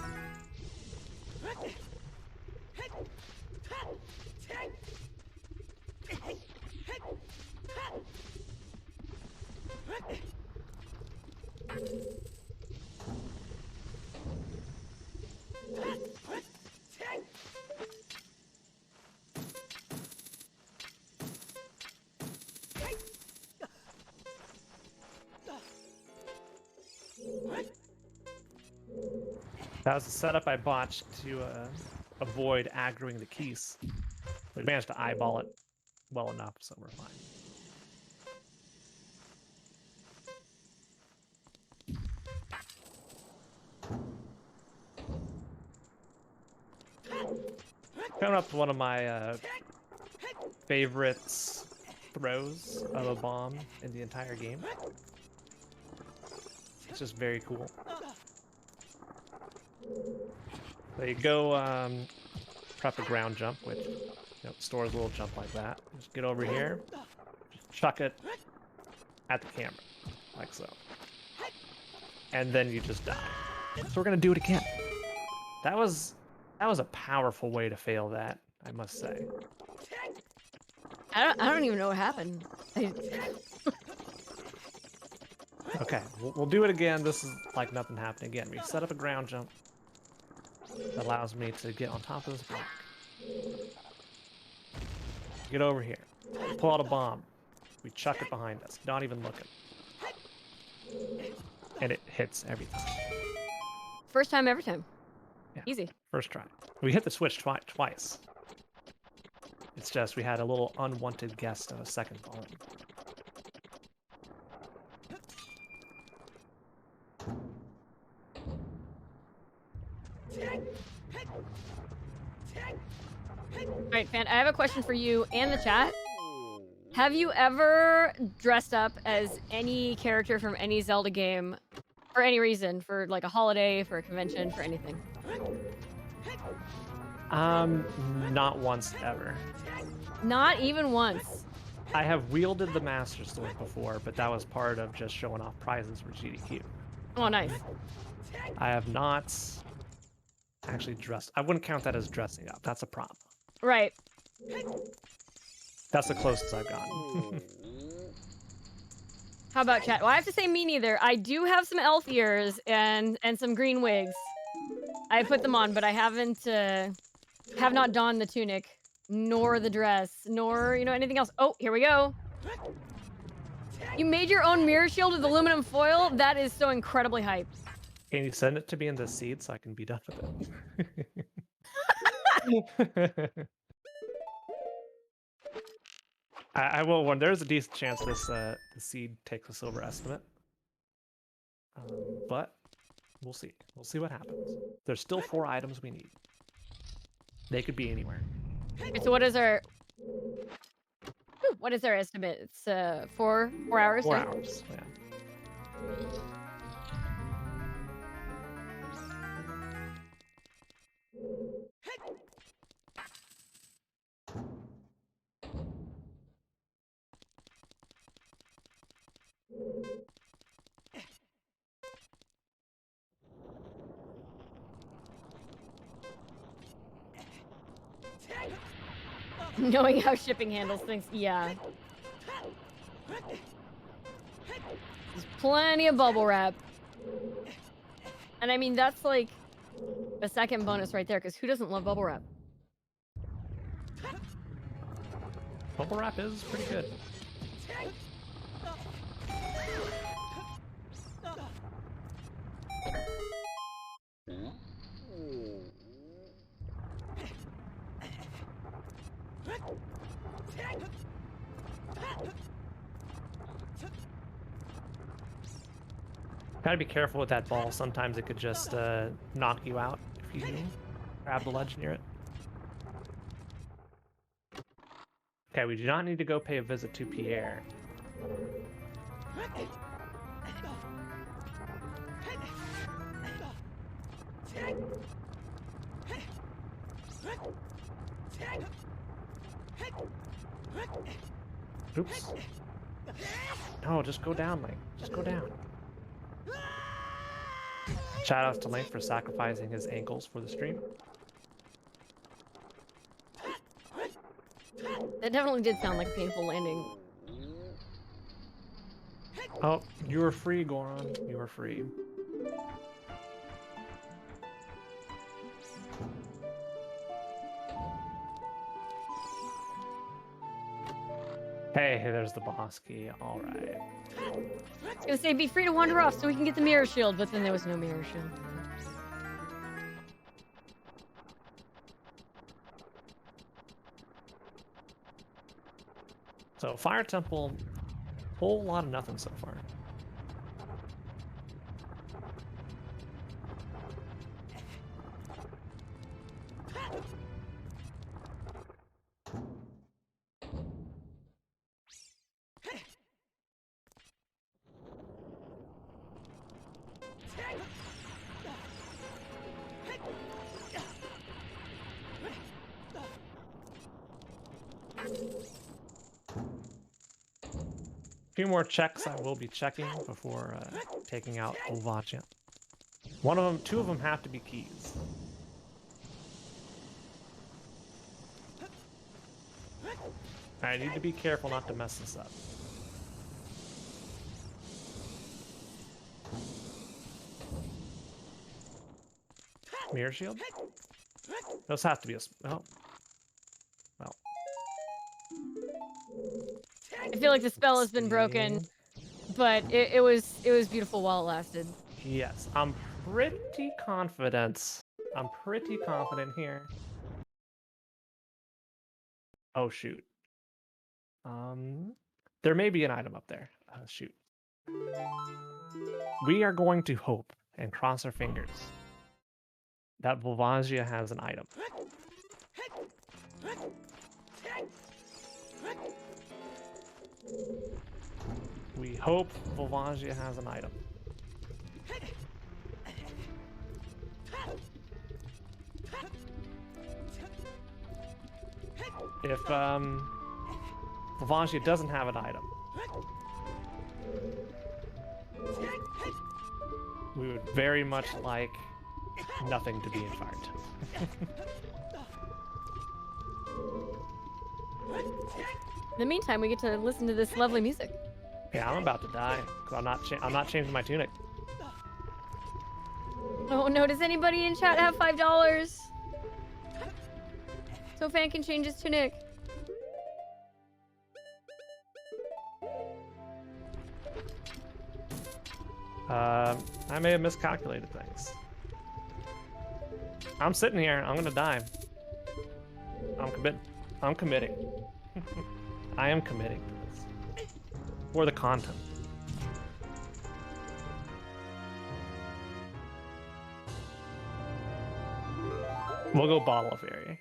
That was the setup I botched to avoid aggroing the keys. We managed to eyeball it well enough, so we're fine. Coming up to one of my favorite throws of a bomb in the entire game. It's just very cool. So you go prep a ground jump, which stores a little jump like that. Just get over here, just chuck it at the camera, like so. And then you just die. So we're gonna do it again. That was a powerful way to fail that, I must say. I don't even know what happened. Okay, we'll do it again. This is like nothing happened again. We set up a ground jump that allows me to get on top of this block. Get over here. Pull out a bomb. We chuck it behind us, not even looking. And it hits every time. First time, every time. Yeah. Easy. First try. We hit the switch twice. It's just we had a little unwanted guest of a second bullet. Alright, Fan, I have a question for you and the chat. Have you ever dressed up as any character from any Zelda game for any reason? For like a holiday, for a convention, for anything? Not once ever. Not even once. I have wielded the Master Sword before, but that was part of just showing off prizes for GDQ. Oh, nice. I have not actually dressed. I wouldn't count that as dressing up. That's a prop. Right. That's the closest I've gotten. How about chat? Well, I have to say me neither. I do have some elf ears and some green wigs. I put them on, but I have not donned the tunic, nor the dress, nor, anything else. Oh, here we go. You made your own mirror shield with aluminum foil? That is so incredibly hyped. Can you send it to me in the seed so I can be done with it? I will warn, there's a decent chance this the seed takes a silver estimate. But we'll see. We'll see what happens. There's still 4 items we need. They could be anywhere. Okay, so what is our estimate? It's 4 hours. 4 right? hours, yeah. Knowing how shipping handles things, yeah. There's plenty of bubble wrap. And I mean, that's like a second bonus right there, because who doesn't love bubble wrap? Bubble wrap is pretty good. Gotta be careful with that ball. Sometimes it could just knock you out if you grab the ledge near it. Okay, we do not need to go pay a visit to Pierre. Oops. No, just go down, Link. Just go down. Shout outs to Link for sacrificing his ankles for the stream. That definitely did sound like a painful landing. Oh, you were free, Goron. You were free. Hey, there's the boss key. All right. I was gonna say, be free to wander off so we can get the mirror shield, but then there was no mirror shield. So, Fire Temple, whole lot of nothing so far. A few more checks I will be checking before taking out Volvagia. Two of them have to be keys. I need to be careful not to mess this up. Mirror shield? Those have to be a... Oh. Well. I feel like the spell has been broken, but it was beautiful while it lasted. Yes, I'm pretty confident. I'm pretty confident here. Oh shoot. There may be an item up there. Shoot. We are going to hope and cross our fingers that Volvagia has an item. We hope Volvagia has an item. If Volvagia doesn't have an item, we would very much like nothing to be in Fire Temple. In the meantime, we get to listen to this lovely music. Yeah, I'm about to die because I'm not changing my tunic. Oh no, does anybody in chat have $5? So Fan can change his tunic. I may have miscalculated things. I'm sitting here. I'm gonna die. I'm committing. I am committing to this. For the content. We'll go Bottle of Fairy.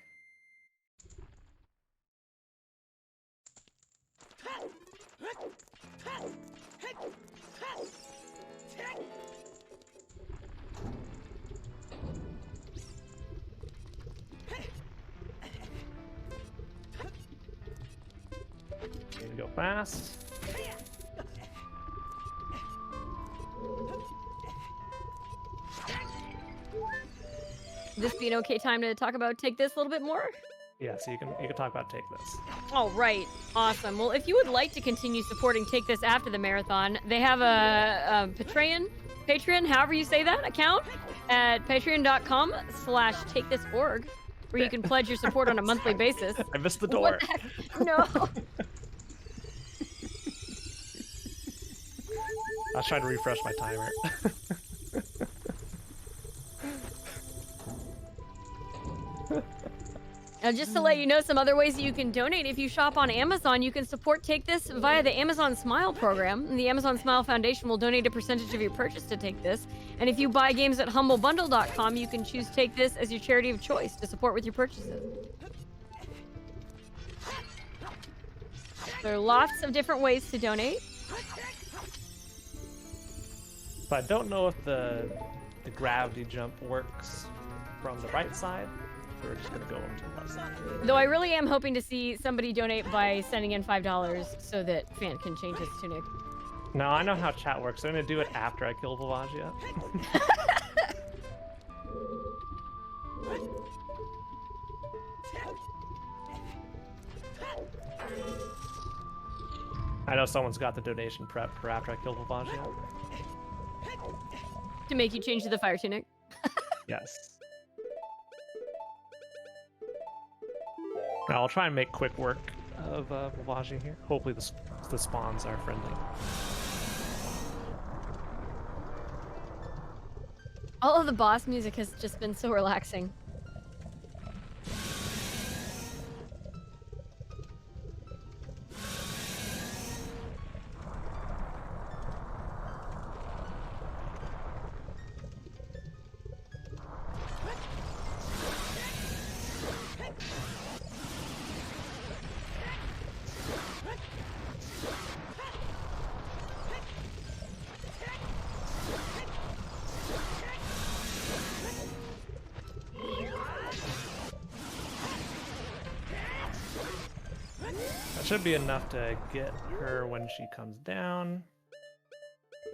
Need to go fast. This be an okay time to talk about Take This a little bit more? Yeah, so you can talk about Take This. All right, awesome. Well, if you would like to continue supporting Take This after the marathon, they have a Patreon, however you say that, account at patreon.com/takethisorg, where you can pledge your support on a monthly basis. I missed the door. What the heck? No. I was trying to refresh my timer. Now, just to let you know some other ways that you can donate, if you shop on Amazon, you can support Take This via the Amazon Smile program. The Amazon Smile Foundation will donate a percentage of your purchase to Take This. And if you buy games at humblebundle.com, you can choose Take This as your charity of choice to support with your purchases. There are lots of different ways to donate. But I don't know if the gravity jump works from the right side. We're just gonna go over to the left side. Though I really am hoping to see somebody donate by sending in $5 so that Fan can change his tunic. No, I know how chat works. I'm gonna do it after I kill Volvagia. I know someone's got the donation prep for after I kill Volvagia. To make you change to the fire tunic. Yes. Now I'll try and make quick work of Volvagia here. Hopefully the spawns are friendly. All of the boss music has just been so relaxing. Should be enough to get her when she comes down.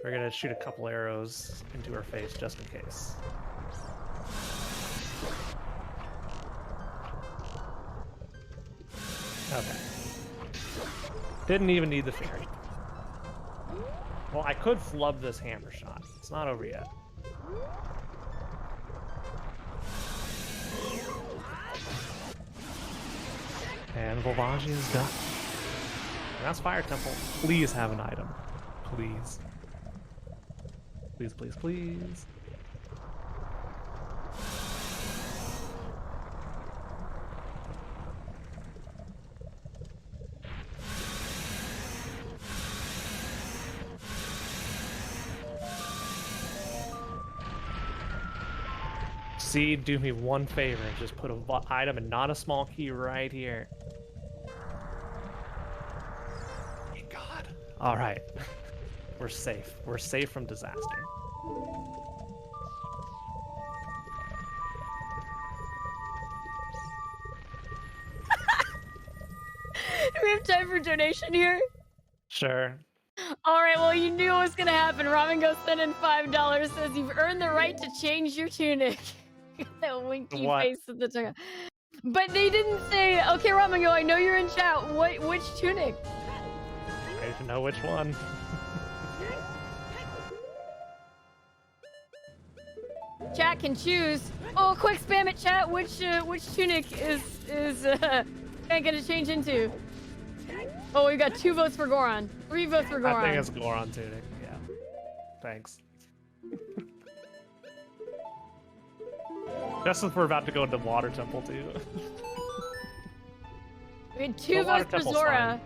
We're gonna shoot a couple arrows into her face just in case. Okay. Didn't even need the fairy. Well, I could flub this hammer shot. It's not over yet. And Volvagia is done. And that's Fire Temple. Please have an item. Please. Please, please, please. See, do me one favor and just put an item and not a small key right here. Thank God. All right. We're safe. We're safe from disaster. Do we have time for donation here? Sure. All right, well, you knew what was going to happen. Ramen goes sending $5, says you've earned the right to change your tunic. That winky What? face at the tongue. But they didn't say, okay, Ramen, I know you're in chat. Which tunic? I need to know which one. Chat can choose. Oh, quick spam it, chat. Which tunic is gonna change into? Oh, we got 2 votes for Goron. 3 votes for Goron. I think it's Goron tunic. Yeah. Thanks. Just as we're about to go into Water Temple too. We had 2 votes for Zora.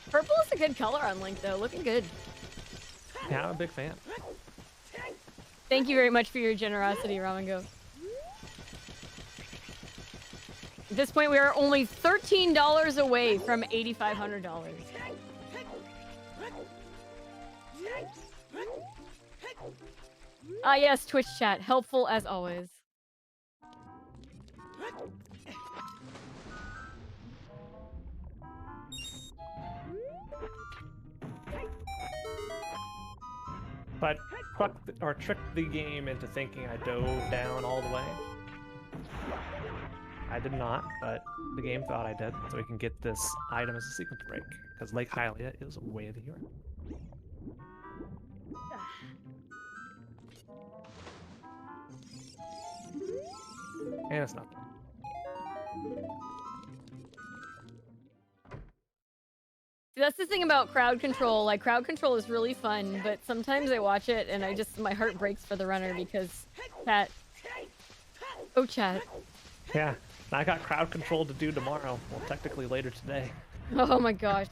Purple is a good color on Link, though. Looking good. Yeah, I'm a big fan. Thank you very much for your generosity, Ramango. At this point, we are only $13 away from $8,500. Ah, yes, Twitch chat. Helpful as always. But tricked the game into thinking I dove down all the way. I did not, but the game thought I did, so we can get this item as a sequence break, because Lake Hylia is way of the hero. And it's not there. That's the thing about crowd control. Like, crowd control is really fun, but sometimes I watch it and my heart breaks for the runner because chat. Oh, chat. Yeah, I got crowd control to do tomorrow. Well, technically later today. Oh my gosh.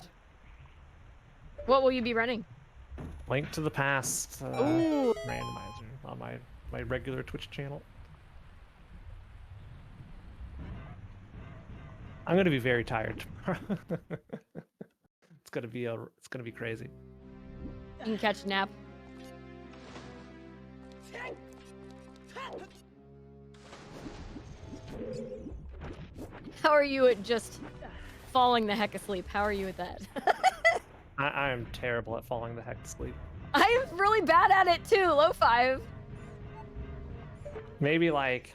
What will you be running? Link to the past Ooh. randomizer on my regular Twitch channel. I'm gonna be very tired tomorrow. It's gonna be crazy. You can catch a nap. How are you at just falling the heck asleep? How are you at that? I am terrible at falling the heck asleep. I'm really bad at it too. Low 5. Maybe like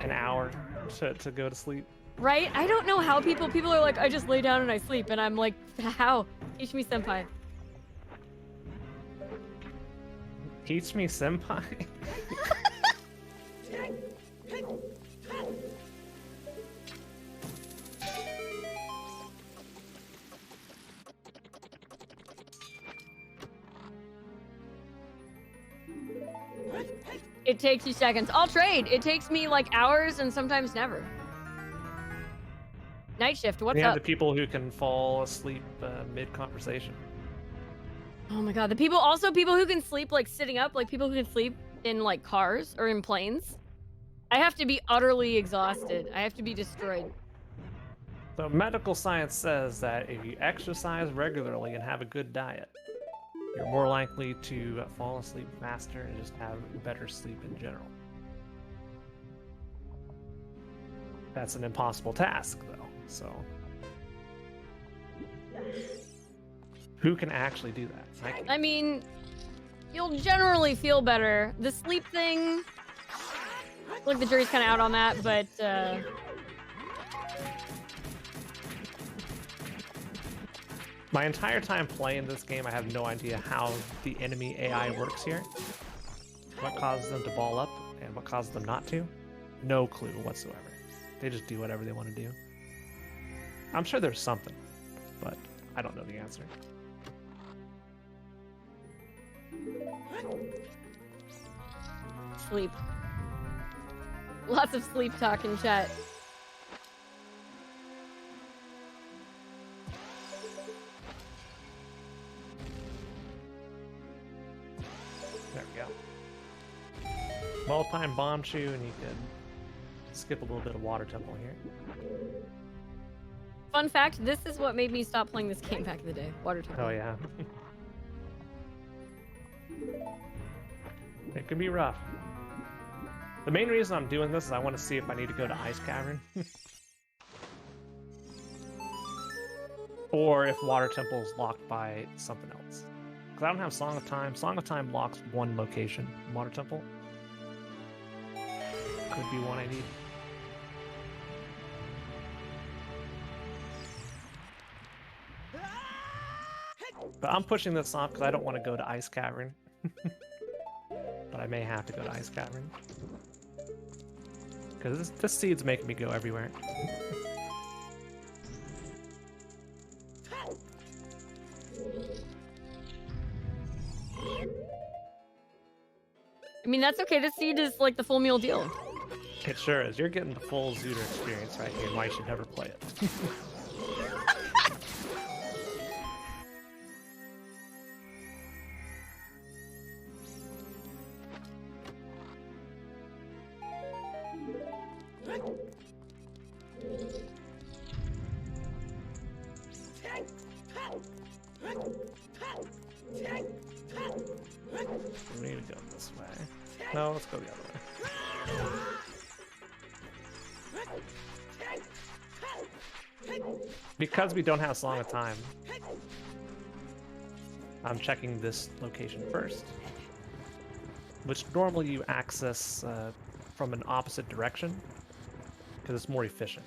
an hour to go to sleep. Right? I don't know how people are like, I just lay down and I sleep, and I'm like, how? Teach me, senpai. Teach me, senpai. It takes you seconds. I'll trade. It takes me like hours and sometimes never. Night shift, what's We have up? the people who can fall asleep mid-conversation. Oh my god, the people who can sleep like sitting up, like people who can sleep in like cars or in planes. I have to be utterly exhausted. I have to be destroyed. So medical science says that if you exercise regularly and have a good diet, you're more likely to fall asleep faster and just have better sleep in general. That's an impossible task, though, so... Who can actually do that? I mean, you'll generally feel better. The sleep thing... Look, the jury's kind of out on that, but... My entire time playing this game, I have no idea how the enemy AI works here. What causes them to ball up and what causes them not to. No clue whatsoever. They just do whatever they want to do. I'm sure there's something, but I don't know the answer. Sleep. Lots of sleep talk in chat. There we go. Well-timed bomb chew, and you could skip a little bit of water temple here. Fun fact, this is what made me stop playing this game back in the day. Water temple. Oh yeah. It can be rough. The main reason I'm doing this is I want to see if I need to go to Ice Cavern. Or if Water Temple is locked by something else. Because I don't have Song of Time. Song of Time locks one location. Water Temple. Could be one I need. But I'm pushing this off because I don't want to go to Ice Cavern. But I may have to go to Ice Cavern. Because this seed's making me go everywhere. I mean, that's okay. This seed is like the full meal deal. It sure is. You're getting the full Zooter experience right here, and why you should never play it. We need to go this way. No, let's go the other way. Because we don't have Song of Time, I'm checking this location first. Which normally you access from an opposite direction, because it's more efficient.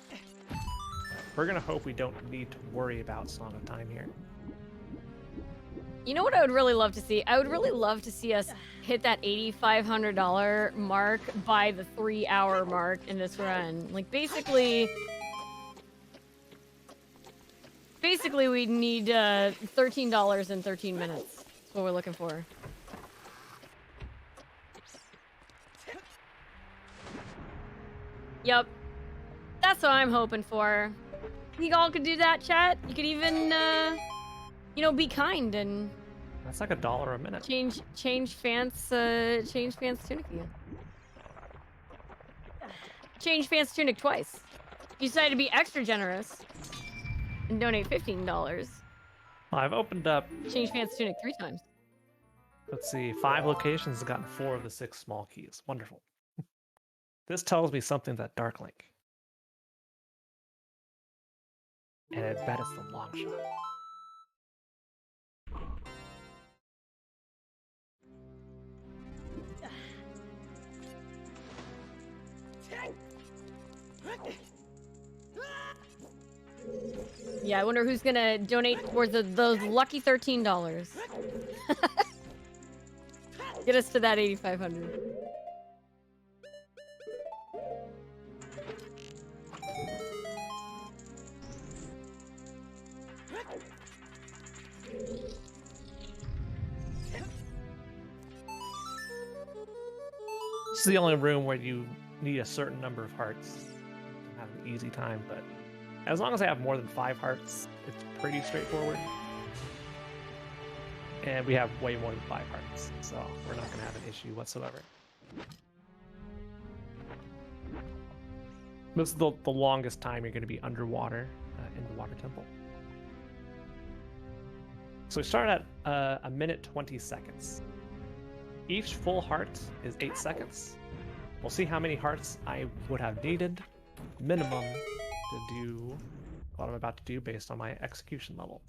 We're gonna hope we don't need to worry about Song of Time here. You know what I would really love to see? I would really love to see us hit that $8,500 mark by the 3-hour mark in this run. Like, basically we need $13 in 13 minutes. That's what we're looking for. Yep. That's what I'm hoping for. You all could do that, chat. You could even be kind and That's like $1 a minute. change Fant's tunic again. Change Fant's tunic twice. You decided to be extra generous and donate $15. Well, I've opened up, Change Fant's tunic 3 times. let's see, 5 locations, gotten 4 of the 6 small keys. Wonderful. This tells me something that Dark Link. And I bet it's the long shot. Yeah, I wonder who's gonna donate towards those lucky $13. Get us to that 8,500. This is the only room where you need a certain number of hearts to have an easy time, but as long as I have more than 5 hearts, it's pretty straightforward. And we have way more than 5 hearts, so we're not going to have an issue whatsoever. This is the longest time you're going to be underwater in the water temple. So we start at 1 minute 20 seconds. Each full heart is 8 seconds. We'll see how many hearts I would have needed minimum to do what I'm about to do based on my execution level.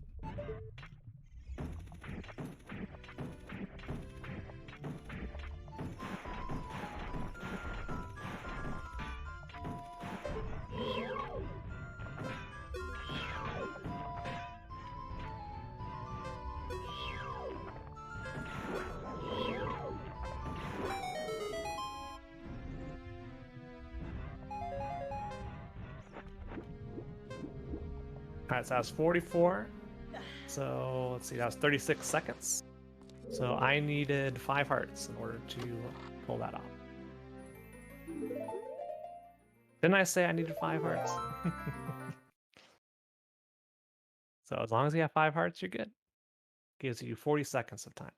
Alright, so that was 44. So let's see, that was 36 seconds. So I needed 5 hearts in order to pull that off. Didn't I say I needed 5 hearts? So as long as you have 5 hearts, you're good. Gives you 40 seconds of time.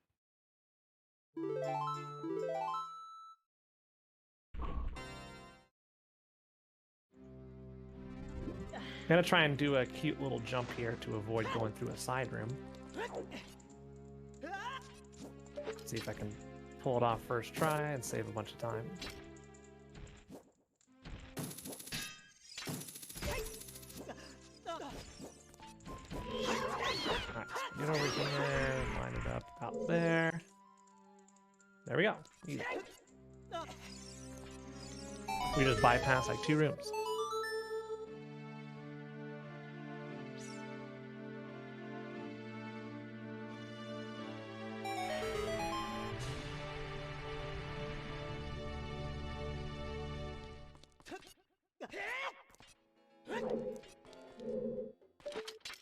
I'm gonna try and do a cute little jump here to avoid going through a side room. See if I can pull it off first try and save a bunch of time. Alright, get over here, line it up out there. There we go. Easy. We just bypass like 2 rooms.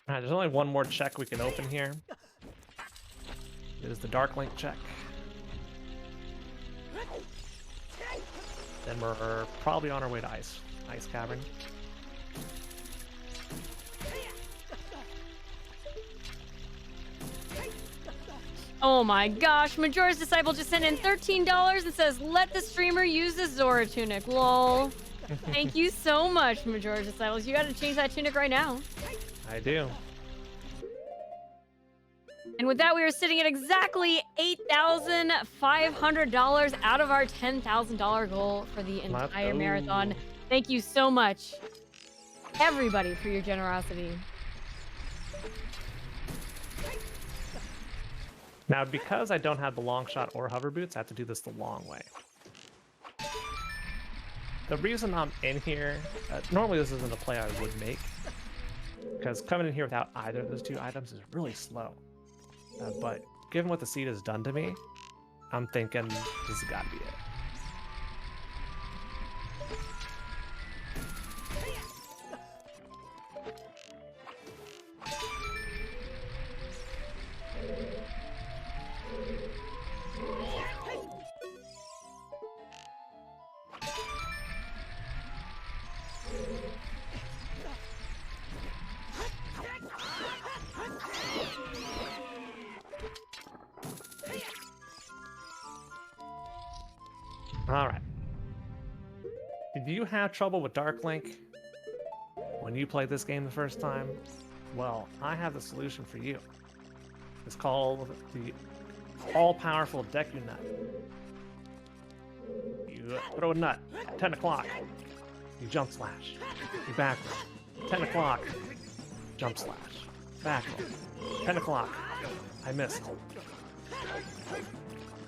Alright, there's only one more check we can open here. It is the Dark Link check. Then we're probably on our way to Ice Cavern. Oh my gosh, Majora's Disciple just sent in $13 and says, let the streamer use the Zora tunic. Lol. Thank you so much, Majora's Disciples. You gotta change that tunic right now. I do. And with that, we are sitting at exactly $8,500 out of our $10,000 goal for the entire marathon. Thank you so much, everybody, for your generosity. Now, because I don't have the long shot or hover boots, I have to do this the long way. The reason I'm in here, normally this isn't a play I would make, because coming in here without either of those 2 items is really slow. But given what the seed has done to me, I'm thinking this has got to be it. All right. Did you have trouble with Dark Link when you played this game the first time? Well, I have the solution for you. It's called the all-powerful Deku Nut. You throw a nut at 10 o'clock. You jump slash. You backward. 10 o'clock. Jump slash. Backward. 10 o'clock. I missed.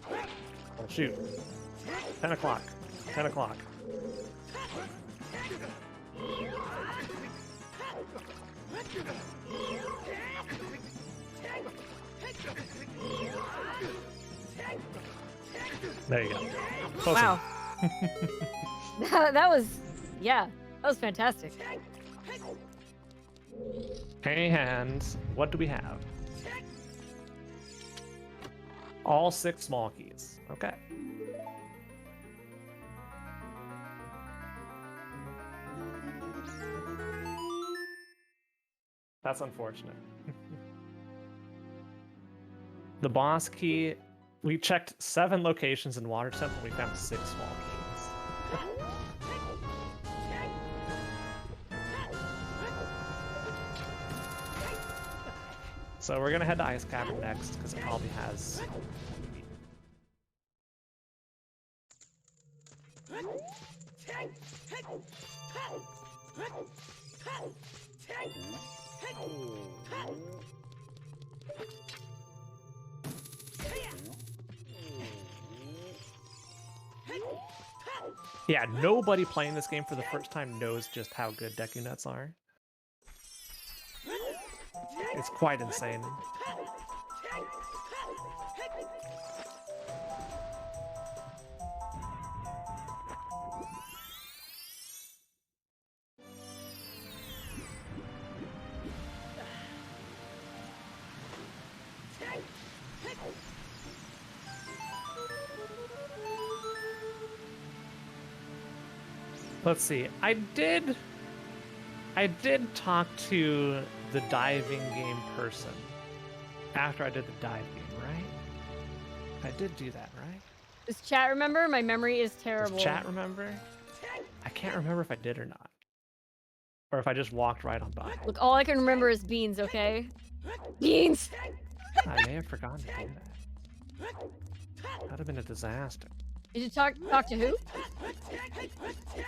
Oh, shoot. 10 o'clock. 10 o'clock. There you go. Close Wow. That was, yeah, that was fantastic. And what do we have? All 6 small keys. Okay. That's unfortunate. The boss key, we checked 7 locations in Water Temple, we found 6 small keys. So we're gonna head to Ice Cavern next, because it probably has... Yeah, nobody playing this game for the first time knows just how good Deku Nuts are. It's quite insane. Let's see. I did talk to the diving game person after I did the dive game, right? I did do that, right? Does chat remember? My memory is terrible. Does chat remember? I can't remember if I did or not. Or if I just walked right on by. Look, all I can remember is beans, okay? Beans! I may have forgotten to do that. That'd have been a disaster. Did you talk to who?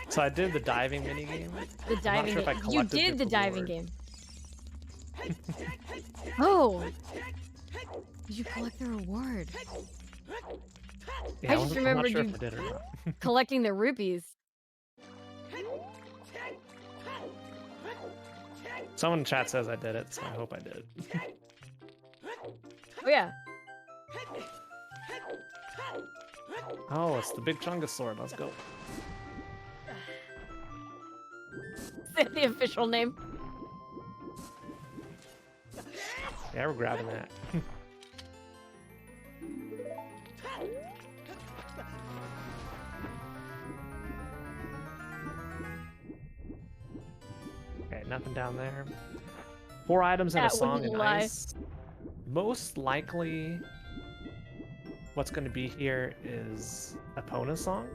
So I did the diving minigame. The diving game. You did the diving game. Oh! Did you collect the reward? Yeah, I just remembered sure you if I did or not. collecting the rupees. Someone in chat says I did it, so I hope I did. Oh yeah. Oh, it's the big Chungus sword. Let's go. Is that the official name? Yeah, we're grabbing that. Okay, nothing down there. 4 items and a That song wouldn't in lie. ice. Most likely, what's going to be here is Epona's song,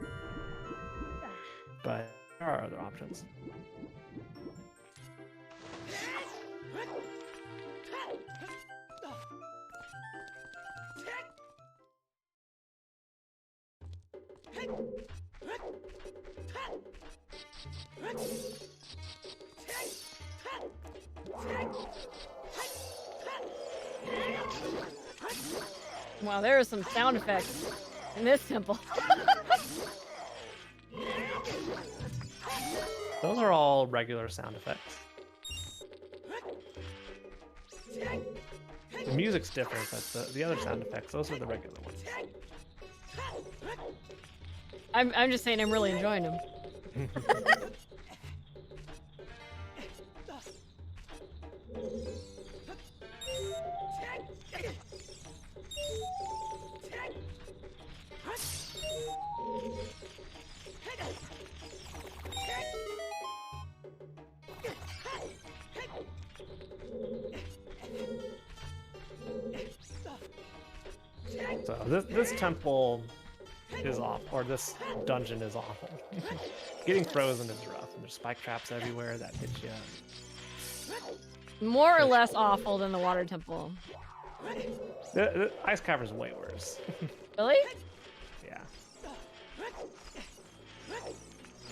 but there are other options. Wow, there are some sound effects in this temple. Those are all regular sound effects. The music's different, but the other sound effects, those are the regular ones. I'm just saying I'm really enjoying them. So this temple is awful, or this dungeon is awful. Getting frozen is rough, and there's spike traps everywhere that hit you. More or less awful than the water temple. The ice cavern is way worse. Really? Yeah.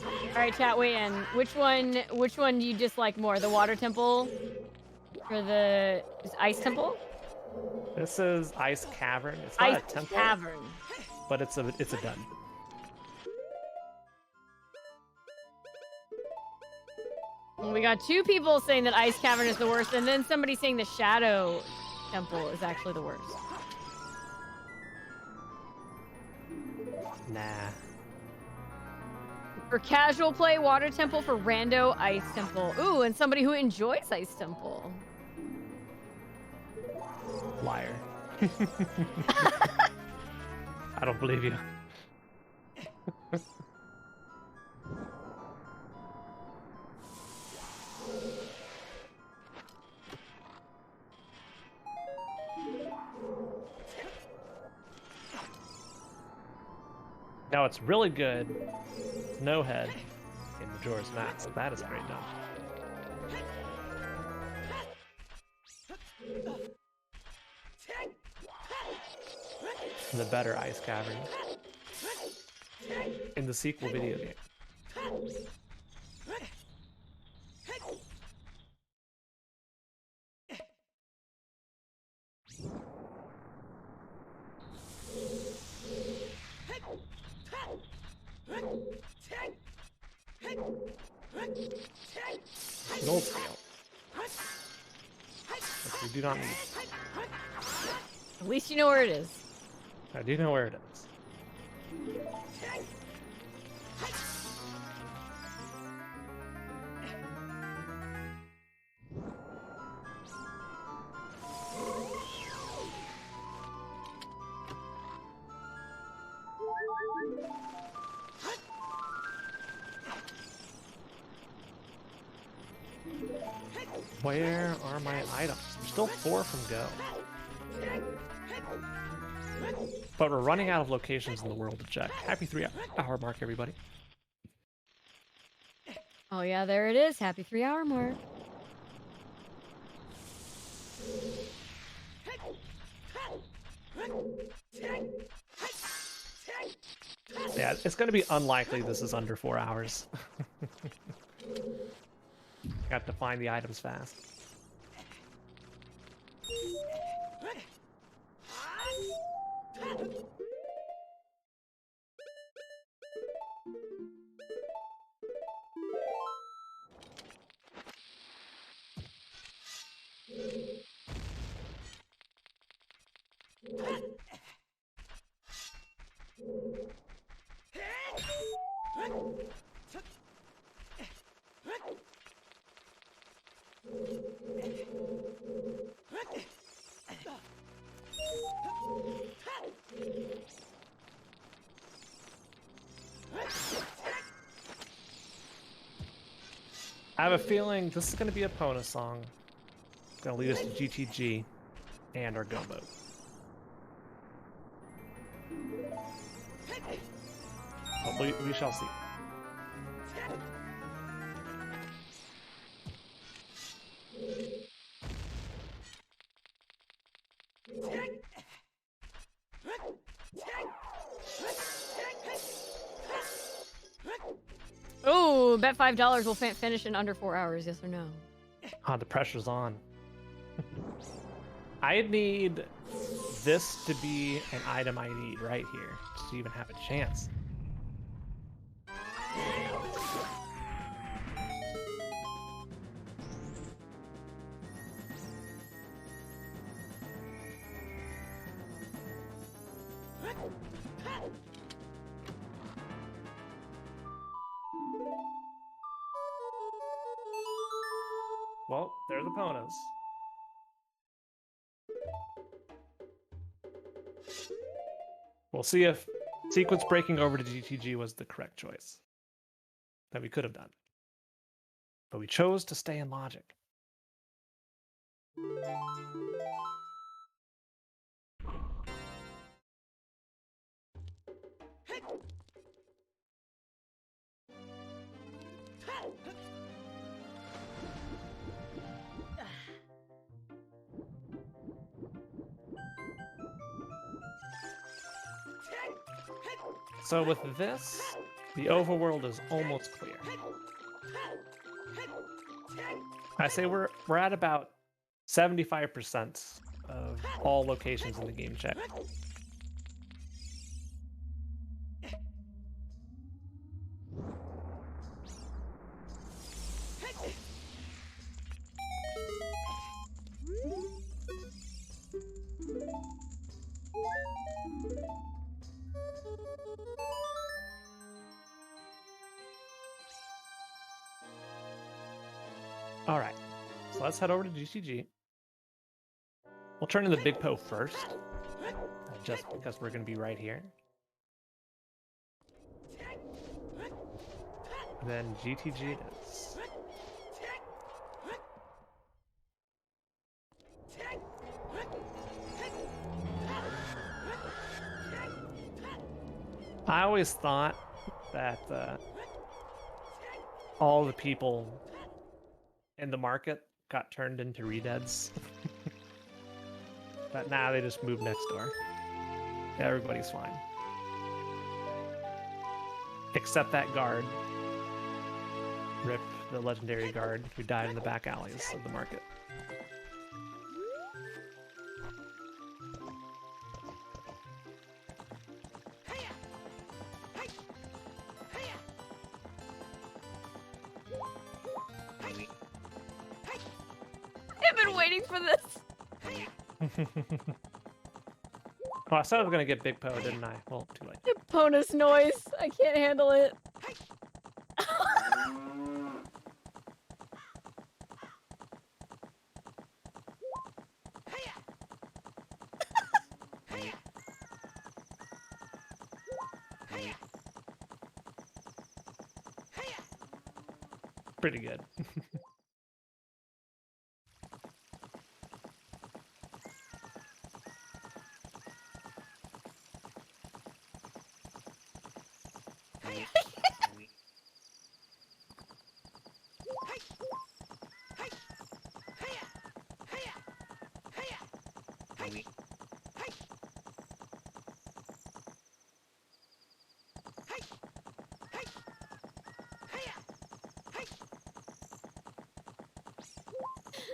All right, chat, weigh in. Which one do you dislike more? The water temple or the ice temple? This is ice cavern. It's not Ice a temple, cavern. but it's a dungeon. We got 2 people saying that ice cavern is the worst, and then somebody saying the shadow temple is actually the worst. Nah. For casual play, water temple. For rando, ice temple. Ooh, and somebody who enjoys ice temple. Liar. I don't believe you. Now it's really good. Snowhead in Majora's Mask. That is great done. The better ice cavern in the sequel video game. An old scale. Which we do not need. At least you know where it is. I do know where it is. Where are my items? We're still 4 from go. But we're running out of locations in the world to check. Happy 3-hour mark, everybody. Oh yeah, there it is. Happy 3-hour mark. Yeah, it's going to be unlikely this is under 4 hours. Got to find the items fast. I have a feeling this is going to be a Pona song. It's going to lead us to GTG and our go mode. But we shall see. Oh, bet $5 will finish in under 4 hours. Yes or no? The pressure's on. I need this to be an item I need right here to even have a chance. Well, they're the Ponas. We'll see if sequence breaking over to GTG was the correct choice that we could have done. But we chose to stay in logic. So with this, the overworld is almost clear. I say we're at about 75% of all locations in the game check. All right, so let's head over to GTG. We'll turn in the Big Poe first, just because we're going to be right here. Then GTG it is. I always thought that all the people in the market got turned into redeads. But now they just moved next door. Everybody's fine. Except that guard. Rip, the legendary guard who died in the back alleys of the market. I've been waiting for this. Oh, I said I was gonna get Big Poe, didn't I? Well, too late. Bonus noise. I can't handle it. Pretty good.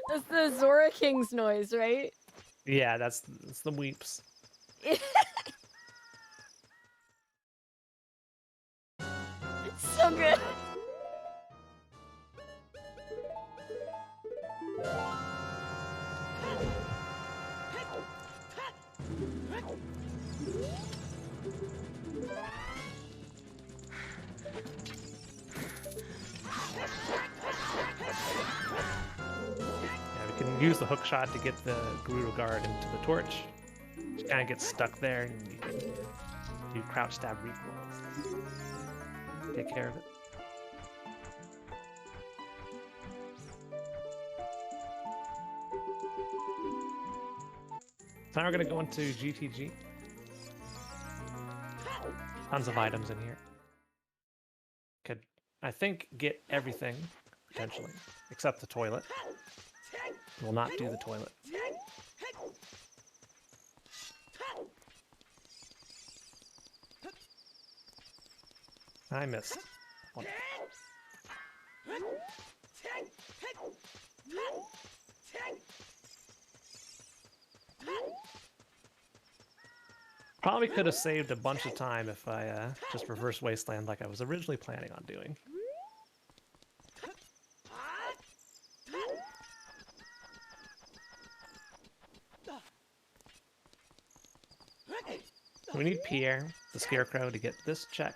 That's the Zora King's noise, right? Yeah, that's the weeps. So good. Yeah, we can use the hook shot to get the Gerudo guard into the torch. Just kind of get stuck there, and you can do crouch stab recoils. Take care of it. So now we're gonna go into GTG. Tons of items in here. Could, I think, get everything, potentially, except the toilet. Will not do the toilet. I missed. One. Probably could have saved a bunch of time if I just reverse Wasteland like I was originally planning on doing. We need Pierre, the Scarecrow, to get this check.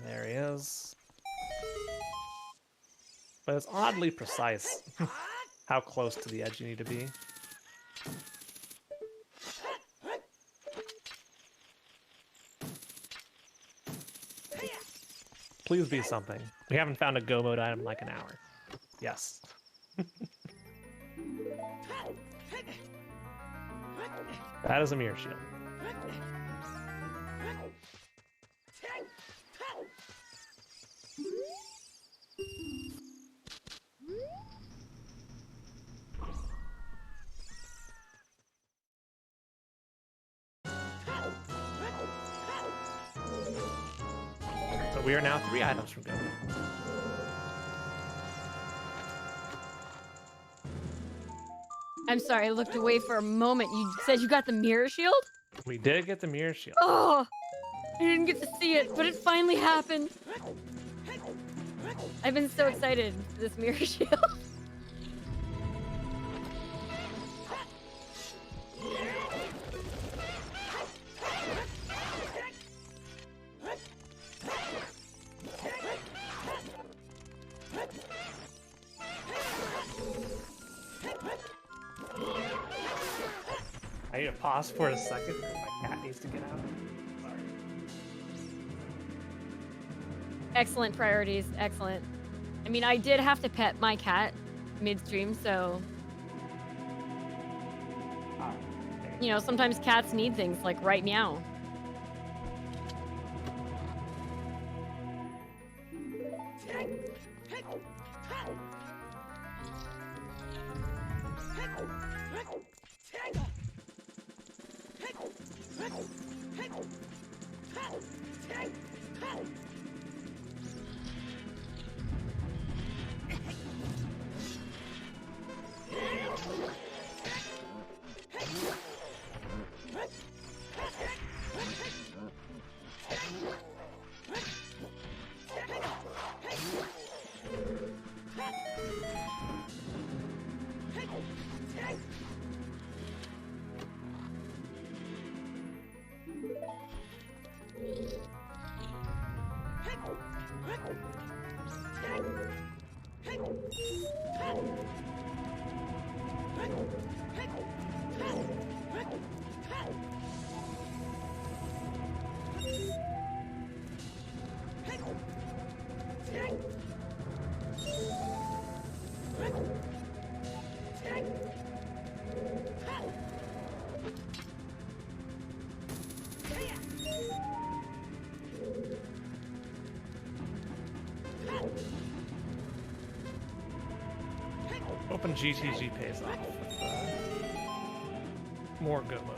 There he is. But it's oddly precise how close to the edge you need to be. Please be something. We haven't found a go mode item in like an hour. Yes. That is a mirror shield. we are now 3 items from go. I'm sorry, I looked away for a moment. You said you got the mirror shield? We did get the mirror shield. Oh, I didn't get to see it, but it finally happened. I've been so excited for this mirror shield. I need to pause for a second. My cat needs to get out. Sorry. Excellent priorities. Excellent. I mean, I did have to pet my cat midstream, so you know, sometimes cats need things like right now. Open GTG pays off with more go mode.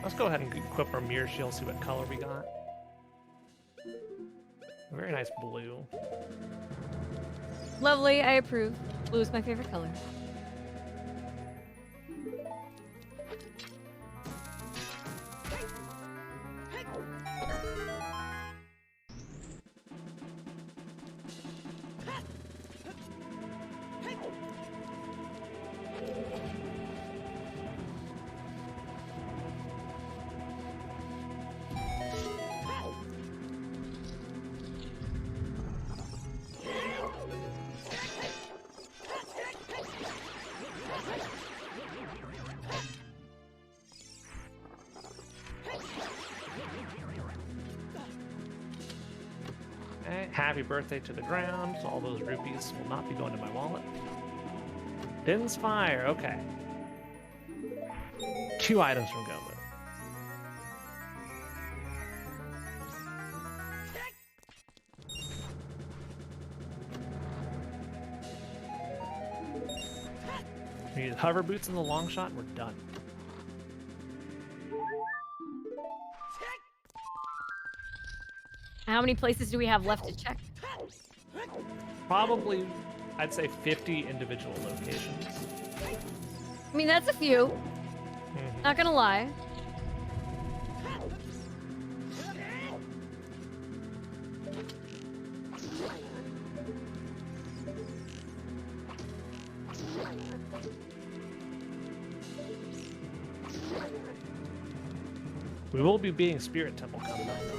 Let's go ahead and equip our mirror shield, see what color we got. A very nice blue. Lovely, I approve. Blue is my favorite color. Happy birthday to the ground, so all those rupees will not be going to my wallet. Din's fire, okay. 2 items from Gombo. We need hover boots in the long shot, and we're done. How many places do we have left to check? Probably, I'd say 50 individual locations. I mean, that's a few. Not gonna lie. We will be being Spirit Temple coming up, though.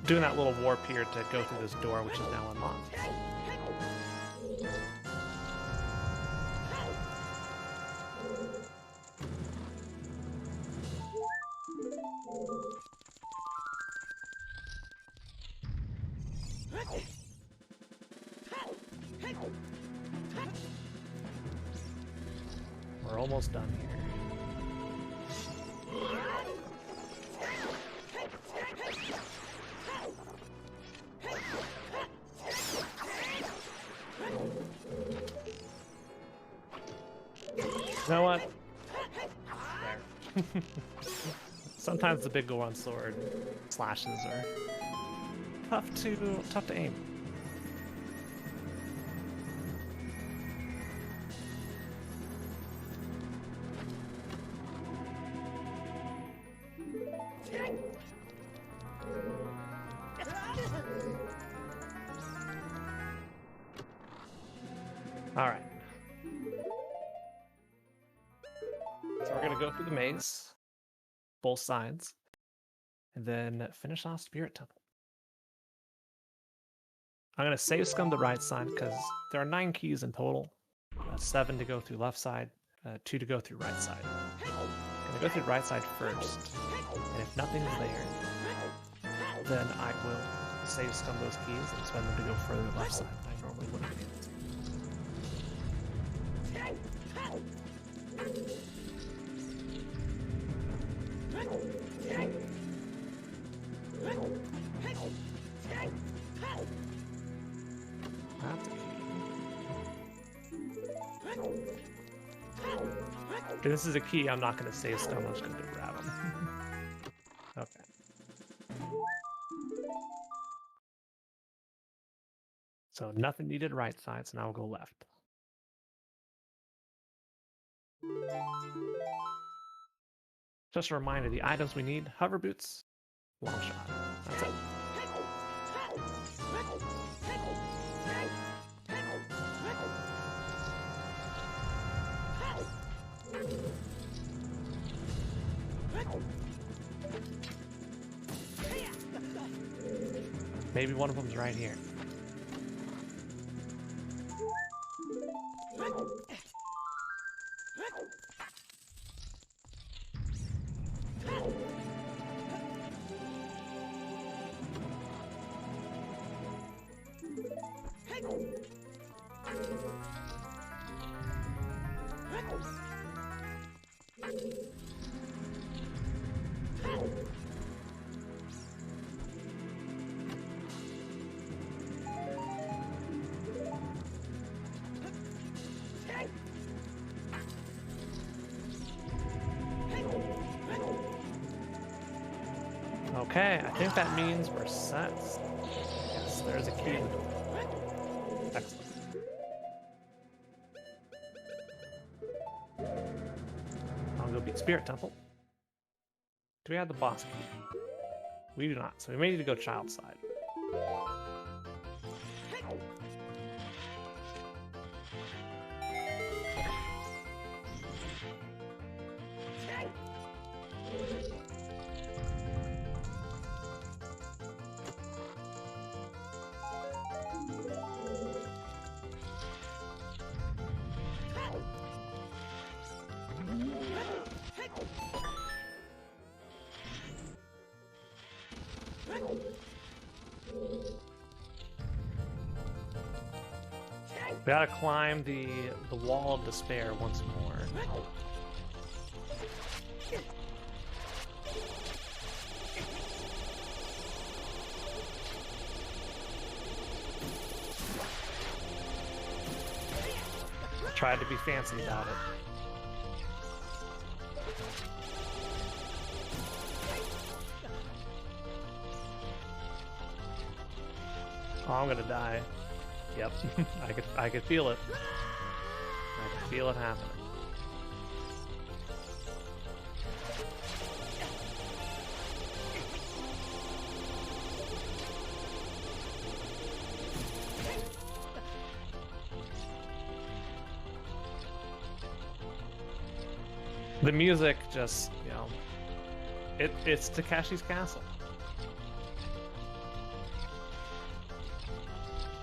Doing that little warp here to go through this door, which is now unlocked. We're almost done here. You know what? There. Sometimes the big Goron sword slashes are tough to aim. All right. So we're gonna go through the maze, both sides, and then finish off Spirit Temple. I'm gonna save scum the right side because there are 9 keys in total. 7 to go through left side, 2 to go through right side. I'm gonna go through the right side first, and if nothing's there, then I will save scum those keys and spend them to go further left side than I normally would have been able to. That's a key. If this is a key, I'm not going to save scum, I'm just going to grab them. Okay. So nothing needed right side, so now we'll go left. Just a reminder, the items we need: hover boots, long shot. That's it. Maybe one of them's right here. Okay, I think that means we're set. Yes, there's a key in the door. Excellent. I'll go beat Spirit Temple. Do we have the boss key? We do not, so we may need to go child side. We gotta climb the wall of despair once more. I tried to be fancy about it. Oh, I'm gonna die. Yep, I could feel it. I could feel it happening. The music just, you know, it's Takeshi's Castle.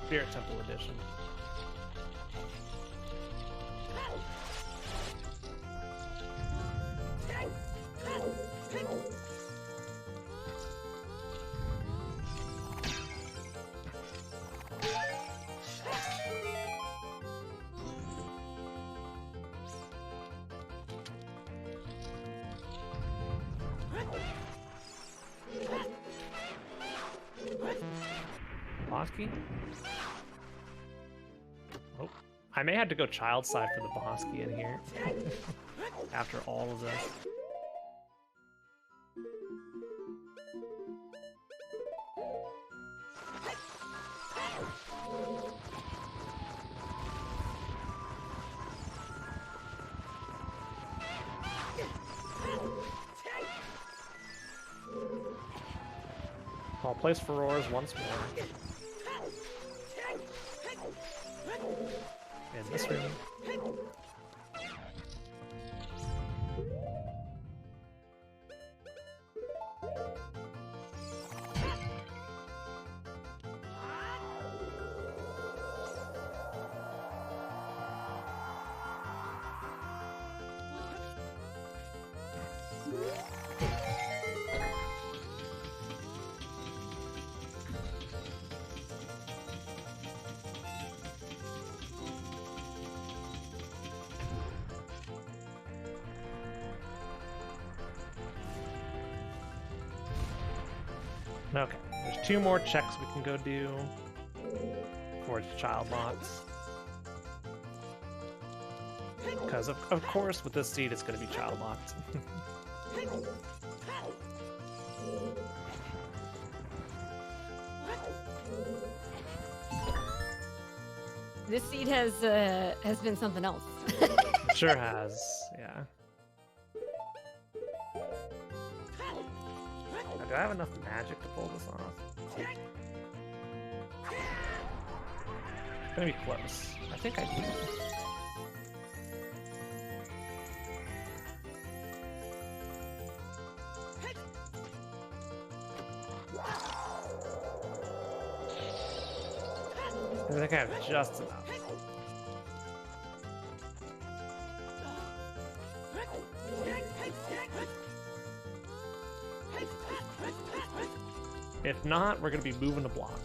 Spirit Temple Edition. boss key? Oh, I may have to go child side for the boss key in here. After all of this. I'll place furores once more. In this room. Okay, there's 2 more checks we can go do for child locks. Because of course with this seed it's going to be child locked. This seed has been something else. It sure has, yeah. Do I have enough magic to pull this off? It's gonna be close. I think I do. I think I have just enough. If not, we're going to be moving the block.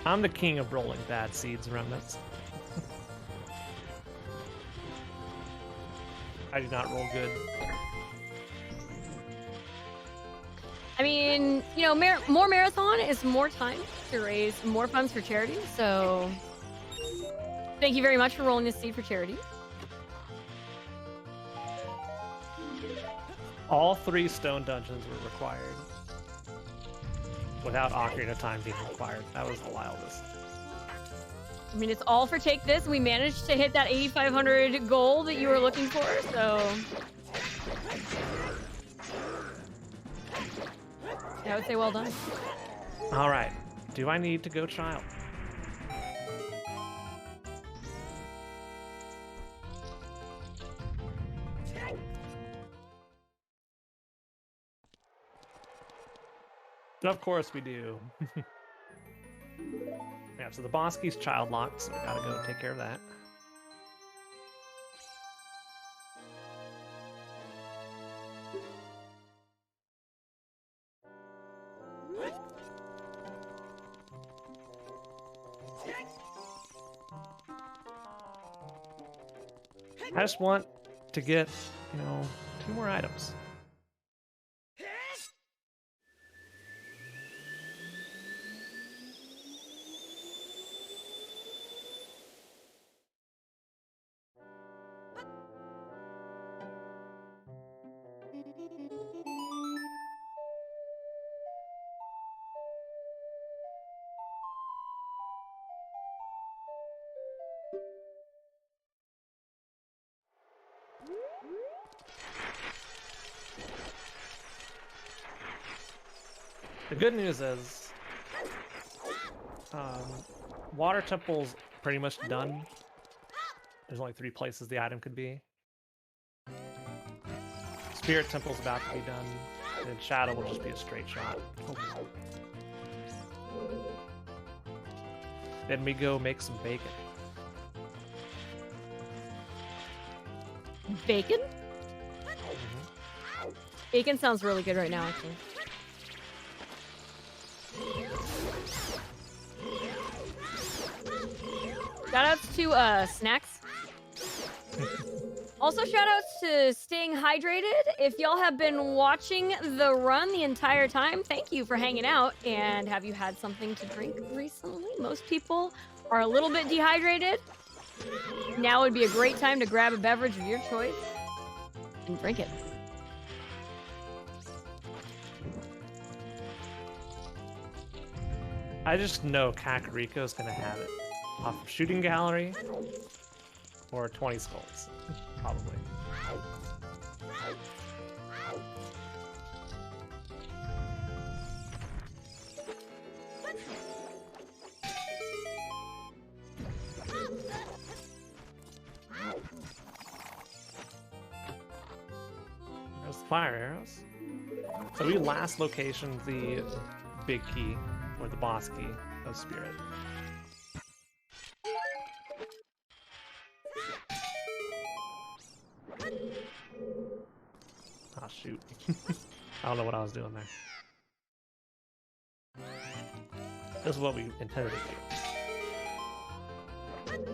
I'm the king of rolling bad seeds, remnants. I do not roll good. I mean, you know, more marathon is more time to raise more funds for charity. So thank you very much for rolling this seed for charity. All 3 stone dungeons were required. Without Ocarina of Time being required. That was the wildest. I mean, it's all for take this. We managed to hit that 8,500 goal that you were looking for, so... I would say well done. Alright. Do I need to go child? Of course we do. Yeah, so the boss key's child locked, so we gotta go take care of that. I just want to get, 2 more items. The good news is, Water Temple's pretty much done. There's only 3 places the item could be. Spirit Temple's about to be done. And Shadow will just be a straight shot. Oh. Then we go make some bacon. Bacon? Bacon sounds really good right now, actually. Shoutouts to snacks. Also, shoutouts to staying hydrated. If y'all have been watching the run the entire time, thank you for hanging out. And have you had something to drink recently? Most people are a little bit dehydrated. Now would be a great time to grab a beverage of your choice and drink it. I just know Kakariko's gonna have it. Off of Shooting Gallery or 20 Skulls, probably. There's the fire arrows. So we last location the big key, or the boss key of Spirit. Ah, shoot. I don't know what I was doing there. This is what we intended to do.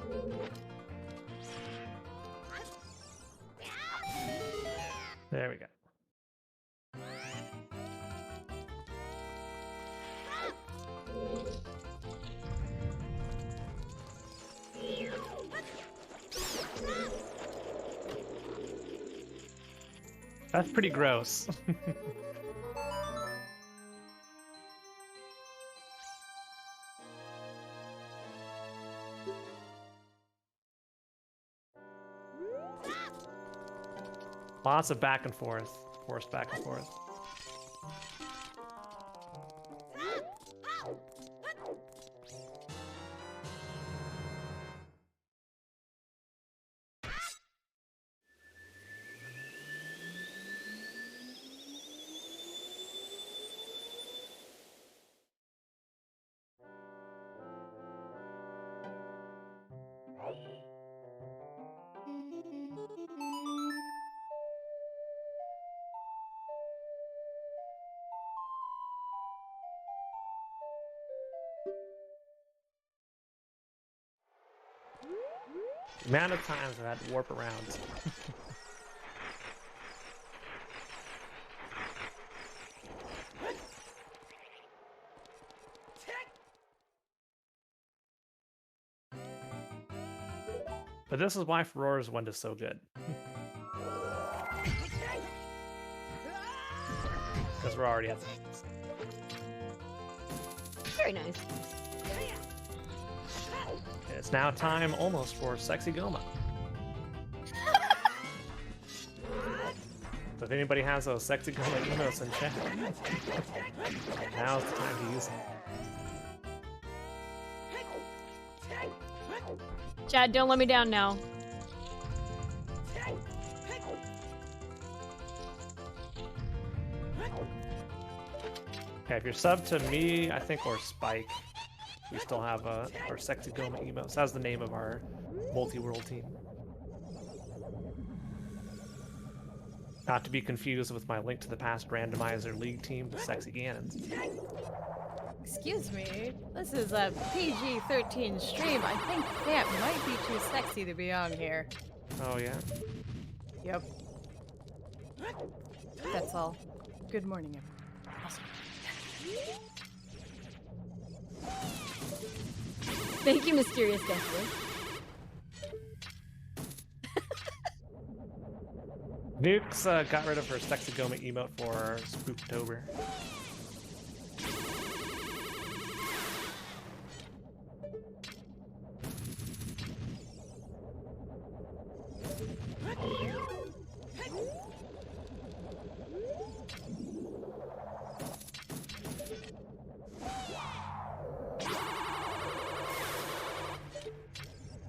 There we go. That's pretty gross. Lots of back and forth. Forced back and forth. The amount of times I've had to warp around. But this is why Ferora's Wind is so good. Because we're already at the end. Very nice. It's now time almost for Sexy Goma. So if anybody has those Sexy Goma emotes in chat, now's the time to use them. Chad, don't let me down now. Okay, if you're sub to me, I think, or Spike, we still have our Sexy Goma emotes. That's the name of our multi-world team. Not to be confused with my Link to the Past Randomizer League team, the Sexy Ganons. Excuse me, this is a PG-13 stream. I think that might be too sexy to be on here. Oh, yeah? Yep. That's all. Good morning, everyone. Awesome. Thank you, Mysterious Guestly. Nuke's got rid of her Sexy Goma emote for Spooktober.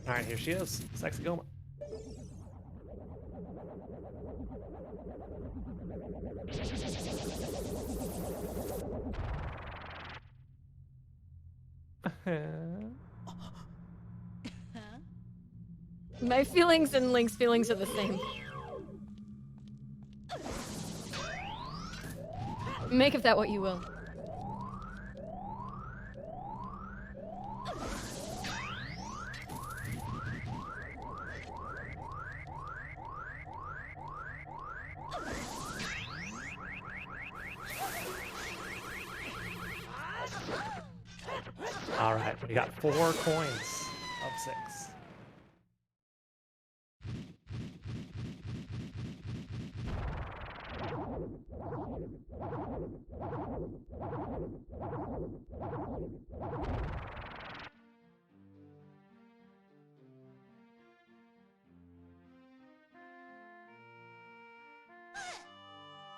Alright, here she is. Sexy Goma. My feelings and Link's feelings are the same. Make of that what you will. All right, we got 4 coins of 6.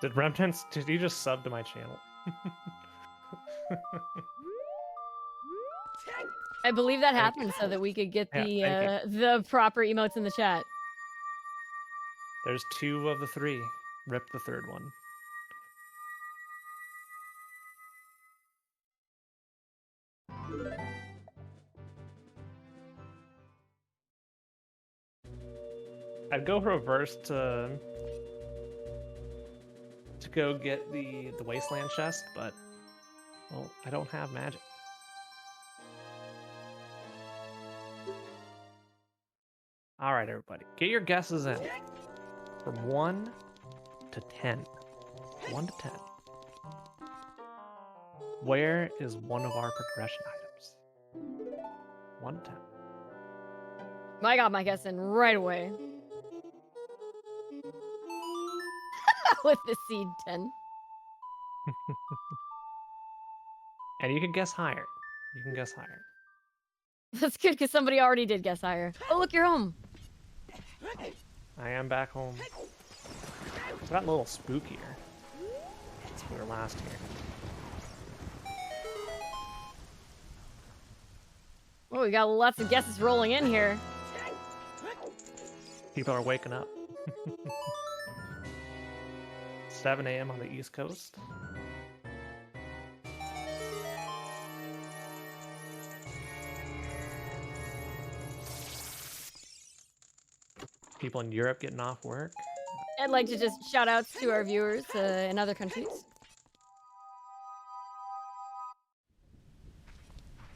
Did Remnants, did you just sub to my channel? I believe that happened so that we could get Yeah, the proper emotes in the chat. There's 2 of the 3. Rip the 3rd one. I'd go reverse to go get the Wasteland chest, but well, I don't have magic. All right, everybody, get your guesses in from 1 to 10. 1 to 10. Where is one of our progression items? 1 to 10. I got my guess in right away. With the seed 10. And you can guess higher. You can guess higher. That's good because somebody already did guess higher. Oh, look, you're home. I am back home. It's gotten a little spookier since we were last here. Well, we got lots of guesses rolling in here. People are waking up. 7 a.m. on the East Coast. People in Europe getting off work. I'd like to just shout outs to our viewers in other countries.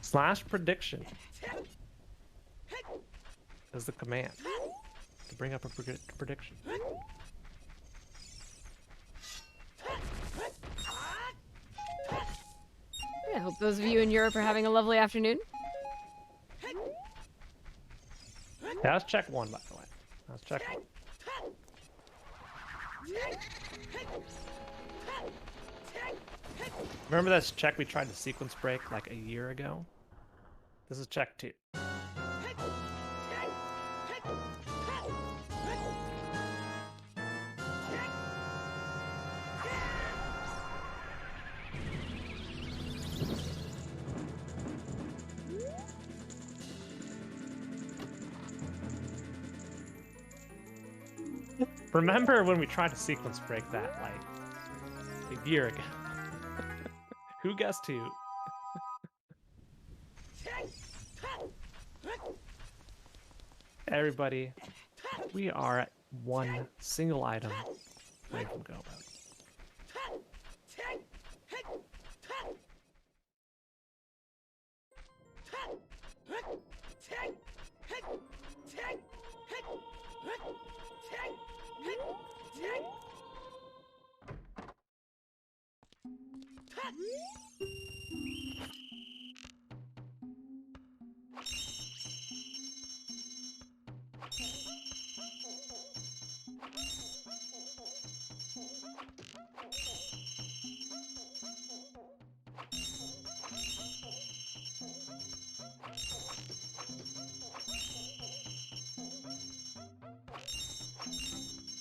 / prediction is the command to bring up a prediction. I hope those of you in Europe are having a lovely afternoon. Yeah, let's check 1, by the way. Let's check 1. Remember this check we tried to sequence break like a year ago? This is check 2. Remember when we tried to sequence break that like a year ago? Who guessed who? Everybody, we are at 1 single item away from go mode.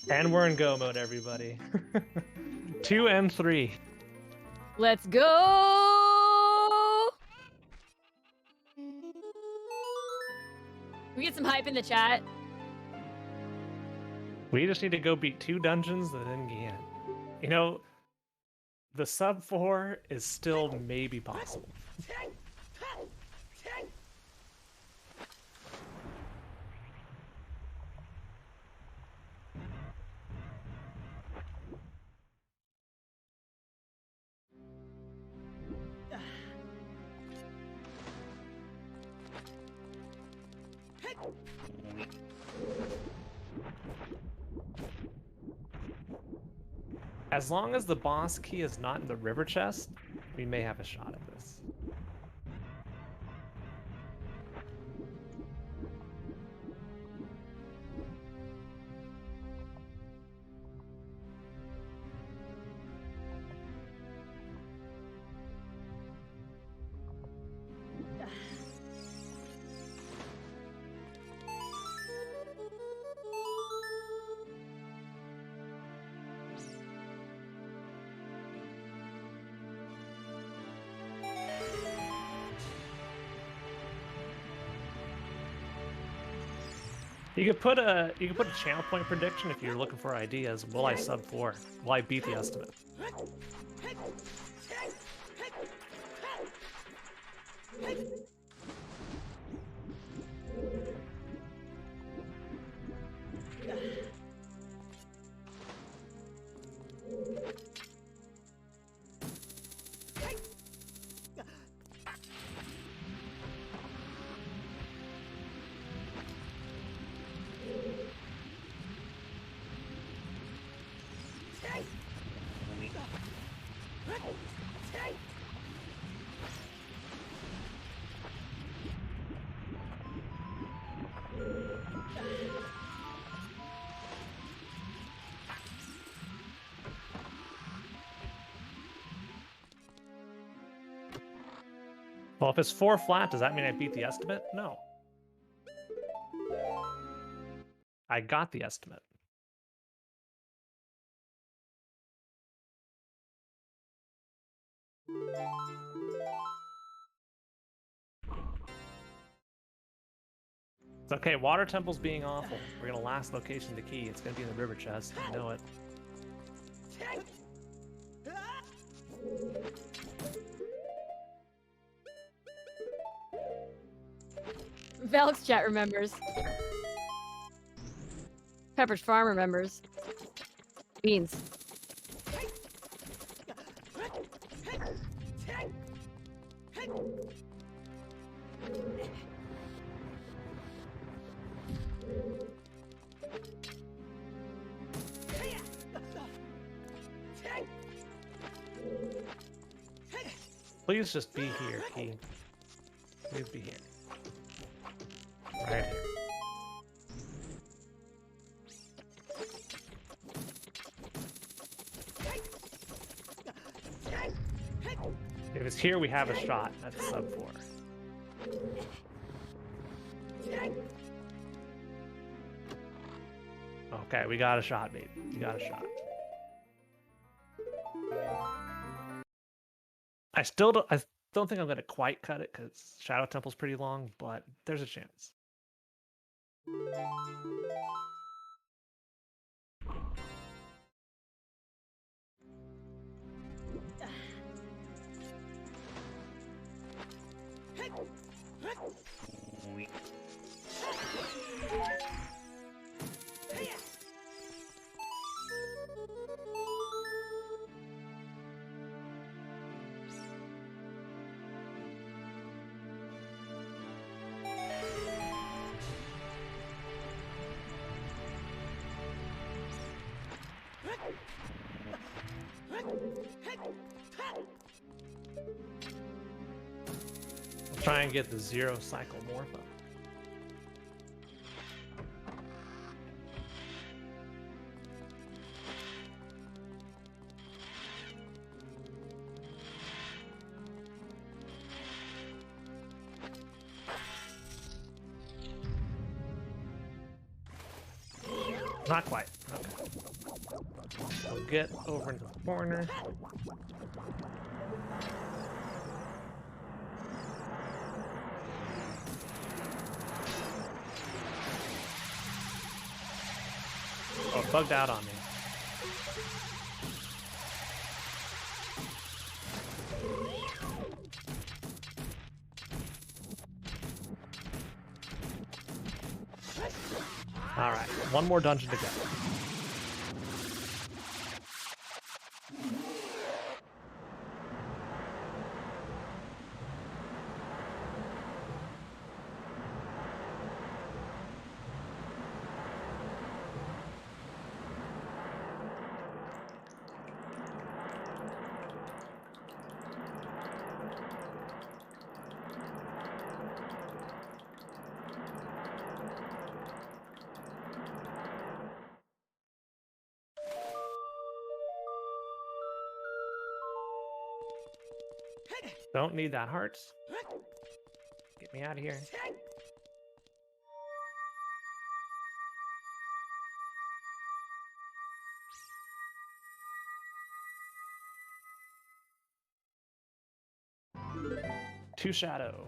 And we're in go mode, everybody. 2 and 3. Let's go! We get some hype in the chat. We just need to go beat 2 dungeons and then get in. You know, the sub 4 is still maybe possible. As long as the boss key is not in the river chest, we may have a shot at this. You could put a channel point prediction if you're looking for ideas. Will I sub 4? Will I beat the estimate? Well, if it's 4 flat, does that mean I beat the estimate? No. I got the estimate. It's okay, Water Temple's being awful. We're gonna last location the key. It's gonna be in the river chest. I know it. Valk's chat remembers. Pepper's farm remembers. Beans. Please just be here, Key. Please be here. Right here. If it's here, we have a shot. That's sub 4. Okay, we got a shot, baby. We got a shot. I don't think I'm gonna quite cut it because Shadow Temple's pretty long, but there's a chance. I'll try and get the 0 cycle morph up. Not quite. Okay. We'll get over into the corner. Oh, it bugged out on me. All right, one more dungeon to go. Don't need that heart. Get me out of here. To Shadow.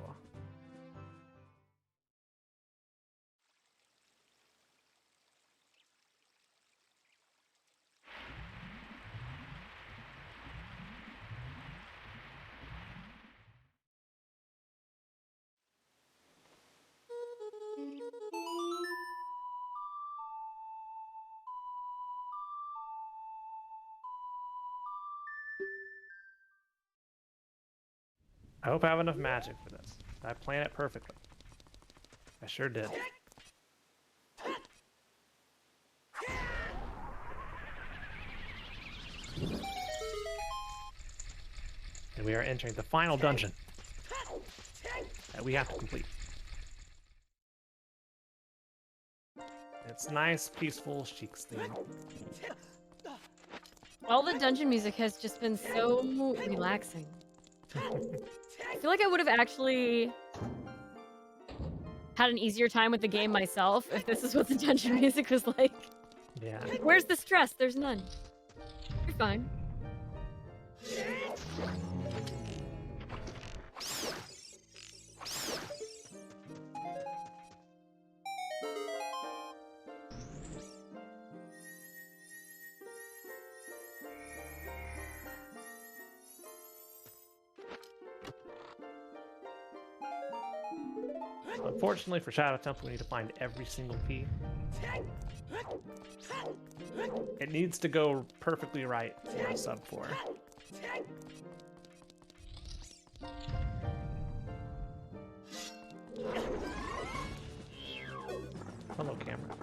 I hope I have enough magic for this. I plan it perfectly. I sure did. And we are entering the final dungeon that we have to complete. It's nice, peaceful, Sheik's theme. All the dungeon music has just been so relaxing. I feel like I would have actually had an easier time with the game myself if this is what the dungeon music was like. Yeah. Where's the stress? There's none. You're fine. Unfortunately for Shadow Temple, we need to find every single key. It needs to go perfectly right for a sub 4. Hello, camera.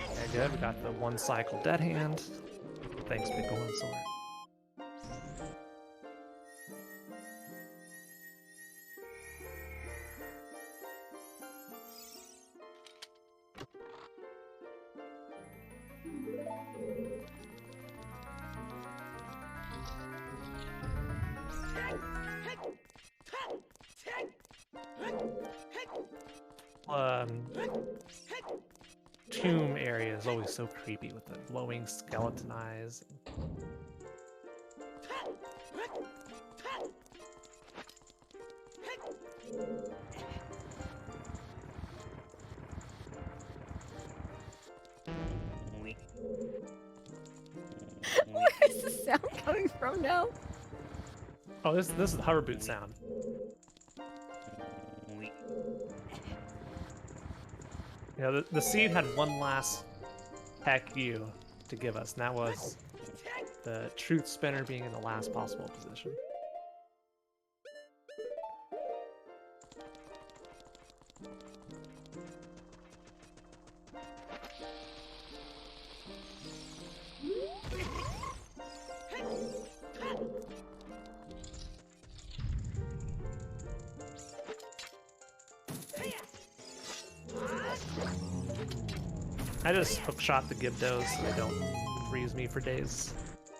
Okay, good. We got the one cycle dead hand. Thanks, Big Golden Sword. Tomb area is always so creepy with the glowing skeleton eyes. Where is the sound coming from now? Oh, this is the hover boot sound. You know, the seed had one last heck you to give us, and that was the truth spinner being in the last possible position. I just hookshot the Gibdos so they don't freeze me for days.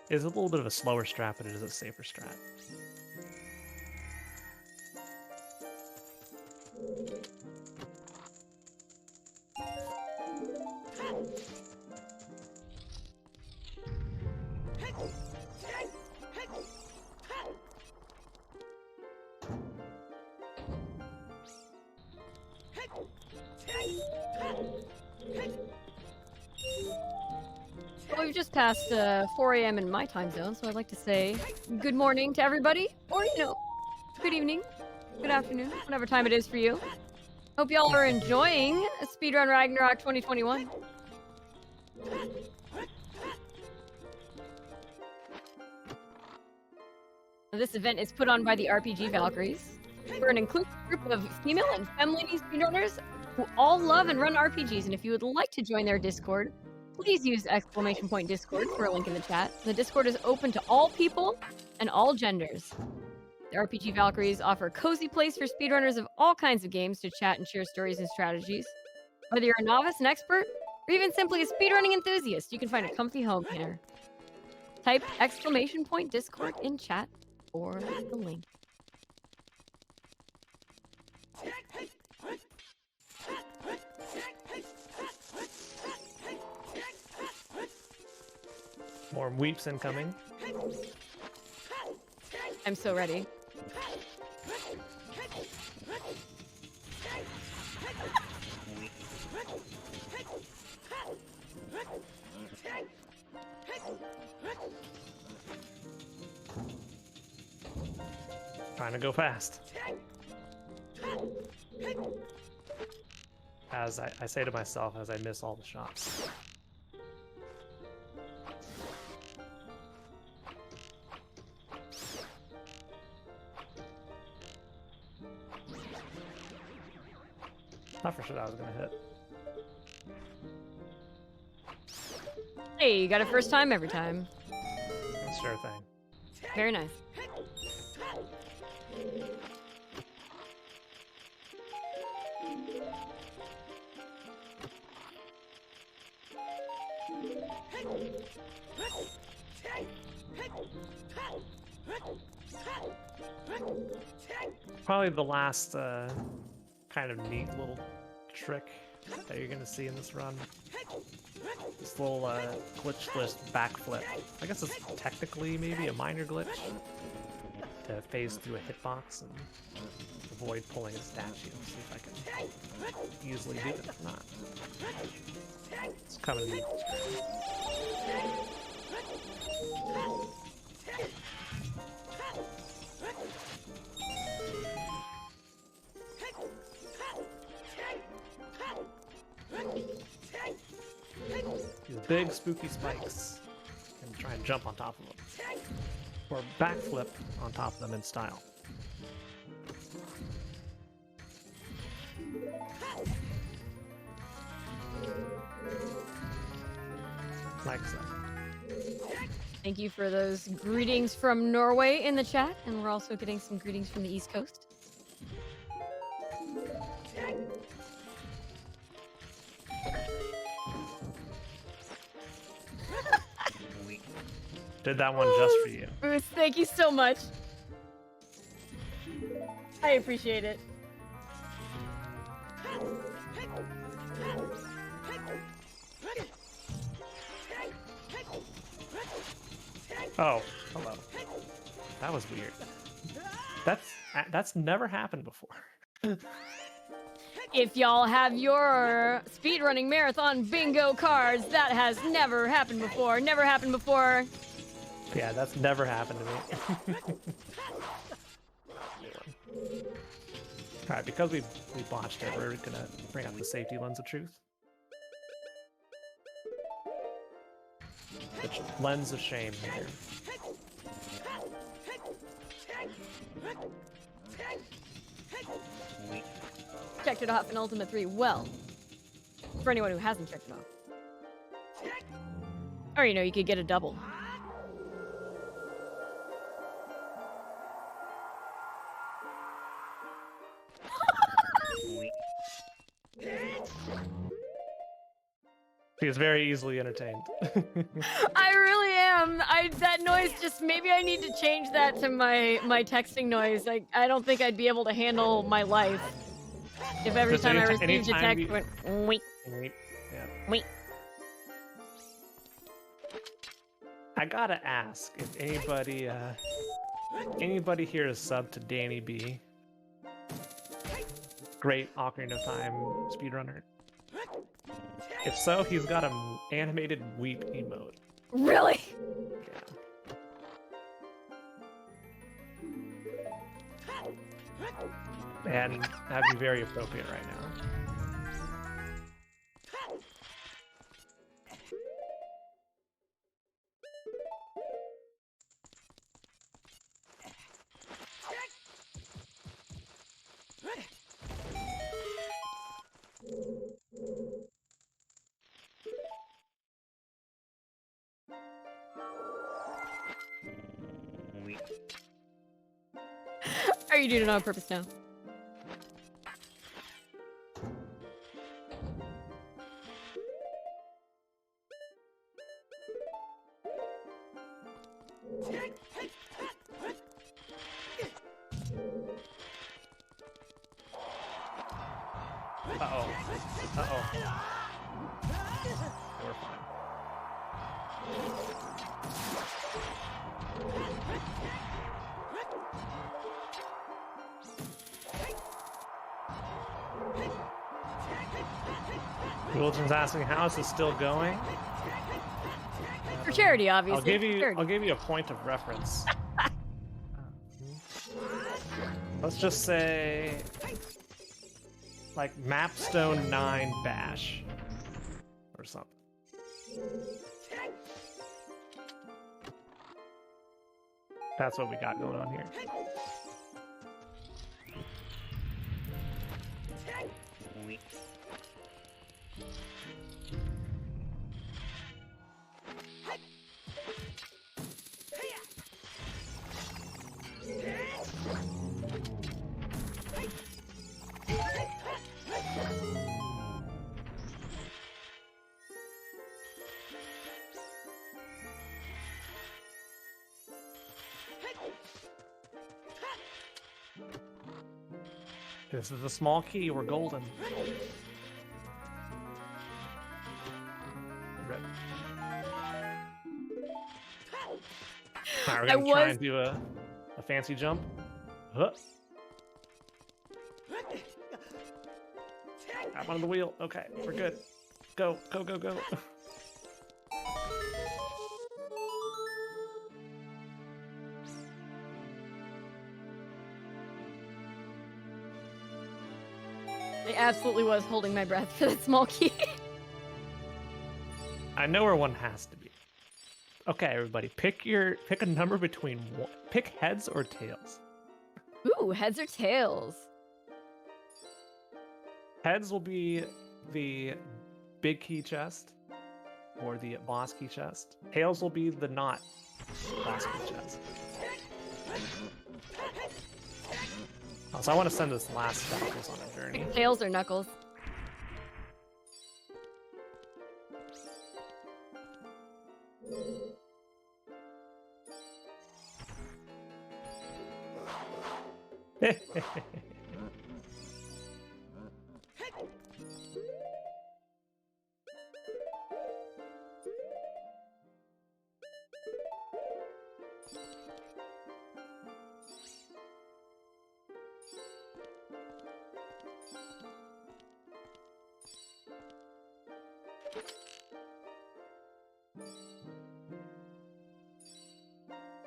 It's a little bit of a slower strat, but it is a safer strat. Well, we've just passed 4 a.m. in my time zone, so I'd like to say good morning to everybody, or, you know, good evening, good afternoon, whatever time it is for you. Hope y'all are enjoying Speedrun Ragnarok 2021. This event is put on by the RPG Valkyries. We're an inclusive group of female and femme-leaning speedrunners who all love and run RPGs, and if you would like to join their Discord, please use !Discord for a link in the chat. The Discord is open to all people and all genders. The RPG Valkyries offer a cozy place for speedrunners of all kinds of games to chat and share stories and strategies. Whether you're a novice, an expert, or even simply a speedrunning enthusiast, you can find a comfy home here. Type !Discord in chat for the link. More weeps incoming. I'm so ready. Trying to go fast. As I say to myself as I miss all the shots. Not for sure I was gonna hit. Hey, you got it first time every time. Sure thing. Very nice. Probably the last kind of neat little trick that you're gonna see in this run. This little glitchless backflip. I guess it's technically maybe a minor glitch to phase through a hitbox and avoid pulling a statue. See if I can easily do it. If not, it's kind of neat. These big spooky spikes and try and jump on top of them. Or backflip on top of them in style. Like so. Thank you for those greetings from Norway in the chat, and we're also getting some greetings from the East Coast. Did that one just for you. Bruce, thank you so much. I appreciate it. Oh, hello. That was weird. That's never happened before. If y'all have your speedrunning marathon bingo cards, that has never happened before. Never happened before. Yeah, that's never happened to me. Alright, because we botched it, we're gonna bring up the safety lens of truth. The lens of shame here. Checked it off in Ultimate 3. Well, for anyone who hasn't checked it off. Or, you know, you could get a double. He is very easily entertained. I really am. That noise just, maybe I need to change that to my texting noise. I don't think I'd be able to handle my life if every Just time I anytime received a text you- went wait, Yeah. wait. I gotta ask if anybody here is subbed to Danny B. Great Ocarina of Time speedrunner. If so, he's got an animated weep emote. Really? Yeah. And that'd be very appropriate right now. Are you doing it on purpose now? Uh-oh. Uh-oh. We're fine. Wilton's asking how is this still going? For charity, obviously. I'll give for you charity. I'll give you a point of reference. Let's just say like Mapstone 9 Bash or something. That's what we got going on here. This is a small key. We're golden. Rip. Alright, we're gonna try and do a fancy jump. Huh. I'm on the wheel. Okay, we're good. Go, go, go, go. I absolutely was holding my breath for that small key. I know where one has to be. Okay, everybody, pick a number between pick heads or tails. Ooh, heads or tails? Heads will be the big key chest or the boss key chest. Tails will be the not boss key chest. Oh, so I want to send this last Knuckles on a journey. Tails or Knuckles?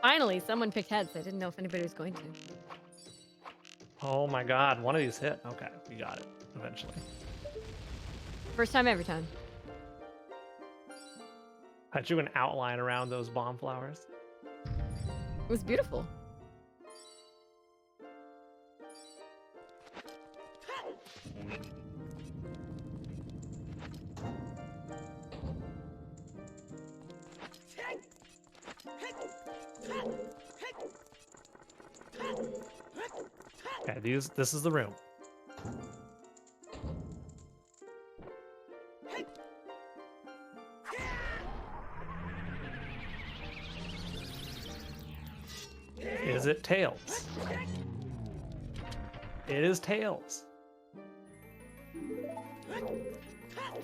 Finally, someone picked heads. I didn't know if anybody was going to. Oh my god, one of these hit. Okay, we got it eventually. First time, every time. I drew an outline around those bomb flowers. It was beautiful. Okay, this is the room. Is it Tails? It is Tails.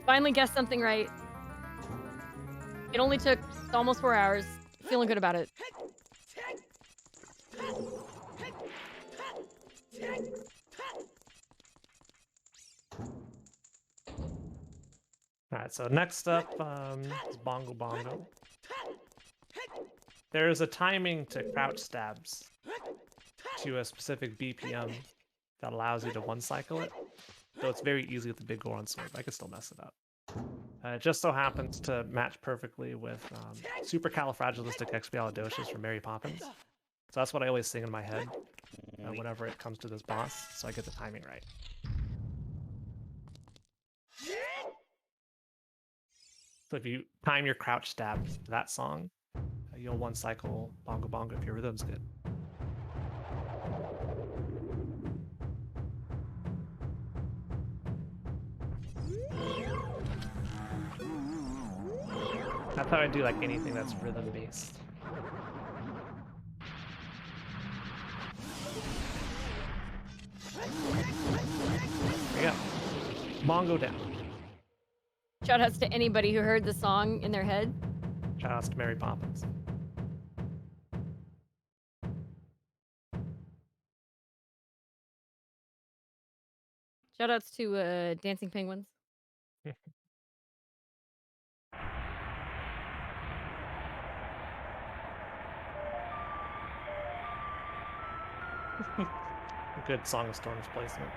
Finally guessed something right. It only took almost 4 hours. Feeling good about it. Alright, so next up is Bongo Bongo. There is a timing to crouch stabs to a specific BPM that allows you to one-cycle it. Though it's very easy with the big Goron sword, but I can still mess it up. It just so happens to match perfectly with Supercalifragilisticexpialidocious from Mary Poppins. So that's what I always sing in my head whenever it comes to this boss, so I get the timing right. So if you time your crouch stab to that song, you'll one-cycle Bongo Bongo if your rhythm's good. That's how I do like anything that's rhythm-based. There you go. Mongo down. Shoutouts to anybody who heard the song in their head. Shoutouts to Mary Poppins. Shoutouts to Dancing Penguins. Good Song of Storms placement.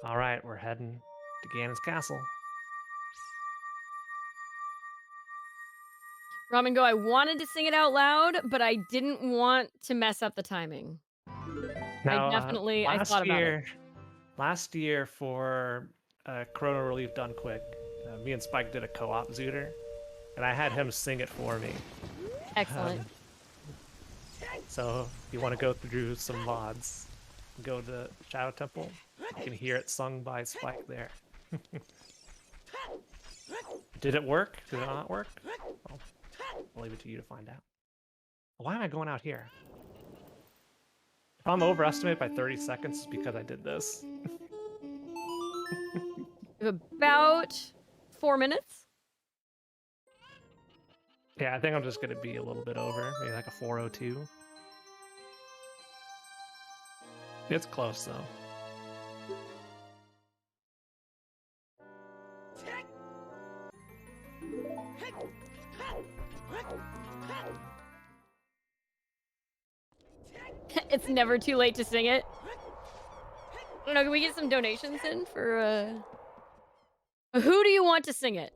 All right, we're heading to Ganon's castle. Ramen Go, I wanted to sing it out loud, but I didn't want to mess up the timing. Now, I thought about it. Last year for Chrono Relief Done Quick, me and Spike did a co-op Zooter, and I had him sing it for me. Excellent. So if you want to go through some mods, go to Shadow Temple. You can hear it sung by Spike there. Did it work? Did it not work? Well, I'll leave it to you to find out. Why am I going out here? If I'm overestimated by 30 seconds, it's because I did this. We have about 4 minutes. Yeah, I think I'm just going to be a little bit over. Maybe like a 4:02. It's close, though. It's never too late to sing it. I don't know, can we get some donations in for, Who do you want to sing it?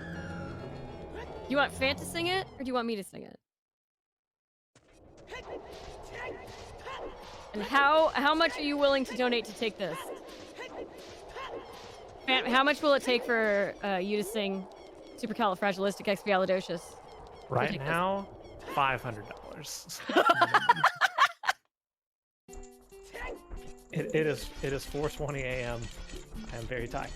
Do you want Fant to sing it, or do you want me to sing it? And how much are you willing to donate to take this? Fant, how much will it take for you to sing Supercalifragilisticexpialidocious? Right now, $500. It is 4:20 a.m. I am very tired.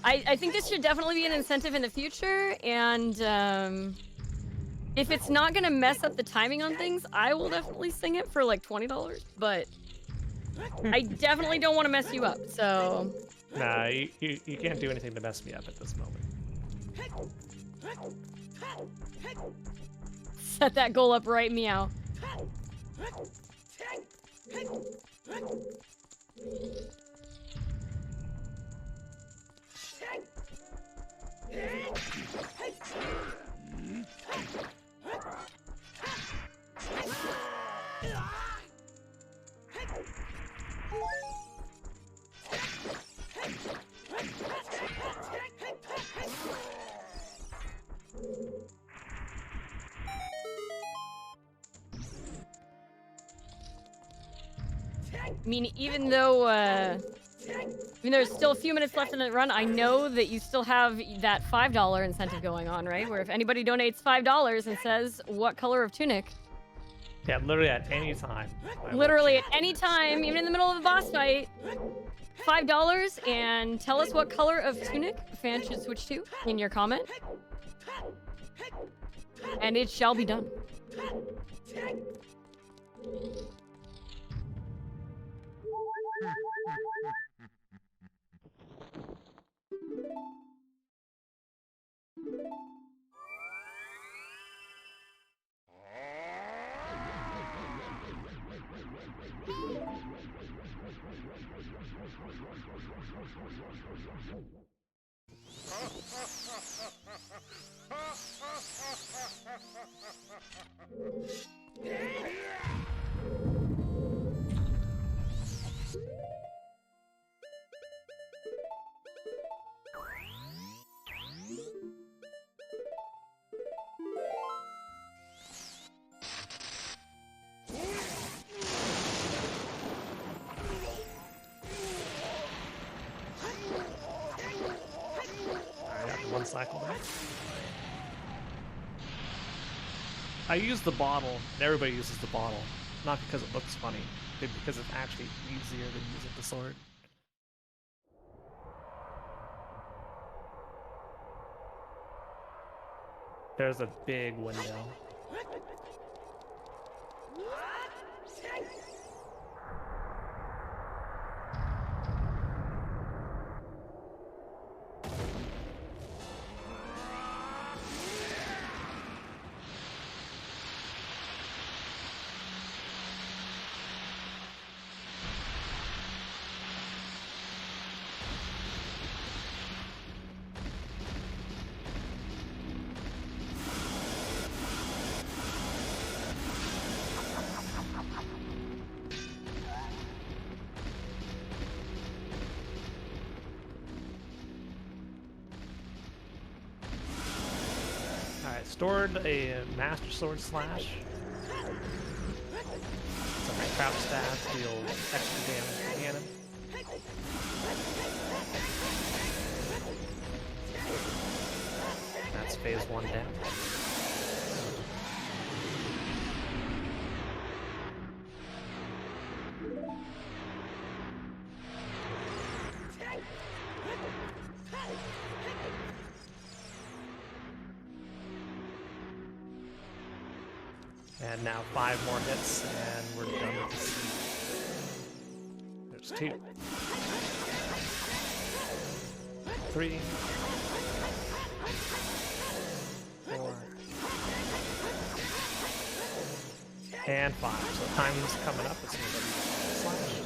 I think this should definitely be an incentive in the future, and if it's not gonna mess up the timing on things, I will definitely sing it for like $20, but I definitely don't want to mess you up, so... Nah, you can't do anything to mess me up at this moment. Set that goal up right, meow. I mean, even though there's still a few minutes left in the run, I know that you still have that $5 incentive going on, right? Where if anybody donates $5 and says, what color of tunic? Yeah, literally at any time. Literally at any time, even in the middle of a boss fight, $5, and tell us what color of tunic fans should switch to in your comment. And it shall be done. One cycle there. I use the bottle, and everybody uses the bottle. Not because it looks funny, but because it's actually easier than using the sword. There's a big window. Stored a Master Sword Slash. So my crouch stab deal extra damage to cannon. That's phase 1 down. And now 5 more hits, and we're done with the seed. There's 2. 3. 4. And 5. So time's coming up as soon as I do the slash.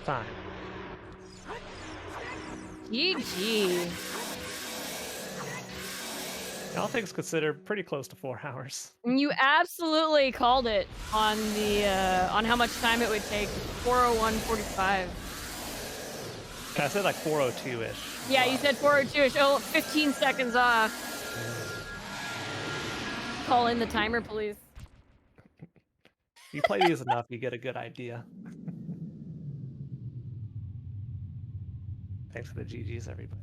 Time. GG. All things considered, pretty close to 4 hours. You absolutely called it on the on how much time it would take. 4:01:45. I said like 4:02-ish. Yeah, you said 4:02-ish. Oh, 15 seconds off. Call in the timer, please. You play these enough, you get a good idea. Thanks for the GGs, everybody.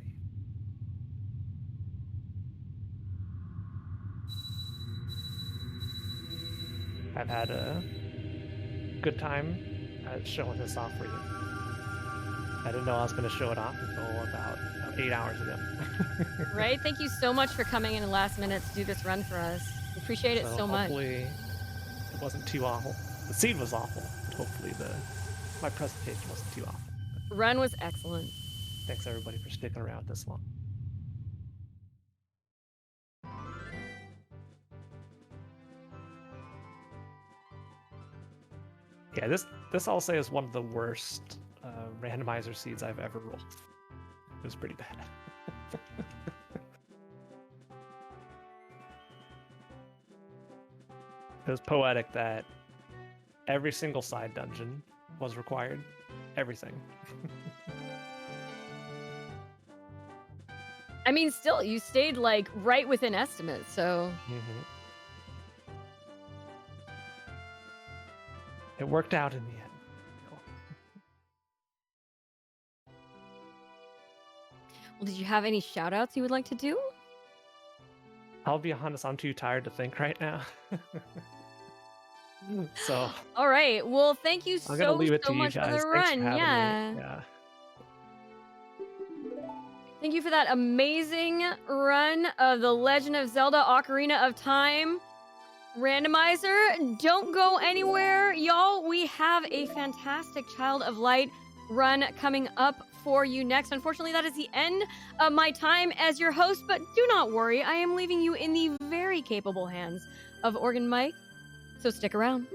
I've had a good time showing this off for you. I didn't know I was going to show it off until about 8 hours ago. Right? Thank you so much for coming in the last minute to do this run for us. Appreciate it so much. Hopefully it wasn't too awful. The seed was awful, but hopefully my presentation wasn't too awful. Run was excellent. Thanks everybody for sticking around this long. Yeah, this I'll say is one of the worst randomizer seeds I've ever rolled. It was pretty bad. It was poetic that every single side dungeon was required. Everything. I mean, still, you stayed like right within estimates, so. It worked out in the end. Well, did you have any shout outs you would like to do? I'll be honest, I'm too tired to think right now. So. All right. Well, thank you I'm gonna leave it to you much guys. for the Thanks run. for having Yeah. me. Yeah. Thank you for that amazing run of The Legend of Zelda Ocarina of Time randomizer. Don't go anywhere, y'all. We have a fantastic Child of Light run coming up for you next. Unfortunately, that is the end of my time as your host, but do not worry. I am leaving you in the very capable hands of Organ Mike, so stick around.